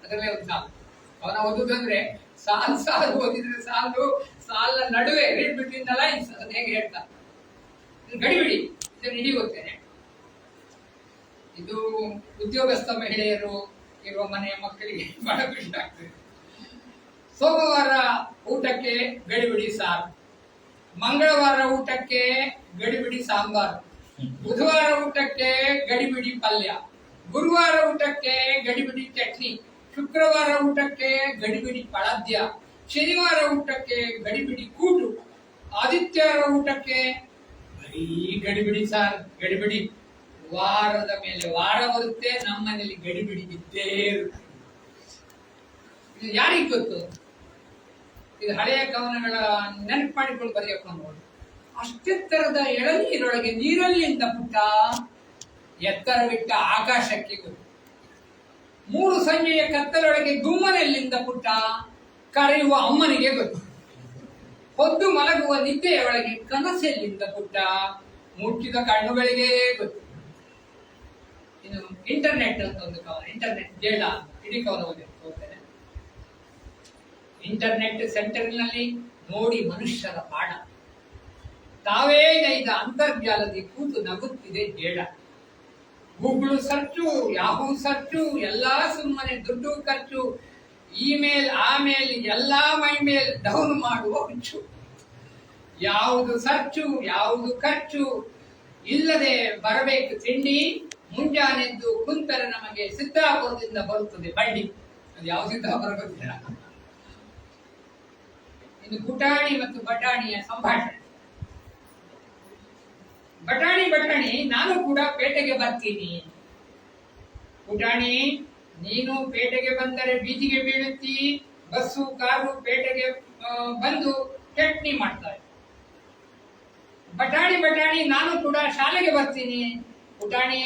ಅದರಲ್ಲೇ ಒಂದು ಸಾಲು ಅವನ ಓದುದಂದ್ರೆ ಸಾಲು ಓದಿದ್ರೆ ಸಾಲು, ಸಾಲಿನ ನಡುವೆ ರೀಡ್ ಬಿಟ್ವೀನ್ ದ ಲೈನ್ಸ್ ಅದು ಹೇಗೆ ಹೇಳ್ತಾರೆ. ಗಡಿಬಿಡಿ ಇದನ್ನು ಇಡೀ ಓದ್ತೇನೆ. ಇದು ಉದ್ಯೋಗಸ್ಥ ಮಹಿಳೆಯರು ಇರುವ ಮನೆಯ ಮಕ್ಕಳಿಗೆ ಬಹಳ ಖುಷಿ ಆಗ್ತದೆ. ಸೋಮವಾರ ಊಟಕ್ಕೆ ಗಡಿಬಿಡಿ ಸಾರು, ಮಂಗಳವಾರ ಊಟಕ್ಕೆ ಗಡಿಬಿಡಿ ಸಾಂಬಾರು, ಬುಧವಾರ ಊಟಕ್ಕೆ ಗಡಿಬಿಡಿ ಪಲ್ಯ, ಗುರುವಾರ ಊಟಕ್ಕೆ ಗಡಿಬಿಡಿ ಚಟ್ನಿ, ಶುಕ್ರವಾರ ಊಟಕ್ಕೆ ಗಡಿಬಿಡಿ ಪಳದ್ಯ, ಶನಿವಾರ ಊಟಕ್ಕೆ ಗಡಿಬಿಡಿ ಕೂಟು, ಆದಿತ್ಯವಾರ ಊಟಕ್ಕೆ ಬರೀ ಗಡಿಬಿಡಿ ಸಾರ್. ಗಡಿಬಿಡಿ ವಾರದ ಮೇಲೆ ವಾರ ಬರುತ್ತೆ, ನಮ್ಮನೇಲಿ ಗಡಿಬಿಡಿ ಇದ್ದೇ ಇರುತ್ತೆ. ಇದು ಯಾರಿಗೆ ಗೊತ್ತು? ಇದು ಹಳೆಯ ಕವನಗಳ ನೆನಪು ಮಾಡಿಕೊಂಡು ಬರೆಯಕೊಂಡು ಅಷ್ಟೆತ್ತರದ ಎಳನೀರೊಳಗೆ ನೀರಲ್ಲಿ ಅಂತ ಪುಟ್ಟ, ಎತ್ತರವಿಟ್ಟ ಆಕಾಶಕ್ಕೆ ಗೊತ್ತು. 3 ಸಂಜೆಯ ಕತ್ತಲೊಳಗೆ ಗುಮ್ಮನೆಲ್ಲಿಂದ ಪುಟ್ಟ, ಕರೆಯುವ ಅಮ್ಮನಿಗೆ ಗೊತ್ತು. ಹೊದ್ದು ಮಲಗುವ ನಿದ್ದೆಯ ಒಳಗೆ ಕನಸೆಲ್ಲಿಂದ ಪುಟ್ಟ, ಮುಚ್ಚಿದ ಕಣ್ಣುಗಳಿಗೆ ಗೊತ್ತು. ಇನ್ನು ಇಂಟರ್ನೆಟ್ ಅಂತ ಒಂದು ಕವನ, ಇಂಟರ್ನೆಟ್ ಜೇಡ ಅಂತ ಇಡೀ ಕವನ ಹೋಗ್ತೇನೆ. ಇಂಟರ್ನೆಟ್ ಸೆಂಟರ್ನಲ್ಲಿ ನೋಡಿ ಮನುಷ್ಯರ ಪಾಡ, ತಾವೇ ನೈದ ಅಂತರ್ಜಾಲದಿ ಕೂತು ನಗುತ್ತಿದೆ ಜೇಡ. ಗೂಗಲ್ ಸರ್ಚು, ಯಾಹೂ ಸರ್ಚು, ಎಲ್ಲಾ ಸುಮ್ಮನೆ ದುಡ್ಡು ಖರ್ಚು. ಇಮೇಲ್ ಆಮೇಲ್ ಎಲ್ಲಾ ಮೈಮೇಲ್ ಡೌನ್ ಮಾಡುವ ಹುಚ್ಚು. ಯಾವುದು ಸರ್ಚು ಯಾವುದು ಖರ್ಚು, ಇಲ್ಲದೆ ಬರಬೇಕು ತಿಂಡಿ. ಮುಂಜಾನೆದ್ದು ಕುಂತರೆ ನಮಗೆ ಸಿದ್ದಾಪುರದಿಂದ ಬರುತ್ತದೆ ಬಂಡಿ. ಅದು ಯಾವ ಸಿದ್ದಾಪುರ ಗೊತ್ತಿಲ್ಲ. ಇನ್ನು ಪುಟಾಣಿ ಮತ್ತು ಬಟಾಣಿಯ ಸಂಭಾಷಣೆ. ಬಟಾಣಿ, ನಾನು ಕೂಡ ಪೇಟೆಗೆ ಬರ್ತೀನಿ. ಪುಟಾಣಿ, ನೀನು ಪೇಟೆಗೆ ಬಂದರೆ ಬೀದಿಗೆ ಬೀಳುತ್ತಿ. ಬಸ್ಸು ಕಾರು ಪೇಟೆಗೆ ಬಂದು ಚಟ್ನಿ ಮಾಡ್ತಾರೆ. ಬಟಾಣಿ, ನಾನು ಕೂಡ ಶಾಲೆಗೆ ಬರ್ತೀನಿ. ಪುಟಾಣಿ,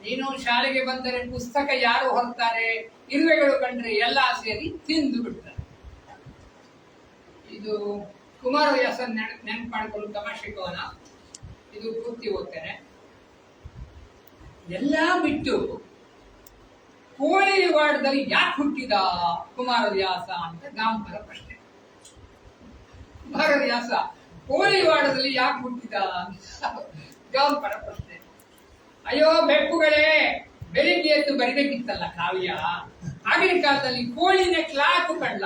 ನೀನು ಶಾಲೆಗೆ ಬಂದರೆ ಪುಸ್ತಕ ಯಾರು ಹೊರತಾರೆ, ಇರುವೆಗಳು ಕಂಡ್ರೆ ಎಲ್ಲಾ ಸೇರಿ ತಿಂದು ಬಿಡ್ತಾರೆ. ಇದು ಕುಮಾರವ್ಯಾಸ ನೆನಪು ಮಾಡಿಕೊಳ್ಳು ತಮಾಷೆ ಕವನ. ಇದು ಪೂರ್ತಿ ಓದ್ತೇನೆ. ಎಲ್ಲಾ ಬಿಟ್ಟು ಕೋಳಿವಾಡದಲ್ಲಿ ಯಾಕೆ ಹುಟ್ಟಿದ ಕುಮಾರವ್ಯಾಸ ಅಂತ ಗಾಂಪರ ಪ್ರಶ್ನೆ. ಕುಮಾರವ್ಯಾಸ ಕೋಳಿವಾಡದಲ್ಲಿ ಯಾಕೆ ಹುಟ್ಟಿದ ಅಂತ ಗಾಂಪರ ಪ್ರಶ್ನೆ. ಅಯ್ಯೋ ಬೆಪ್ಪುಗಳೇ, ಬೆಳಿಗ್ಗೆ ಎದ್ದು ಬರಿಬೇಕಿತ್ತಲ್ಲ ಕಾವ್ಯ. ಆಗಿನ ಕಾಲದಲ್ಲಿ ಕೋಳಿನ ಕ್ಲಾಕು ಕಂಡ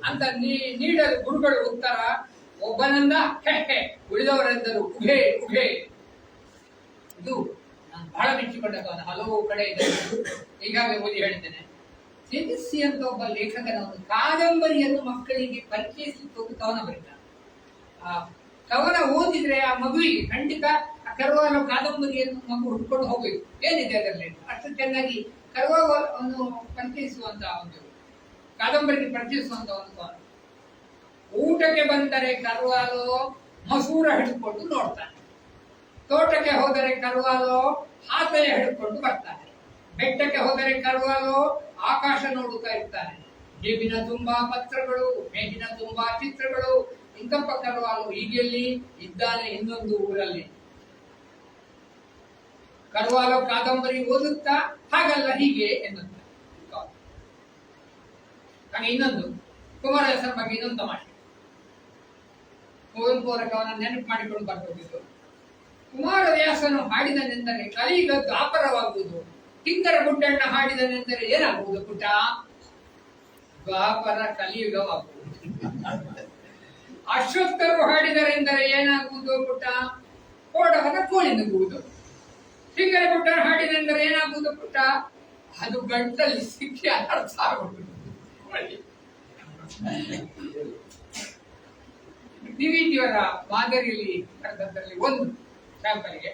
ಅಂತ ನೀಡಲು ಗುರುಗಳು ಉತ್ತರ ಒಬ್ಬನಂದ ಹೆ ಉಳಿದವರೆಂದರು ಉಘೆ ಉಘೆ. ಇದು ನಾನು ಬಹಳ ಮೆಚ್ಚಿಕೊಂಡ ಕವನ, ಹಲವು ಕಡೆ ಇದೆ, ಈಗಾಗಲೇ ಓದಿ ಹೇಳಿದ್ದೇನೆ. ತೇಜಸ್ವಿ ಅಂತ ಒಬ್ಬ ಲೇಖಕನ ಒಂದು ಕಾದಂಬರಿಯನ್ನು ಮಕ್ಕಳಿಗೆ ಪರಿಚಯಿಸಲಿಕ್ಕೆ ಒಂದು ಕವನ ಬರೀತಾರೆ. ಆ ಕವನ ಓದಿದ್ರೆ ಆ ಮಗುವಿಗೆ ಖಂಡಿತ ಆ ಕರುವಾಲ ಕಾದಂಬರಿಯನ್ನು ಮಗು ಹುಡ್ಕೊಂಡು ಹೋಗ್ಬೇಕು, ಏನಿದೆ ಅದರಲ್ಲಿ ಅಷ್ಟು ಚೆನ್ನಾಗಿ ಕರುವನ್ನು ಪರಿಚಯಿಸುವಂತ ಒಂದು ಕಾದಂಬರಿಗೆ ಪರಿಚಯಿಸುವಂತ ಒಂದು ಕವನ. ಊಟಕ್ಕೆ ಬಂದರೆ ಕರುವಾಲು ಮಸೂರ ಹಿಡಿದುಕೊಂಡು ನೋಡ್ತಾನೆ, ತೋಟಕ್ಕೆ ಹೋದರೆ ಕರುವಾಲು ಹಾಸೆಯ ಹಿಡಿದುಕೊಂಡು ಬರ್ತಾನೆ, ಬೆಟ್ಟಕ್ಕೆ ಹೋದರೆ ಕರುವಾಲು ಆಕಾಶ ನೋಡುತ್ತಾ ಇರ್ತಾನೆ, ಜೇಬಿನ ತುಂಬಾ ಪತ್ರಗಳು, ಮೇಜಿನ ತುಂಬಾ ಚಿತ್ರಗಳು. ಇಂಕಪ್ಪ ಕರುವಾಲು ಹೀಗೆಲ್ಲಿ ಇದ್ದಾನೆ ಇನ್ನೊಂದು ಊರಲ್ಲಿ. ಕರುವಾಲು ಕಾದಂಬರಿ ಓದುತ್ತಾ ಹಾಗಲ್ಲ ಹೀಗೆ ಎನ್ನುತ್ತ. ಹಾಗೆ ಇನ್ನೊಂದು ಕುಮಾರವ್ಯಾಸರ ಬಗ್ಗೆ ಇನ್ನೊಂದು ತಮಾಷೆ. ಕುವೆಂಪು ಅವರ ಕವನ ನೆನಪು ಮಾಡಿಕೊಂಡು ಬರ್ಬೋದಿತ್ತು. ಕುಮಾರವ್ಯಾಸನು ಹಾಡಿದನೆಂದರೆ ಕಲಿಯುಗ ದ್ವಾಪರವಾಗುವುದು, ಕಿಂಕರ ಗುಡ್ಡಣ್ಣ ಹಾಡಿದನೆಂದರೆ ಏನಾಗುವುದು ಪುಟ? ದ್ವಾಪರ ಕಲಿಯುಗವಾಗುವುದು. ಅಶ್ವತ್ಥರು ಹಾಡಿದರೆಂದರೆ ಏನಾಗುವುದು ಪುಟ? ಕೋಡವನ ಕೋಳಿ ನುಗ್ಗುವುದು. ಕಿಂಕರ ಗುಡ್ಡಣ್ಣ ಹಾಡಿದೆಂದರೆ ಏನಾಗುವುದು ಪುಟ? ಅದು ಗಂಟಲ್ಲಿ ಸಿಕ್ಕಿ ಅರ್ಥ ಆಗುವುದು. ಡಿವಿಜಿಯವರ ಮಾದರಿಯಲ್ಲಿ ಬರೆದದ್ರಲ್ಲಿ ಒಂದು ಸ್ಯಾಂಪಲ್ಗೆ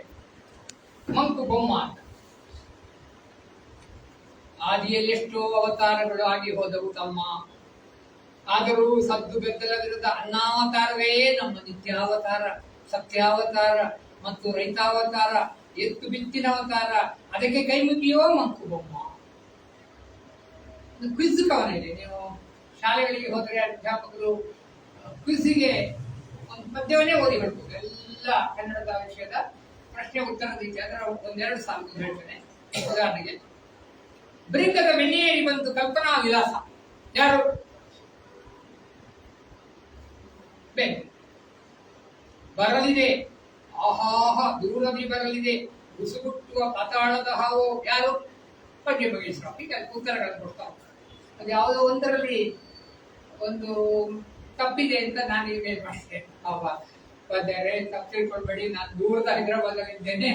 ಮಂಕು ಬೊಮ್ಮ ಅಂತ. ಆದಿಯಲ್ಲಿ ಎಷ್ಟೋ ಅವತಾರಗಳು ಆಗಿ ಹೋದವು ತಮ್ಮ, ಆದರೂ ಸದ್ದು ಬೆದ್ದಲವಿರದ ಅನ್ನಾವತಾರವೇ ನಮ್ಮ ನಿತ್ಯಾವತಾರ, ಸತ್ಯಾವತಾರ ಮತ್ತು ರೈತಾವತಾರ, ಎತ್ತು ಬಿತ್ತಿನ ಅವತಾರ, ಅದಕ್ಕೆ ಕೈ ಮುಗಿಯೋ ಮಂಕು ಬೊಮ್ಮ. ಕ್ವಿಜ್ ಕವನ ಇದೆ. ನೀವು ಶಾಲೆಗಳಿಗೆ ಹೋದರೆ ಅಧ್ಯಾಪಕರು ಕ್ವಿಜ್ಗೆ ಒಂದು ಪದ್ಯವನ್ನೇ ಓದಿ ಹೇಳ್ಬೋದು. ಎಲ್ಲ ಕನ್ನಡದ ವಿಷಯದ ಪ್ರಶ್ನೆ ಉತ್ತರ ರೀತಿ ಅದರ ಒಂದೆರಡು ಸಾಲು ಹೇಳ್ತೇನೆ. ಉದಾಹರಣೆಗೆ, ಬೃಂಗದ ಬೆಣ್ಣೆಯೇರಿ ಬಂತು ಕಲ್ಪನಾ ವಿಲಾಸ. ಯಾರು? ಬರಲಿದೆ ಆಹಾಹ ದೂರದಿ ಬರಲಿದೆ ಉಸುಗುಟ್ಟುವ ಪಾತಾಳದ ಹಾವು. ಯಾರು? ಬಗ್ಗೆ ಬಗೆಹರಿಸುವ. ಹೀಗೆ ಉತ್ತರಗಳನ್ನು ಕೊಡ್ತಾ ಹೋಗ್ತಾರೆ. ಅದು ಯಾವುದೋ ಒಂದರಲ್ಲಿ ಒಂದು ತಪ್ಪಿದೆ ಅಂತ ನಾನು ಇಮೇಲ್ ಮಾಡಿದ್ದೆ. ಪದ್ಯರೇ ತಪ್ಪು ತಿಳ್ಕೊಳ್ಬೇಡಿ, ನಾನು ದೂರದ ಹೈದರಾಬಾದಲ್ಲಿ ಇದ್ದೇನೆ,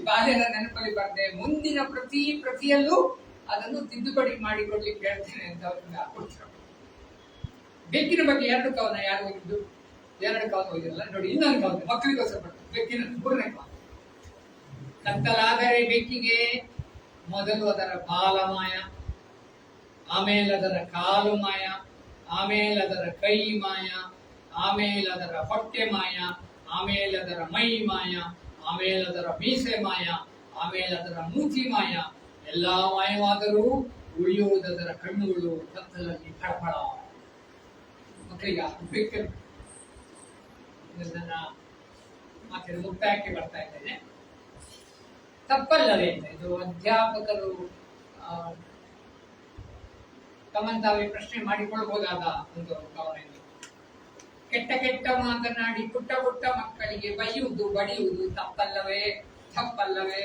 ಬಾಲ್ಯದ ನೆನಪಲ್ಲಿ ಬರ್ದೆ, ಮುಂದಿನ ಪ್ರತಿಯಲ್ಲೂ ಅದನ್ನು ತಿದ್ದುಪಡಿ ಮಾಡಿಕೊಡ್ಲಿಕ್ಕೆ ಹೇಳ್ತೇನೆ ಅಂತ ಅವ್ರನ್ನ. ಬೆಕ್ಕಿನ ಬಗ್ಗೆ ಎರಡು ಕವನ ಯಾರು ಹೋಗಿದ್ದು? ಎರಡು ಕವನ ಹೋಗಿರಲ್ಲ ನೋಡಿ. ಇನ್ನೊಂದು ಕವನ ಮಕ್ಕಳಿಗೋಸ್ಕರ ಬರ್ತದೆ. ಬೆಕ್ಕಿನ ಮೂರನೇ ಕವನ. ಕತ್ತಲಾದರೆ ಬೆಕ್ಕಿಗೆ ಮೊದಲು ಅದರ ಬಾಲಮಾಯ, ಆಮೇಲೆ ಅದರ ಕಾಲು ಮಾಯ, ಆಮೇಲೆ ಅದರ ಕೈ ಮಾಯ, ಆಮೇಲೆ ಅದರ ಹೊಟ್ಟೆ ಮಾಯ, ಆಮೇಲೆ ಅದರ ಮೈ ಮಾಯ, ಆಮೇಲೆ ಅದರ ಮೀಸೆ ಮಾಯ, ಆಮೇಲೆ ಅದರ ಮೂತಿ ಮಾಯ. ಎಲ್ಲಾ ಮಾಯವಾದರೂ ಉಳಿಯುವುದರ ಕಣ್ಣುಗಳು ಕತ್ತಲಲ್ಲಿ ಫಳಫಳ. ಮಕ್ಕಳಿಗೆ ಬೆಕ್ಕನ್ನು ನನ್ನ ಮಾತಿನ ಮುಕ್ತಾಯಕ್ಕೆ ಬರ್ತಾ ಇದ್ದೇನೆ. ತಪ್ಪಲ್ಲವೇ ಅಂತ ಇದು ಅಧ್ಯಾಪಕರು ತಮ್ಮನ್ನು ತಾವೇ ಪ್ರಶ್ನೆ ಮಾಡಿಕೊಳ್ಬಹುದಾದ ಒಂದು ಕವನ ಇದು. ಕೆಟ್ಟ ಕೆಟ್ಟ ಮಾತನಾಡಿ ಪುಟ್ಟ ಪುಟ್ಟ ಮಕ್ಕಳಿಗೆ ಬೈಯುವುದು ಬಡಿಯುವುದು ತಪ್ಪಲ್ಲವೇ? ತಪ್ಪಲ್ಲವೇ?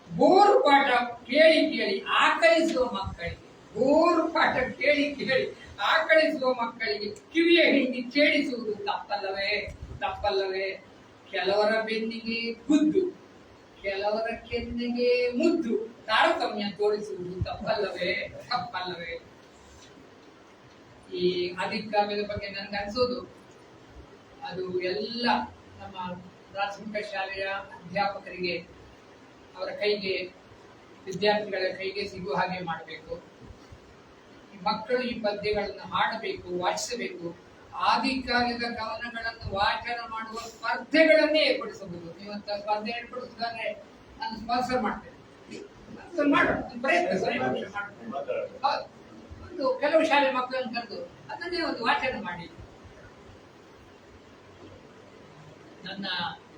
ಬೋರು ಪಾಠ ಕೇಳಿ ಕೇಳಿ ಆಕಳಿಸುವ ಮಕ್ಕಳಿಗೆ, ಬೋರು ಪಾಠ ಕೇಳಿ ಕೇಳಿ ಆಕಳಿಸುವ ಮಕ್ಕಳಿಗೆ ಕಿವಿಯ ಹಿಂಡಿ ಕೇಳಿಸುವುದು ತಪ್ಪಲ್ಲವೇ? ತಪ್ಪಲ್ಲವೇ? ಕೆಲವರ ಬೆನ್ನಿಗೆ ಗುದ್ದು, ಕೆಲವರ ಕೆನ್ನೆಗೆ ಮುದ್ದು, ತಾರತಮ್ಯ ತೋರಿಸುವುದು ತಪ್ಪಲ್ಲವೇ? ತಪ್ಪಲ್ಲವೇ? ಈ ಆದಿಕಾವ್ಯದ ಬಗ್ಗೆ ನನ್ಗೆ ಅನ್ಸೋದು ಅದು ಎಲ್ಲ ನಮ್ಮ ಪ್ರಾಥಮಿಕ ಶಾಲೆಯ ಅಧ್ಯಾಪಕರಿಗೆ, ಅವರ ಕೈಗೆ, ವಿದ್ಯಾರ್ಥಿಗಳ ಕೈಗೆ ಸಿಗುವ ಹಾಗೆ ಮಾಡಬೇಕು. ಮಕ್ಕಳು ಈ ಪದ್ಯಗಳನ್ನು ಹಾಡಬೇಕು, ವಾಚಿಸಬೇಕು. ಆದಿಕಾವ್ಯದ ಕವನಗಳನ್ನು ವಾಚನ ಮಾಡುವ ಸ್ಪರ್ಧೆಗಳನ್ನೇ ಏರ್ಪಡಿಸಬಹುದು. ನೀವಂತ ಸ್ಪರ್ಧೆ ಏರ್ಪಡಿಸಿದ್ರೆ ನಾನು ಸ್ಪಾನ್ಸರ್ ಮಾಡ್ತೇನೆ. ಮಾಡೋಣ, ಪ್ರಯತ್ನ ಒಂದು ಕೆಲವು ಶಾಲೆ ಮಕ್ಕಳನ್ನು ಕರೆದು ಅದನ್ನೇ ಒಂದು ವಾಚನ ಮಾಡಿ. ನನ್ನ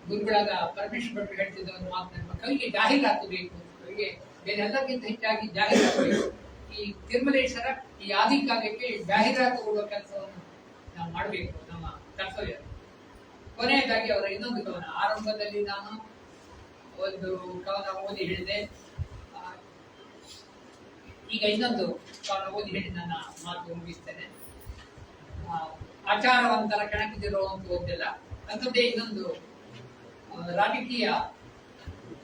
ಗುರುಗಳಾದ ಪರಮೇಶ್ವರ ಭಟ್ರು ಹೇಳ್ತಿದ್ದ ಒಂದು ಮಾತನ್ನ, ಕವಿಗೆ ಜಾಹೀರಾತು ಬೇಕು, ಕವಿಗೆ ಬೇರೆ ಎಲ್ಲಕ್ಕಿಂತ ಹೆಚ್ಚಾಗಿ ಜಾಹೀರಾತು ಬೇಕು. ಈ ತಿರುಮಲೇಶ್ವರ ಈ ಆದಿಕಾವ್ಯಕ್ಕೆ ಜಾಹೀರಾತು ಕೊಡುವ ಕೆಲಸವನ್ನು ನಾವು ಮಾಡಬೇಕು, ನಮ್ಮ ಕರ್ತವ್ಯ. ಕೊನೆಯದಾಗಿ ಅವರ ಇನ್ನೊಂದು ಕವನ. ಆರಂಭದಲ್ಲಿ ನಾನು ಒಂದು ಕವನ ಓದಿ ಹೇಳಿದೆ, ಈಗ ಇನ್ನೊಂದು ನಾನು ಓದಿ ಹೇಳಿ ನನ್ನ ಮಾತು ಮುಗಿಸ್ತೇನೆ. ಆಚಾರವಂತರ ಕೆಣಕಿದಿರುವಂತಹದ್ದೆಲ್ಲ ಅಂಥದ್ದೇ ಇನ್ನೊಂದು ರಾಜಕೀಯ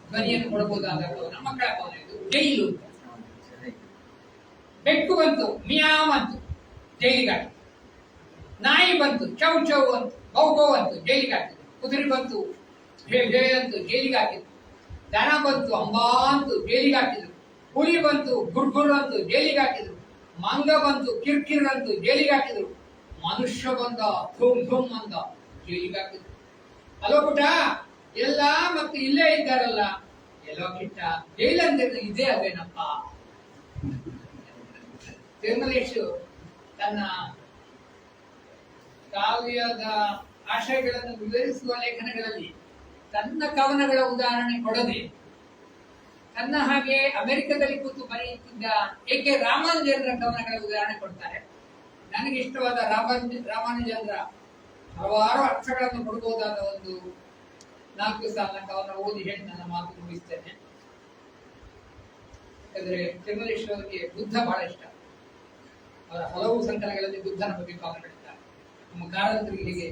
ಧ್ವನಿಯನ್ನು ಕೊಡಬಹುದಾದ ಕವನ, ಮಕ್ಕಳ ಕವನ ಇದು. ಜೈಲು ಅಂತ. ಬೆಕ್ಕು ಬಂತು ಮಿಯಾವ್ ಅಂತು, ಜೈಲಿಗಾಕಿ. ನಾಯಿ ಬಂತು ಚೌ ಚೌ ಅಂತು, ಗೌ ಗೌ ಅಂತು, ಜೈಲಿಗಾಕಿದ್ರು. ಕುದುರೆ ಬಂತು ಹೇ ಹೇ ಅಂತು, ಜೈಲಿಗಾಕಿದ್ರು. ದನ ಬಂತು ಅಂಬಾ ಅಂತು, ಜೈಲಿಗಾಕಿದ್ರು. ಹುಲಿ ಬಂತು ಗುರ್ಗುರ್ ಅಂತು, ಜೈಲಿಗಾಕಿದ್ರು. ಮಂಗ ಬಂತು ಕಿರ್ಕಿರ್ ಅಂತು, ಜೈಲಿಗಾಕಿದ್ರು. ಮನುಷ್ಯ ಬಂದ ಧೂಮ್ ಧೂಮ್ ಅಂದ, ಜೈಲಿಗಾಕಿದ್ರು. ಅಲೋ ಪುಟ ಎಲ್ಲ ಮತ್ತೆ ಇಲ್ಲೇ ಇದ್ದಾರಲ್ಲ, ಎಲ್ಲೋ ಕಿಟ್ಟ ಜೈಲಂದ್ರೆ ಇದೇ ಅದೇನಪ್ಪ. ತಿರುಮಲೇಶ್ ತನ್ನ ಕಾವ್ಯದ ಆಶಯಗಳನ್ನು ವಿವರಿಸುವ ಲೇಖನಗಳಲ್ಲಿ ತನ್ನ ಕವನಗಳ ಉದಾಹರಣೆ ಕೊಡದೆ ತನ್ನ ಹಾಗೆ ಅಮೆರಿಕದಲ್ಲಿ ಕೂತು ಬರೆಯುತ್ತಿದ್ದ ಎ.ಕೆ. ರಾಮಾನುಜನ್ರ ಕವನಗಳ ಉದಾಹರಣೆ ಕೊಡ್ತಾರೆ. ನನಗೆ ಇಷ್ಟವಾದ ರಾಮಾನುಜನ್ರ ಹಲವಾರು ಅರ್ಥಗಳನ್ನು ಕೊಡಬಹುದಾದ ಒಂದು 4 ಸಾಲಿನ ಕವನ ಓದಿ ಹೇಳಿ ನನ್ನ ಮಾತು ಮುಗಿಸ್ತೇನೆ. ಯಾಕಂದ್ರೆ ತಿರುಮಲೇಶ್ ಅವರಿಗೆ ಬುದ್ಧ ಬಹಳ ಇಷ್ಟ. ಅವರ ಹಲವು ಸಂಕಲನಗಳಲ್ಲಿ ಬುದ್ಧನ ಬಗ್ಗೆ ಕವನಗಳಿದ್ದಾರೆ. ನಮ್ಮ ಕಾರಂತರಿಗೆ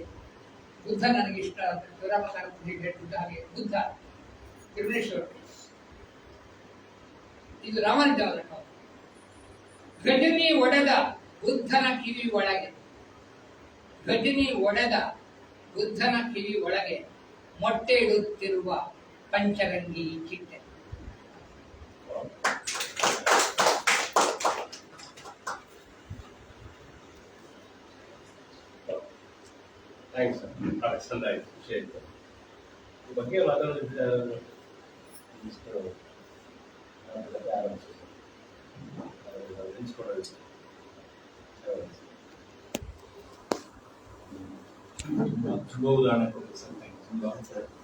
ಬುದ್ಧ ನನಗೆ ಇಷ್ಟ ಅಂತ ಶಿವರಾಮ ಕಾರಂತ ಹೇಗೆ ಹೇಳ್ತಿದ್ದ ಹಾಗೆ ಬುದ್ಧ ತಿರುಮಲೇಶ್ ಅವರು. ಇದು ರಾಮಾನುಜ ಅವರ ಕವನ. ಗಜನಿ ಒಡೆದ ಬುದ್ಧನ ಕಿವಿ ಒಳಗೆ, ಗಜನಿ ಒಡೆದ ಬುದ್ಧನ ಕಿವಿ ಒಳಗೆ ಮೊಟ್ಟೆ ಇಡುತ್ತಿರುವ ಪಂಚರಂಗಿ ಚಿಟ್ಟೆ. Thanks sir. ಚಂದ ಆಯ್ತು, ವಿಷಯ ಇತ್ತು. ಈ ಬಗ್ಗೆ ಮಾತಾಡೋದಿದ್ರೆ ಶುಭ ಉದಾಹರಣೆ ಕೊಟ್ಟು ಸರ್. Thank you.